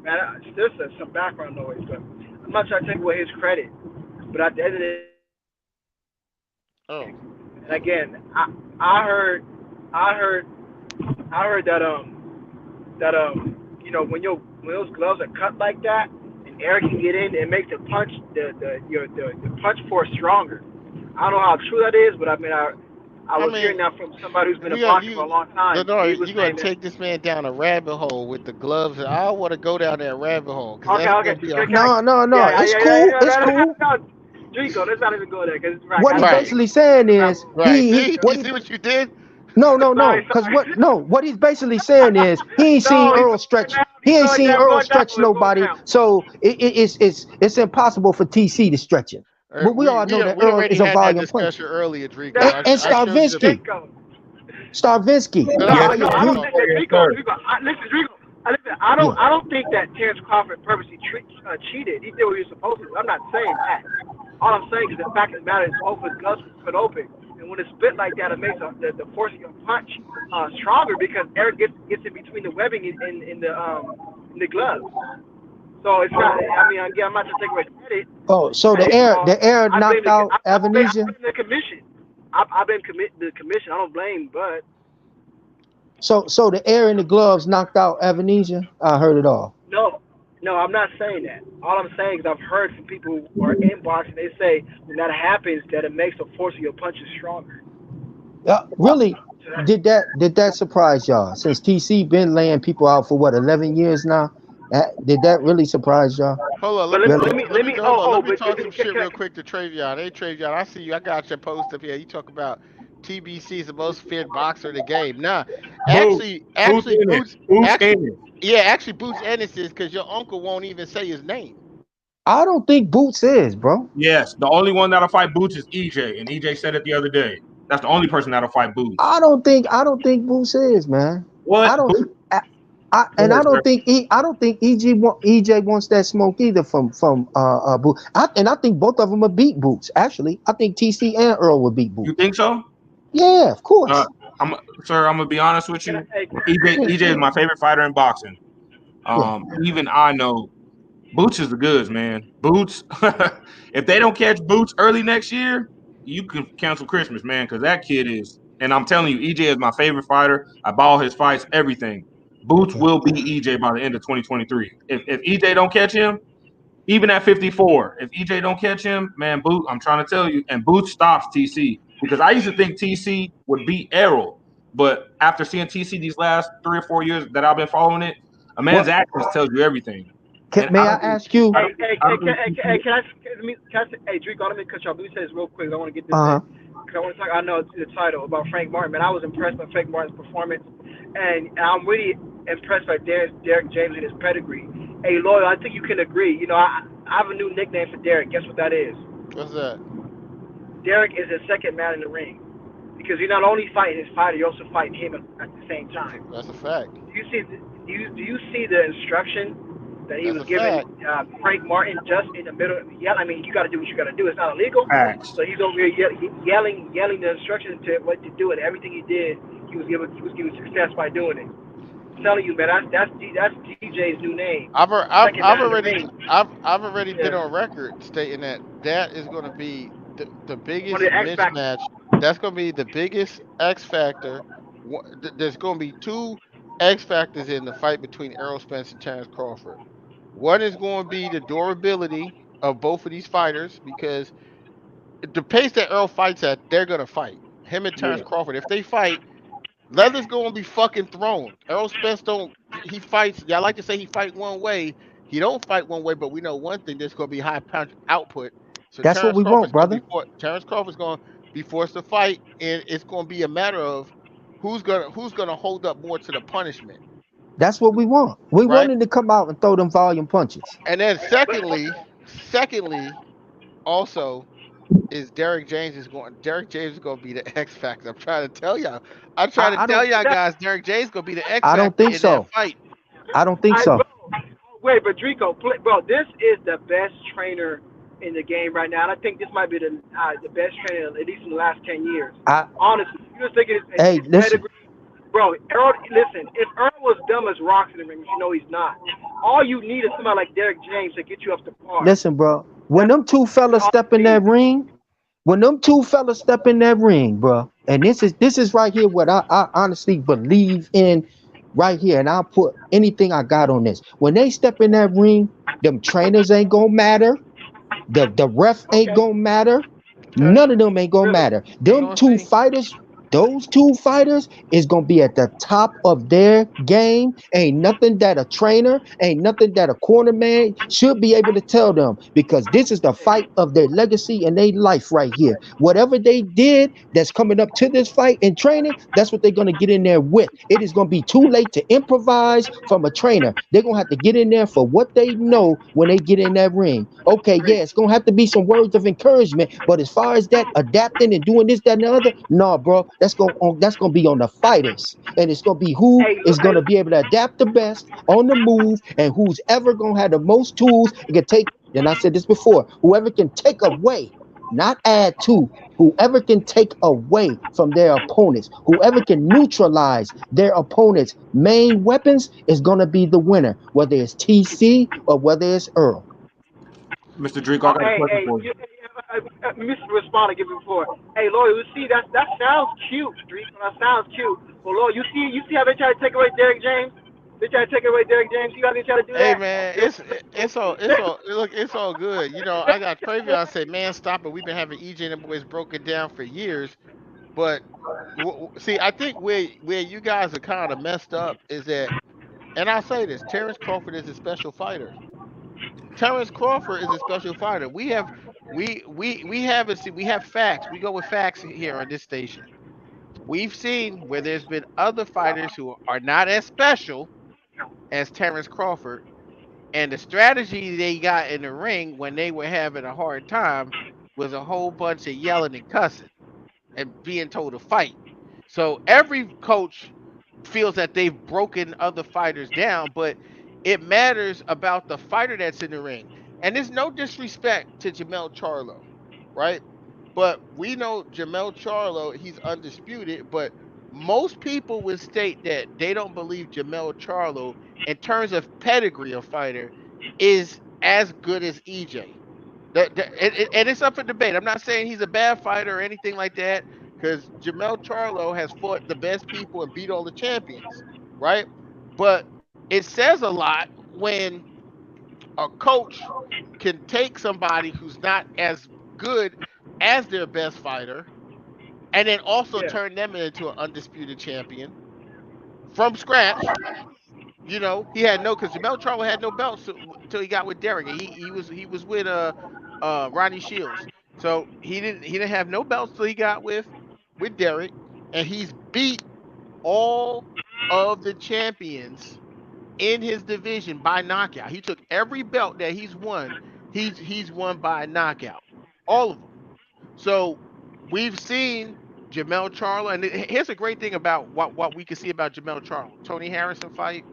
Man, there's some background noise, but I'm not trying to take away his credit. But at the end of the Oh, and again, I heard, I heard, I heard that when those gloves are cut like that, and air can get in, it makes the punch the punch force stronger. I don't know how true that is, but I mean, I I was mean, hearing that from somebody who's been in you got boxing for a you. long time. Lenore, He was you gonna saying that. take this man down a rabbit hole with the gloves. And I don't want to go down that rabbit hole because Okay, that's okay. gonna be a No, no, no. Yeah, It's yeah, yeah, cool. yeah. It's cool. No, Drico, let's not even go there because it's right. What I he know right, basically saying is right. See, what you he see what you did? no, no, no. sorry, Because sorry. what he's basically saying is he ain't seen No, he's Earl going stretch. down. He's He ain't going seen down, Earl going down, stretch going nobody. down. So it's impossible for TC to stretch him. But we all know that We Earl already is a had that volume puncher. discussion earlier, Drico. That's And I showed you the. Starvinsky, Drico. No, Starvinsky, no, No, I I know no, what I you're don't agree. think talking that about. Yes, Drico. sir. Listen, Drico. Yeah. I don't think that Terrence Crawford purposely cheated. He did what he was supposed to. I'm not saying that. All I'm saying is the fact of the matter is both his gloves were split open, and when it's split like that, it makes the force of your punch stronger because Eric gets in between the webbing in the gloves. So it's not. I mean, again, I'm not just taking away credit. Oh, so Hey, the air I blame knocked out I Avanesia. blame the commission. I blame the commission. I don't blame Bud. So the air in the gloves knocked out Avanesia. I heard it all. No, no, I'm not saying that. All I'm saying is I've heard from people who are in boxing. They say when that happens, that it makes the force of your punches stronger. Really, So that, did that surprise y'all? Since TC been laying people out for what 11 years now, did that really surprise y'all? Hold on, but Really? hold on. Let me but talk some shit real quick to Travion. Hey, Travion, I see you. I got your post up here. You talk about TBC is the most fit boxer in the game. Nah, Boots. Boots actually, in it. Boots actually, in it. yeah, actually, Boots Ennis is because your uncle won't even say his name. I don't think Boots is, bro. Yes, the only one that'll fight Boots is EJ, and EJ said it the other day. That's the only person that'll fight Boots. I don't think Boots is, man. What? I don't. Boots? Go And ahead, sir. I don't think EJ wants that smoke either from Boots. And I think both of them will beat Boots. Actually, I think TC and Earl will beat You Boots. think so? Yeah, of Uh, course. sir, I'm gonna be honest with can I, you. hey, Yeah, EJ is my favorite fighter in boxing. yeah. Even I know Boots is the goods, man. Boots. If they don't catch Boots early next year, you can cancel Christmas, man, because that kid is. And I'm telling you, EJ is my favorite fighter. I buy all his fights, everything. Boots Yeah. will beat EJ by the end of 2023. If EJ don't catch him, even at 54, if EJ don't catch him, man, Boots, I'm trying to tell you, and Boots stops TC. Because I used to think TC would beat Errol. But after seeing TC these last 3 or 4 years that I've been following it, a man's What actions tells you everything. And may I ask you? I don't think hey, Drico, let me cut you off. Let me say this real quick. I want to get this Uh in. huh. Because I want to talk, I know it's the title about Frank Martin, man. I was impressed by Frank Martin's performance. And I'm really impressed by Derrick James and his pedigree. Hey, Loyal, I think you can agree. You know, I have a new nickname for Derrick. Guess what that is? What's that? Derrick is the second man in the ring. Because you're not only fighting his fighter, you're also fighting him at the same time. That's a fact. Do you see the instruction that he That's was a giving fact. Frank Martin just in the middle? Yeah, I mean, you got to do what you got to do. It's not illegal. facts. So he's over here yelling the instructions to what to do, and everything he did, he was given success by doing it. I'm telling you, man, that's DJ's new name. Second man in the ring. I've already been Yeah, on record stating that is going to be the one of biggest the X factors. mismatch. That's going to be the biggest X factor. There's going to be two X factors in the fight between Errol Spence and Terrence Crawford. One is going to be the durability of both of these fighters because the pace that Errol fights at, they're going to fight. Him and Terrence Yeah. Crawford, if they fight, leather's gonna be fucking thrown. Errol Spence don't. He fights. Y'all like to say he fight one way. He don't fight one way, but we know one thing. There's gonna be high punch output. So That's what we want, brother. Terrence Crawford's gonna be forced to fight, and it's gonna be a matter of who's gonna hold up more to the punishment, That's what we want. We right? want him to come out and throw them volume punches. And then But secondly, also is Derrick James is gonna be the X factor. I'm trying to tell y'all. I'm trying to I tell don't. y'all that, guys, Derrick James gonna be the X I don't factor think in that so. fight. I don't think I bro, so. wait, but Drico, bro, this is the best trainer in the game right now, and I think this might be the best trainer at least in the last 10 years. I Honestly, you just think Hey, his listen. pedigree, bro. Earl, listen, if Earl was dumb as rocks in the ring, which you know he's not, all you need is somebody like Derrick James to get you up to par. Listen, bro. When That's them two fellas all step you in that need. ring, bro, and this is right here what I honestly believe in right here, and I'll put anything I got on this. When they step in that ring, them trainers ain't gonna matter. The ref ain't Okay. gonna matter. Okay. None of them ain't gonna Really? matter. We Them gonna two see. fighters, those two fighters is gonna be at the top of their game. Ain't nothing that a trainer, ain't nothing that a corner man should be able to tell them, because this is the fight of their legacy and their life right here. Whatever they did that's coming up to this fight in training, that's what they're gonna get in there with. It is gonna be too late to improvise from a trainer. They're gonna have to get in there for what they know when they get in that ring. Okay, yeah, it's gonna have to be some words of encouragement, but as far as that adapting and doing this, that, and the other, no, bro, that's gonna be on the fighters, and it's gonna be who Hey, is look, gonna be able to adapt the best on the move, and who's ever gonna have the most tools and can take. And I said this before: whoever can take away, not add to. Whoever can take away from their opponents, whoever can neutralize their opponents' main weapons is going to be the winner, whether it's TC or whether it's Earl. Mr. Drake, I got a question hey, for you. Mr. Responder, give me before. Hey, Lord, you see that sounds cute, Street. That sounds cute. But Lord, you see how they try to take away Derrick James? They try to take away Derrick James. You got to try to do Hey that? man, it's all look, it's all good. I got Travion. I said, man, stop it. We've been having EJ and the boys broken down for years, but see, I think where you guys are kind of messed up is that, and I'll say this: Terrence Crawford is a special fighter. Terrence Crawford is a special fighter. We have it. See, we have facts. We go with facts here on this station. We've seen where there's been other fighters who are not as special as Terrence Crawford, and the strategy they got in the ring when they were having a hard time was a whole bunch of yelling and cussing and being told to fight. So every coach feels that they've broken other fighters down, but it matters about the fighter that's in the ring. And there's no disrespect to Jamel Charlo, right? But we know Jamel Charlo, he's undisputed, but most people would state that they don't believe Jamel Charlo, in terms of pedigree of fighter, is as good as EJ. And it's up for debate. I'm not saying he's a bad fighter or anything like that, because Jamel Charlo has fought the best people and beat all the champions, right? But it says a lot when a coach can take somebody who's not as good as their best fighter and then also Yeah. turn them into an undisputed champion from scratch. He had no, because Jamel Charlo had no belts until he got with Derrick. He was with Ronnie Shields, so he didn't have no belts till he got with Derrick, and he's beat all of the champions in his division by knockout. He took every belt that he's won. He's won by knockout, all of them. So we've seen Jamel Charlo, and here's a great thing about what we can see about Jamel Charlo. Tony Harrison fight.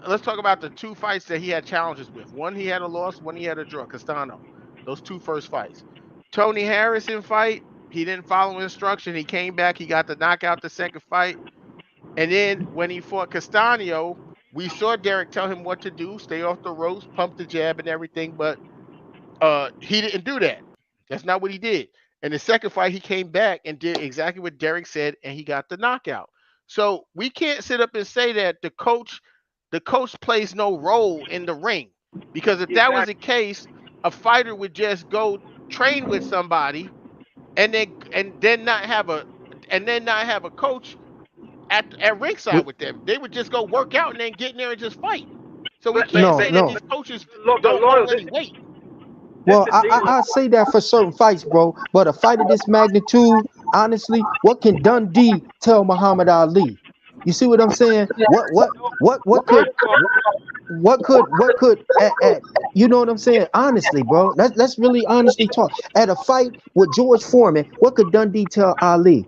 Let's talk about the two fights that he had challenges with. One he had a loss, one he had a draw. Castano. Those two first fights. Tony Harrison fight. He didn't follow instruction. He came back. He got the knockout the second fight. And then when he fought Castano, we saw Derrick tell him what to do, stay off the ropes, pump the jab and everything, but he didn't do that. That's not what he did. In the second fight, he came back and did exactly what Derrick said, and he got the knockout. So we can't sit up and say that the coach plays no role in the ring, because if that was the Exactly. case, a fighter would just go train with somebody and then not have a coach at ringside with them. They would just go work out and then get in there and just fight. So we can't No, say that no. these coaches But don't Lord, hold any weight. this Well, the I, thing, I I say that for certain fights, bro. But a fight of this magnitude, honestly, what can Dundee tell Muhammad Ali? You see what I'm saying? What could First of all, you know what I'm saying? Honestly, bro. Let's really honestly talk. At a fight with George Foreman, what could Dundee tell Ali?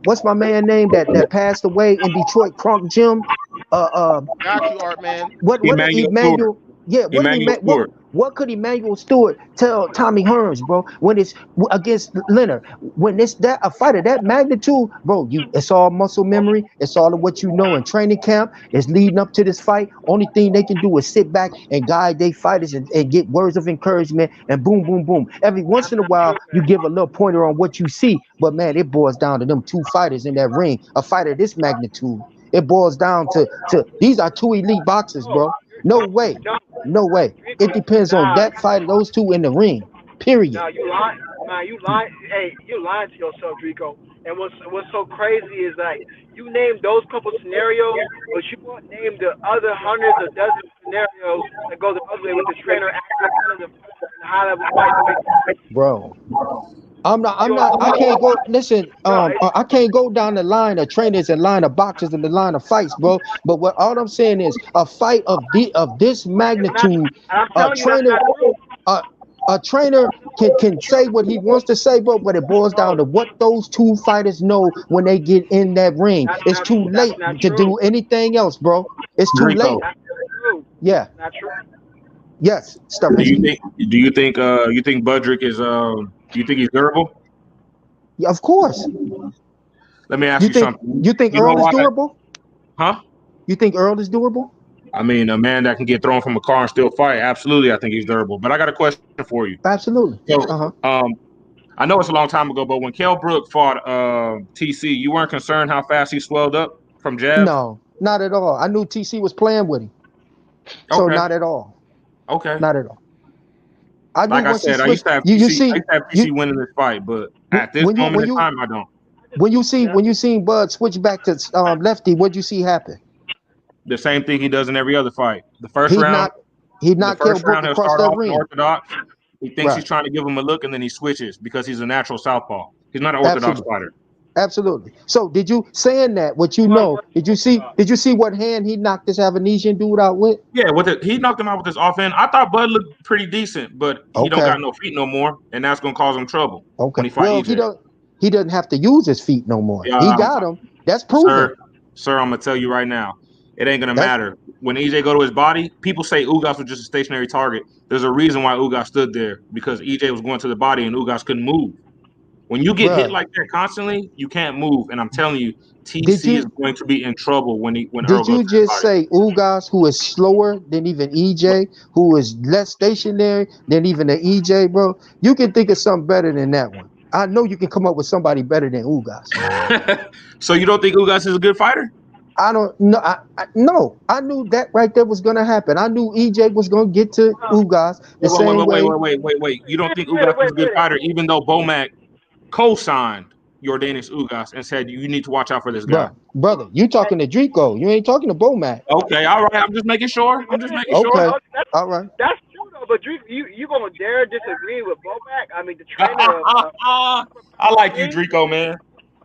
What's my man name that passed away in Detroit, Kronk Jim? Uh uh Got you, Art man. what did Emmanuel Stewart. Emmanuel? Yeah, Emmanuel Stewart. what could Emmanuel Stewart tell Tommy Hearns, bro? When it's against Leonard, when it's that a fight of that magnitude, bro, it's all muscle memory. It's all of what you know in training camp. It's leading up to this fight. Only thing they can do is sit back and guide their fighters and get words of encouragement and boom, boom, boom. Every once that's in a not while, true, you man. give a little pointer on what you see, but man, it boils down to them two fighters in that ring. A fight of this magnitude. It boils down to these are two elite boxers, No, bro. No way. no, No way. It depends on nah, that fight of those two in the ring. Period. nah, you lying. man, you lying. Hey, you lying to yourself, Drico. And what's so crazy is like you named those couple scenarios, but you won't name the other hundreds or dozens of scenarios that go the other way with the trainer actually telling the fighter in a high level fight to make the fight. bro. I'm You not. I understand? can't go. Listen. No, I can't go down the line of trainers and line of boxers and the line of fights, bro. But what all I'm saying is a fight of this it's not. magnitude, I'm a telling you, that's trainer, not true, a a trainer can say what he wants to say, bro. But it boils down bro. to what those two fighters know when they get in that ring. It's too That's late not to true. do anything else, bro. It's too late. Drico, That's not true. Yeah. That's not true. Yes. Stuff do is. you think you think Budrick is do you think he's durable? Yeah, of course. Let me ask You you think something. you think You know Earl is why? durable? Huh? You think Earl is durable? I mean, a man that can get thrown from a car and still fight. Absolutely, I think he's durable. But I got a question for you. Absolutely. So, Uh-huh. I know it's a long time ago, but when Kell Brook fought TC, you weren't concerned how fast he swelled up from jabs? No, not at all. I knew TC was playing with him. So Okay, not at all. okay. Not at all. I knew Like I once he said, I used switched. to have You TC. I see used to have you TC winning this fight, but at this when you moment when in you time, I don't. when you seen Bud switch back to lefty, what'd you see happen? The same thing he does in every other fight. He knocked he The knocked Kell first Brook round, he'll across start that off ring. unorthodox. He thinks he's Right. trying to give him a look, and then he switches because he's a natural southpaw. He's not an orthodox Absolutely. fighter. Absolutely. So did you saying that what you know, did you see what hand he knocked this Avanesian dude out with? Yeah, he knocked him out with his offhand. I thought Bud looked pretty decent, but he don't Okay. got no feet no more, and that's gonna cause him trouble Okay. when he fight Well, EJ. he doesn't have to use his feet no more. He Yeah, got them. That's proven. sir, I'm gonna tell you right now, it ain't gonna That's matter when EJ go to his body. People say Ugas was just a stationary target. There's a reason why Ugas stood there because EJ was going to the body and Ugas couldn't move. When you get hit bruh. like that constantly, you can't move. And I'm telling you, Did TC is you going to be in trouble when Earl did goes you to his just body. say Ugas, who is slower than even EJ, who is less stationary than even the EJ, bro? You can think of something better than that one. I know you can come up with somebody better than Ugas. So you don't think Ugas is a good fighter? I don't know. No, I knew that right there was gonna happen. I knew EJ was gonna get to Ugas the same way. Wait. You don't think Wait a Ugas is a good minute. fighter, even though Bomac co-signed Jordanis Ugas and said you need to watch out for this guy. Brother, you talking to Drico. You ain't talking to Bomac. Okay, all right. I'm just making sure. Okay. All right. That's true though. But you gonna dare disagree with Bomac? I mean, the trainer of I like you, Drico, man.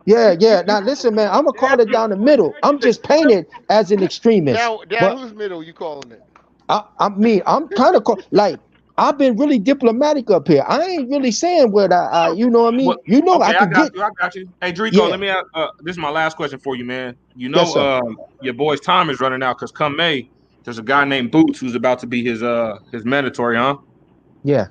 Yeah. Now listen, man, I'm gonna call it down the middle. I'm just painted as an extremist. Down But whose middle you calling it? I mean, I'm kind of like I've been really diplomatic up here. I ain't really saying what I you know what I mean. What? You know, I Okay, I could get got you. Hey, Drico, yeah. let me ask, this is my last question for you, man. You Yes, know, sir. your boy's time is running out because come May, there's a guy named Boots who's about to be his mandatory, huh? Yeah.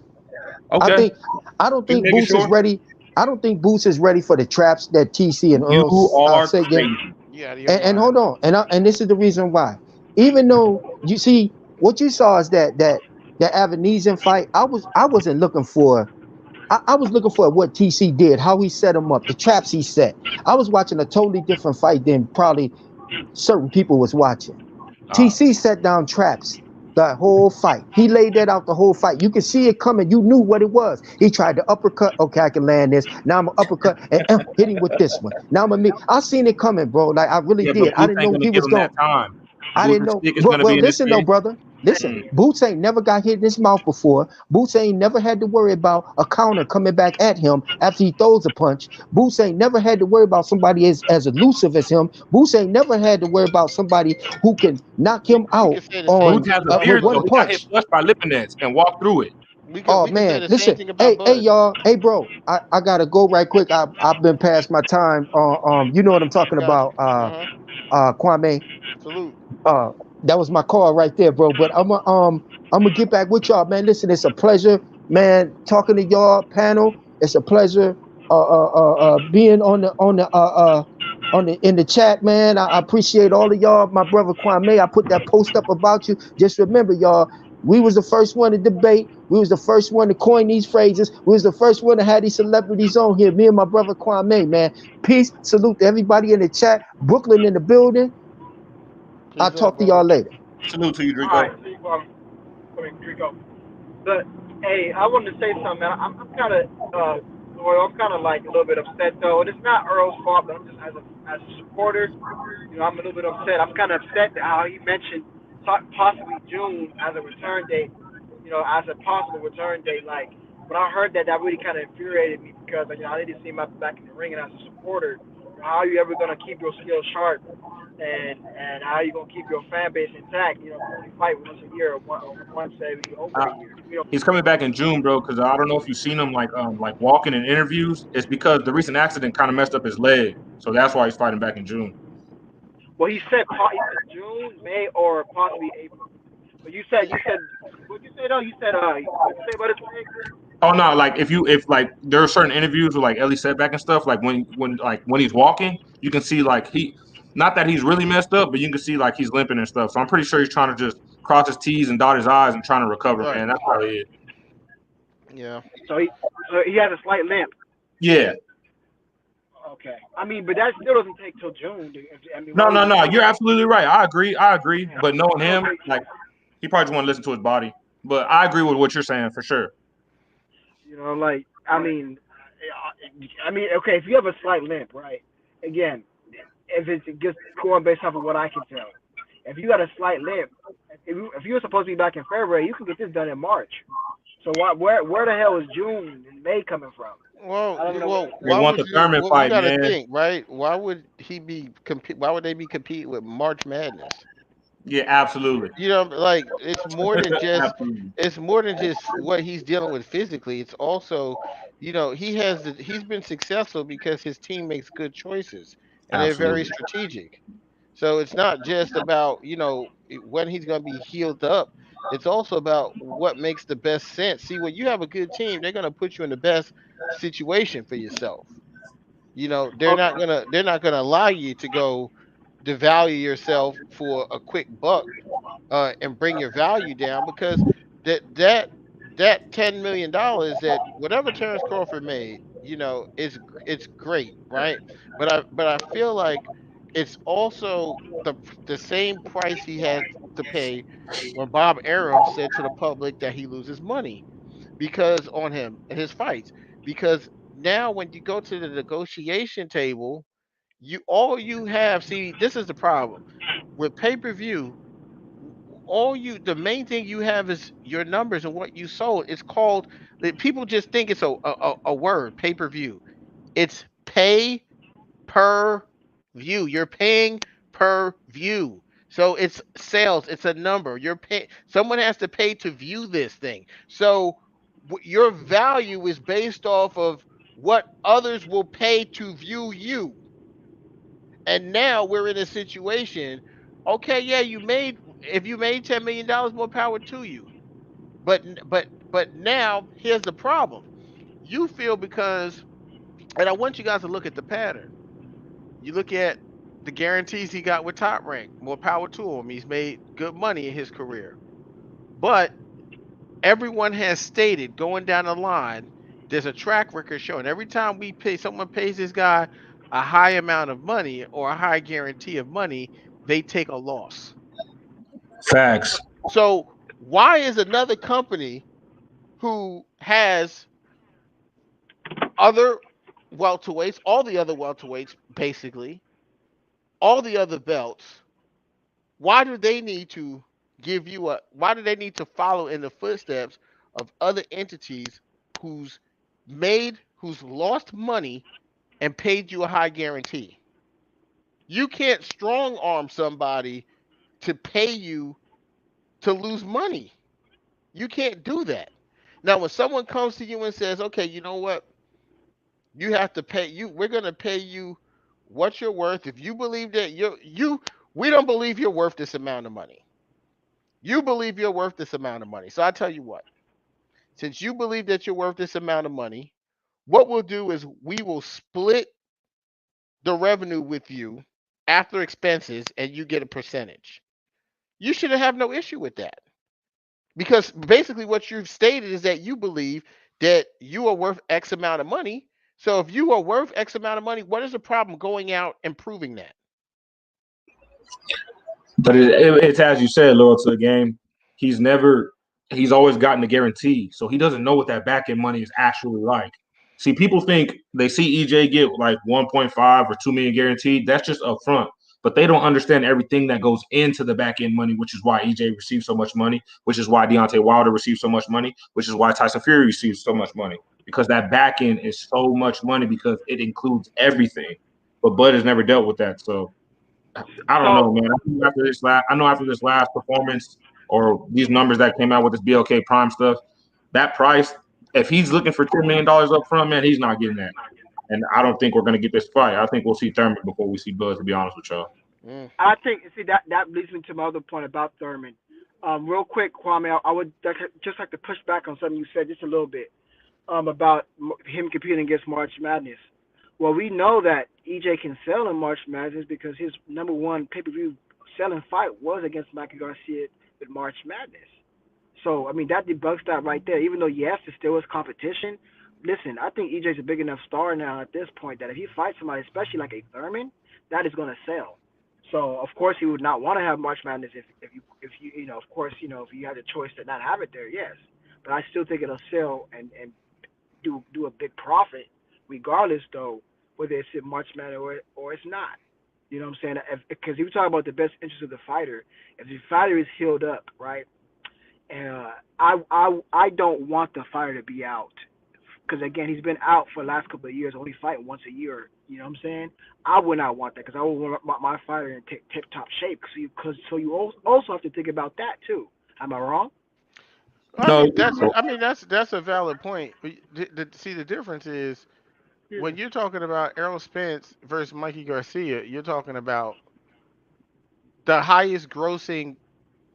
Okay, I don't just think making Boots is sure. ready. I don't think Boots is ready for the traps that TC and You Earl are say crazy. Yeah, out of your and mind. hold on, and this is the reason why. Even though you see what you saw is that Avanesian fight, I wasn't looking for. I was looking for what TC did, how he set him up, the traps he set. I was watching a totally different fight than probably certain people was watching. TC set down traps the whole fight. He laid that out the whole fight. You could see it coming. You knew what it was. He tried to uppercut. Okay, I can land this. Now I'm gonna uppercut and hit him with this one. Now I'm gonna I seen it coming, bro. Like I really Yeah, but did. I Boots didn't ain't know gonna he give was him going. that time. I didn't Boots' know. stick is gonna Well, be in his listen though, face. brother. Listen, Boots ain't never got hit in his mouth before. Boots ain't never had to worry about a counter coming back at him after he throws a punch. Boots ain't never had to worry about somebody as elusive as him. Boots ain't never had to worry about somebody who can knock him We out can say the same on Boots thing has a about with beard one though. Bud. He got hit punch. flush by Lipinets and walked through it. Oh We can say man, the same listen. thing about Hey Bud. y'all. Hey bro. I gotta go right quick. I've been past my time. You know what I'm talking Got about. you. Kwame. Salute. Uh, that was my call right there, bro. But I'm gonna get back with y'all, man. Listen, it's a pleasure, man, talking to y'all panel. It's a pleasure being on the in the chat, man. I appreciate all of y'all. My brother Kwame, I put that post up about you. Just remember, y'all, we was the first one to debate. We was the first one to coin these phrases. We was the first one to have these celebrities on here. Me and my brother Kwame, man. Peace. Salute to everybody in the chat. Brooklyn in the building. I'll Peace out, talk to y'all brother. later. Salute to you, All Drico. right, so you I mean, Drico. But hey, I wanted to say something, man. I'm kind of Well, I'm kind of like a little bit upset though, and it's not Earl's fault, but I'm just as a supporter, I'm a little bit upset. I'm kind of upset that how he mentioned possibly June as a return date, as a possible return date. Like when I heard that, that really kind of infuriated me because I need to see him back in the ring, and as a supporter, how are you ever gonna keep your skills sharp, and how are you gonna keep your fan base intact? If you only fight once a year or once every over Uh, a year. he's coming back in June, bro. Because I don't know if you've seen him like walking in interviews. It's because the recent accident kind of messed up his leg, so that's why he's fighting back in June. Well, he said June, May, or possibly April. But you said what you say though? You said what you say about his leg? Oh no, like if like there are certain interviews with like Ellie setback and stuff, like when he's walking, you can see like not that he's really messed up, but you can see like he's limping and stuff. So I'm pretty sure he's trying to just cross his T's and dot his I's and trying to recover, Right. man. That's probably it. Yeah. So he has a slight limp. Yeah. Okay. I mean, but that still doesn't take till June. I mean, No, why would no, you no. wait? You're absolutely right. I agree. Yeah. But knowing I don't him, think. like he probably just want to listen to his body. But I agree with what you're saying for sure. Like okay, if you have a slight limp, right? Again, if it's just going based off of what I can tell, if you got a slight limp, if you were supposed to be back in February, you can get this done in March. So where the hell is June and May coming from? Well, I don't know. They why want would the you? Thurman Well, you fight, got to man. think, right? Why would he be compete? Why would they be competing with March Madness? Yeah, absolutely. Like it's more than just Absolutely. what he's dealing with physically. It's also, he's been successful because his team makes good choices and they're very Absolutely. strategic. So it's not just about, when he's going to be healed up. It's also about what makes the best sense. See, when you have a good team, they're going to put you in the best situation for yourself. They're not going to allow you to go devalue yourself for a quick buck, and bring your value down, because that $10 million, that whatever Terrence Crawford made, it's great, right? But I feel like it's also the same price he had to pay when Bob Arum said to the public that he loses money because on him and his fights. Because now when you go to the negotiation table, you have, see, this is the problem with pay-per-view. The main thing you have is your numbers and what you sold. It's called, people just think it's a word, pay-per-view. It's pay per view. You're paying per view. So it's sales, it's a number. You're paying, someone has to pay to view this thing. So your value is based off of what others will pay to view you. And now we're in a situation, okay, yeah, if you made $10 million, more power to you. But now here's the problem. You feel because, and I want you guys to look at the pattern. You look at the guarantees he got with Top Rank, more power to him. He's made good money in his career. But everyone has stated going down the line, there's a track record showing every time someone pays this guy a high amount of money or a high guarantee of money, they take a loss. Facts. So why is another company who has other welterweights, all the other welterweights, basically, all the other belts, why do they need to why do they need to follow in the footsteps of other entities who's who's lost money and paid you a high guarantee? You can't strong arm somebody to pay you to lose money. You can't do that. Now, when someone comes to you and says, okay, you know what? You have to pay we're going to pay you what you're worth. If you believe that we don't believe you're worth this amount of money. You believe you're worth this amount of money. So I tell you what, since you believe that you're worth this amount of money, what we'll do is we will split the revenue with you after expenses and you get a percentage. You should have no issue with that. Because basically what you've stated is that you believe that you are worth X amount of money. So if you are worth X amount of money, what is the problem going out and proving that? But it's as you said, loyal to the game. He's always gotten a guarantee, so he doesn't know what that back end money is actually like. See, people think they see EJ get like 1.5 or 2 million guaranteed. That's just upfront. But they don't understand everything that goes into the back end money, which is why EJ receives so much money, which is why Deontay Wilder receives so much money, which is why Tyson Fury receives so much money. Because that back end is so much money because it includes everything. But Bud has never dealt with that. So I don't know, So man. I know after this last performance or these numbers that came out with this BLK Prime stuff, that price, if he's looking for $10 million up front, man, he's not getting that. And I don't think we're gonna get this fight. I think we'll see Thurman before we see Bud. To be honest with y'all. Mm. I think see that leads me to my other point about Thurman. Real quick, Kwame, I would just like to push back on something you said just a little bit about him competing against March Madness. Well, we know that EJ can sell in March Madness because his number one pay-per-view selling fight was against Mikey Garcia with March Madness. So, I mean, that debunks that right there. Even though, yes, it still is competition. Listen, I think EJ's a big enough star now at this point that if he fights somebody, especially like a Thurman, that is going to sell. So, of course, he would not want to have March Madness if you of course if you had the choice to not have it there, yes. But I still think it'll sell and do a big profit, regardless though whether it's in March Madness or it's not. You know what I'm saying? Because if you talk about the best interest of the fighter, if the fighter is healed up, right? I don't want the fighter to be out because again he's been out for the last couple of years, only fighting once a year. You know what I'm saying? I would not want that because I would want my fighter in tip top shape. So you also have to think about that too. Am I wrong? I No, mean that's a valid point. But see, the difference is Yeah. when you're talking about Errol Spence versus Mikey Garcia, you're talking about the highest grossing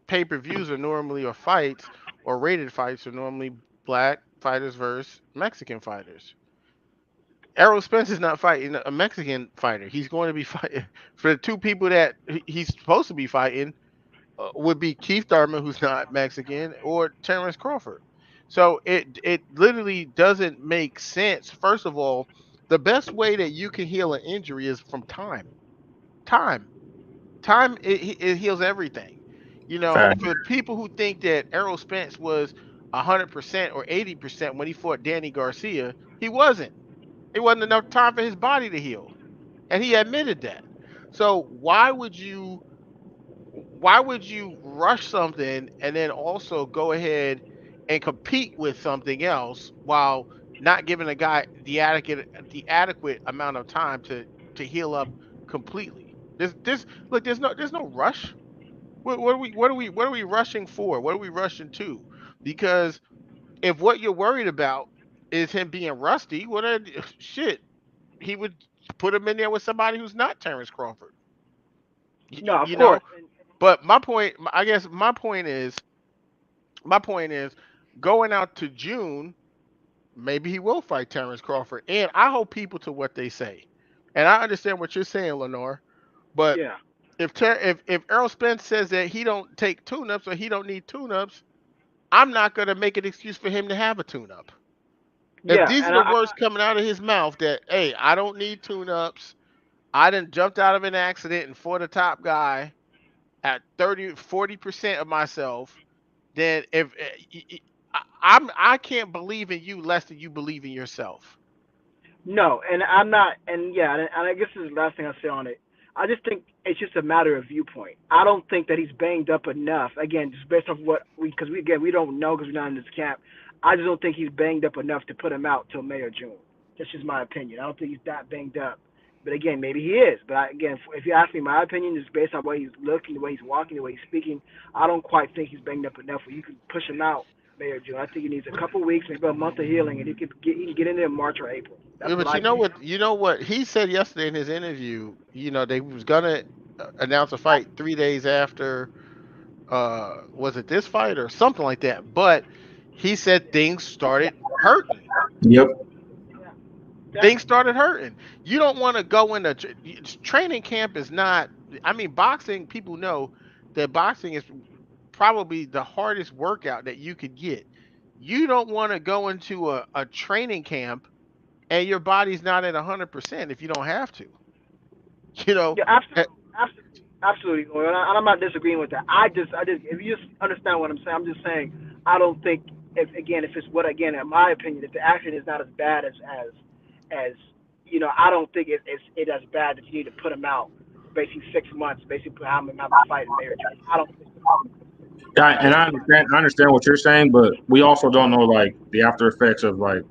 pay-per-views are normally, or fights or rated fights are normally, black fighters versus Mexican fighters. Errol Spence is not fighting a Mexican fighter. He's going to be fighting for the two people that he's supposed to be fighting, would be Keith Thurman, who's not Mexican, or Terrence Crawford. So it literally doesn't make sense. First of all, the best way that you can heal an injury is from time. Time. Time, it heals everything. fact. For people who think that Errol Spence was 100% or 80% when he fought Danny Garcia, he wasn't. It wasn't enough time for his body to heal, and he admitted that. So why would you rush something and then also go ahead and compete with something else while not giving a guy the adequate amount of time to heal up completely? This Look, there's no rush. What are we rushing for? What are we rushing to? Because if what you're worried about is him being rusty, shit, he would put him in there with somebody who's not Terrence Crawford. You, No, of you course. know, but my point, I guess, my point is going out to June, maybe he will fight Terrence Crawford, and I hold people to what they say. And I understand what you're saying, Lenore, but Yeah. if Errol Spence says that he don't take tune-ups or he don't need tune-ups, I'm not gonna make an excuse for him to have a tune-up. If Yeah, these are and the words coming out of his mouth that, hey, I don't need tune-ups, I done jumped out of an accident and fought a top guy at 30-40% of myself, then if I can't believe in you less than you believe in yourself. no, and I'm not, and yeah, and I guess this is the last thing I say on it. I just think it's just a matter of viewpoint. I don't think that he's banged up enough. Again, just based off what because we don't know because we're not in this camp. I just don't think he's banged up enough to put him out till May or June. That's just my opinion. I don't think he's that banged up. But again, maybe he is. But again, if you ask me my opinion, just based on the way he's looking, the way he's walking, the way he's speaking, I don't quite think he's banged up enough where you can push him out May or June. I think he needs a couple weeks, maybe a month of healing, and he can get in there in March or April. That's Yeah, what but I you know think. what? You know what he said yesterday in his interview. They was gonna announce a fight 3 days after. Was it this fight or something like that? But he said things started hurting. Yep. Yeah. Things started hurting. You don't want to go into training camp. Is not. I mean, boxing. People know that boxing is probably the hardest workout that you could get. You don't want to go into a training camp and your body's not at 100% if you don't have to. You know, Yeah, Eh, absolutely. And I'm not disagreeing with that. I just, if you just understand what I'm saying, I'm just saying I don't think if it's what again, in my opinion, if the accident is not as bad as I don't think it as bad that you need to put him out basically 6 months, basically put him have a fight in May or June. I don't think so. Yeah, I and think I it's fine. understand. I understand what you're saying, but we also don't know like the after effects of like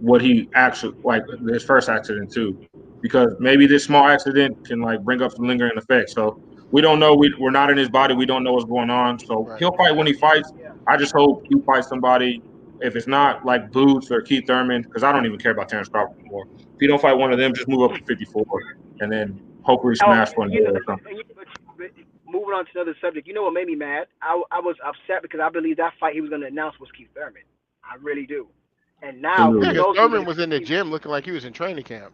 what he actually like his first accident too, because maybe this small accident can like bring up some lingering effects. So we don't know. We're not in his body. We don't know what's going on. So Right. he'll fight when he fights. Yeah. I just hope he fights somebody. If it's not like Boots or Keith Thurman, because I don't even care about Terrence Crawford anymore. If you don't fight one of them, just move up to 54, and then hopefully Oh, smash one you know, more or something. but moving on to another subject. You know what made me mad? I was upset because I believe that fight he was going to announce was Keith Thurman. I really do. And now Yeah, because supposedly Thurman that was in the gym looking like he was in training camp.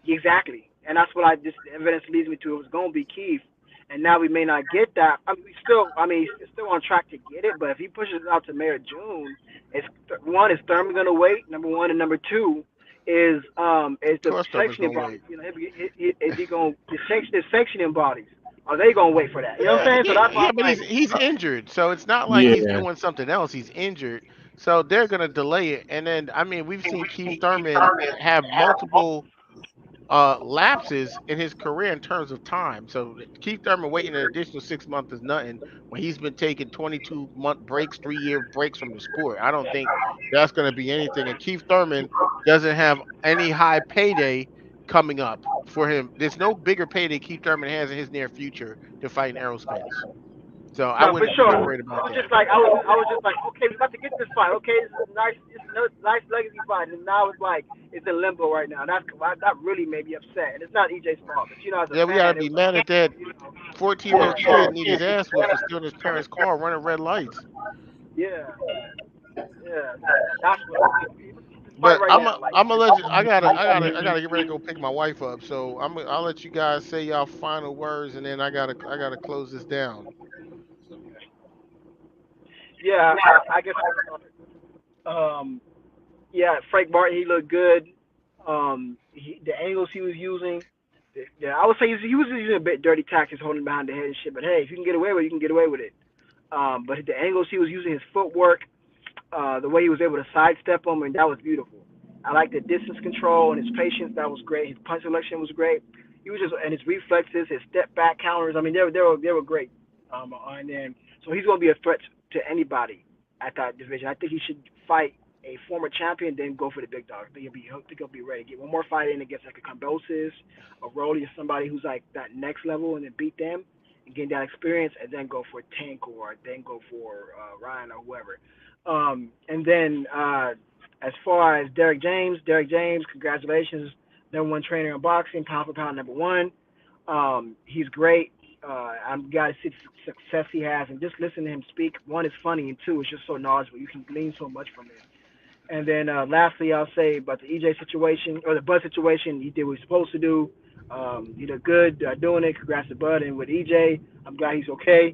exactly, and that's what I just the evidence leads me to. It was going to be Keith, and now we may not get that. I mean, he's still on track to get it. But if he pushes it out to May or June, it's one is Thurman going to wait? Number one, and number two is Of the course, Thurman's sanctioning gonna bodies. wait. Is he going the sanctioning bodies? Are they going to wait for that? You know what I'm saying? So that's why Yeah, I'm but like, he's injured, so it's not like he's Yeah, doing something else. He's injured, so they're gonna delay it. And then, I mean, we've seen Keith Thurman have multiple lapses in his career in terms of time. So Keith Thurman waiting an additional 6 months is nothing when he's been taking 22-month breaks, 3 year breaks from the sport. I don't think that's going to be anything. And Keith Thurman doesn't have any high payday coming up for him. There's no bigger payday Keith Thurman has in his near future to fight in Errol Spence. So I no, for wouldn't be too sure. worried about that. I was just like, okay, we about to get this fight. Okay, this is nice, nice legacy fight, and now it's like it's in limbo right now. That really made me upset, and it's not EJ's fault, but as a Yeah, we gotta fan, it be was like, mad at that you know, 14-year-old kid need his ass whooped for stealing his parents' car, running red lights. yeah, yeah. That's what I'm like. Okay, let's get this fight But right I'm now. a, Like, I'm gonna let you. I gotta get ready to go pick my wife up. So I'll let you guys say y'all final words, and then I gotta close this down. yeah, I guess I'll start. Yeah, Frank Martin, he looked good. The angles he was using, yeah, I would say he was using a bit dirty tactics, holding behind the head and shit. But hey, if you can get away with it, you can get away with it. But the angles he was using, his footwork, the way he was able to sidestep them, and that was beautiful. I like the distance control and his patience. That was great. His punch selection was great. He was just and his reflexes, his step back counters. I mean, they were great. And then so he's going to be a threat to anybody at that division. I think he should fight a former champion, then go for the big dog. I think he'll be ready. Get one more fight in against like a Cambosis, a Rolly, or somebody who's like that next level, and then beat them and gain that experience, and then go for Tank or then go for Ryan or whoever. And then as far as Derrick James, congratulations, number one trainer in boxing, pound for pound number one. He's great. I'm glad to see the success he has, and just listen to him speak. One is funny, and two, it's just so knowledgeable. You can glean so much from him. And then lastly, I'll say about the EJ situation or the Bud situation. He did what he's supposed to do. He did good doing it. Congrats to Bud. And with EJ, I'm glad he's okay.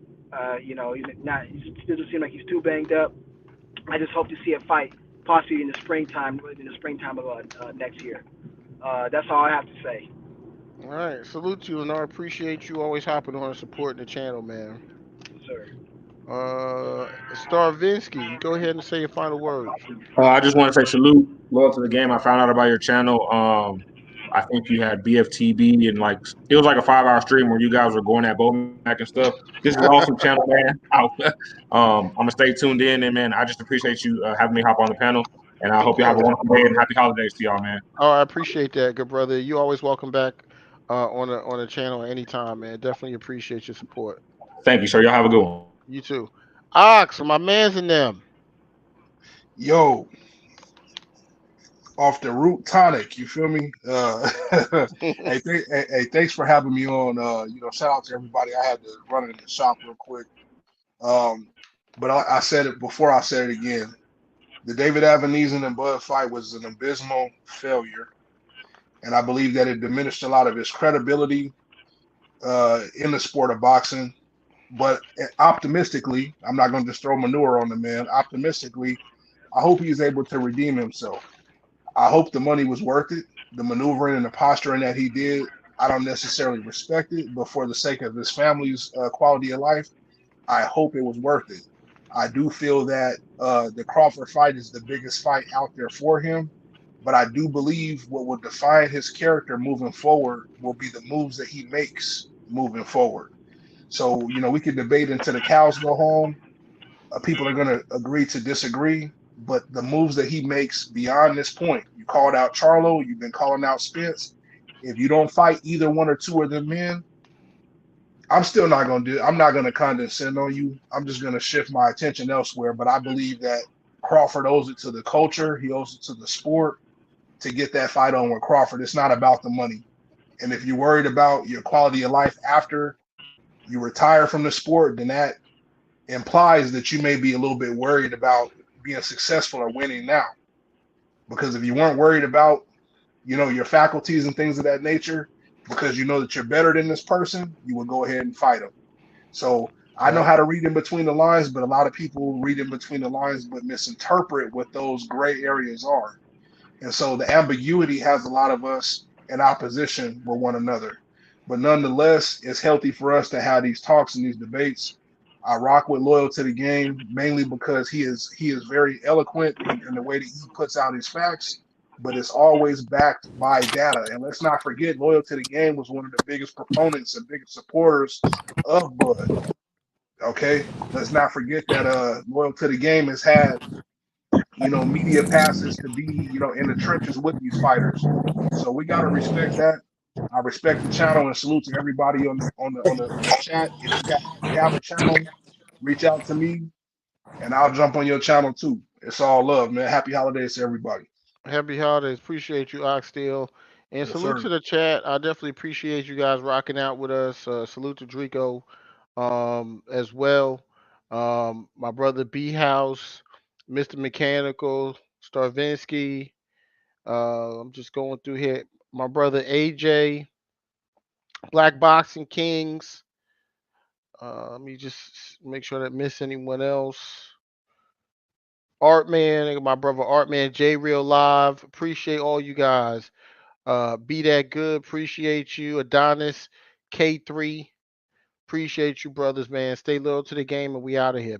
He's not. He still doesn't seem like he's too banged up. I just hope to see a fight possibly in the springtime, of next year. That's all I have to say. All right, salute you, and I appreciate you always hopping on and supporting the channel, man. Yes, sir. Starvinsky, you go ahead and say your final words. I just want to say salute, love to the game. I found out about your channel. I think you had BFTB and like it was like a 5 hour stream where you guys were going at Bomac and stuff. This is an awesome channel, man. I'm gonna stay tuned in, and man, I just appreciate you having me hop on the panel. And I Of hope you have a course. wonderful day and happy holidays to y'all, man. Oh, I appreciate that, good brother. You always welcome back on the channel anytime, man. Definitely appreciate your support. Thank you, sir. Y'all have a good one. You too. Ox, my man's in them. Yo, off the root tonic, you feel me? Hey, thanks for having me on. Shout out to everybody. I had to run in the shop real quick. Um, but I said it before. I said it again. The David Avenizin and Bud fight was an abysmal failure, and I believe that it diminished a lot of his credibility in the sport of boxing. But optimistically, I'm not going to just throw manure on the man. Optimistically, I hope he's able to redeem himself. I hope the money was worth it. The maneuvering and the posturing that he did, I don't necessarily respect it, but for the sake of his family's quality of life, I hope it was worth it. I do feel that the Crawford fight is the biggest fight out there for him. But I do believe what will define his character moving forward will be the moves that he makes moving forward. So, we can debate until the cows go home. People are going to agree to disagree. But the moves that he makes beyond this point, you called out Charlo, you've been calling out Spence. If you don't fight either one or two of them men, I'm still not going to do it. I'm not going to condescend on you. I'm just going to shift my attention elsewhere. But I believe that Crawford owes it to the culture. He owes it to the sport to get that fight on with Crawford. It's not about the money. And if you're worried about your quality of life after you retire from the sport, then that implies that you may be a little bit worried about being successful or winning now. Because if you weren't worried about, your faculties and things of that nature, because you know that you're better than this person, you would go ahead and fight them. So I know Yeah. how to read in between the lines, but a lot of people read in between the lines but misinterpret what those gray areas are. And so the ambiguity has a lot of us in opposition with one another. But nonetheless, it's healthy for us to have these talks and these debates. I rock with Loyal to the Game mainly because he is very eloquent in the way that he puts out his facts, but it's always backed by data. And let's not forget, Loyal to the Game was one of the biggest proponents and biggest supporters of Bud. Okay, let's not forget that Loyal to the Game has had media passes to be, in the trenches with these fighters. So we gotta respect that. I respect the channel and salute to everybody on the chat. If you have a channel, reach out to me and I'll jump on your channel too. It's all love, man. Happy holidays to everybody. Happy holidays. Appreciate you, Oxtail. And Yes, salute sir. to the chat. I definitely appreciate you guys rocking out with us. Salute to Drico as well. My brother B House, Mr. Mechanical, Starvinsky. I'm just going through here. My brother AJ, Black Boxing Kings. Let me just make sure that miss anyone else. Artman, my brother Artman, J Real Live. Appreciate all you guys. Be that good. Appreciate you. Adonis K3. Appreciate you, brothers, man. Stay loyal to the game, and we out of here.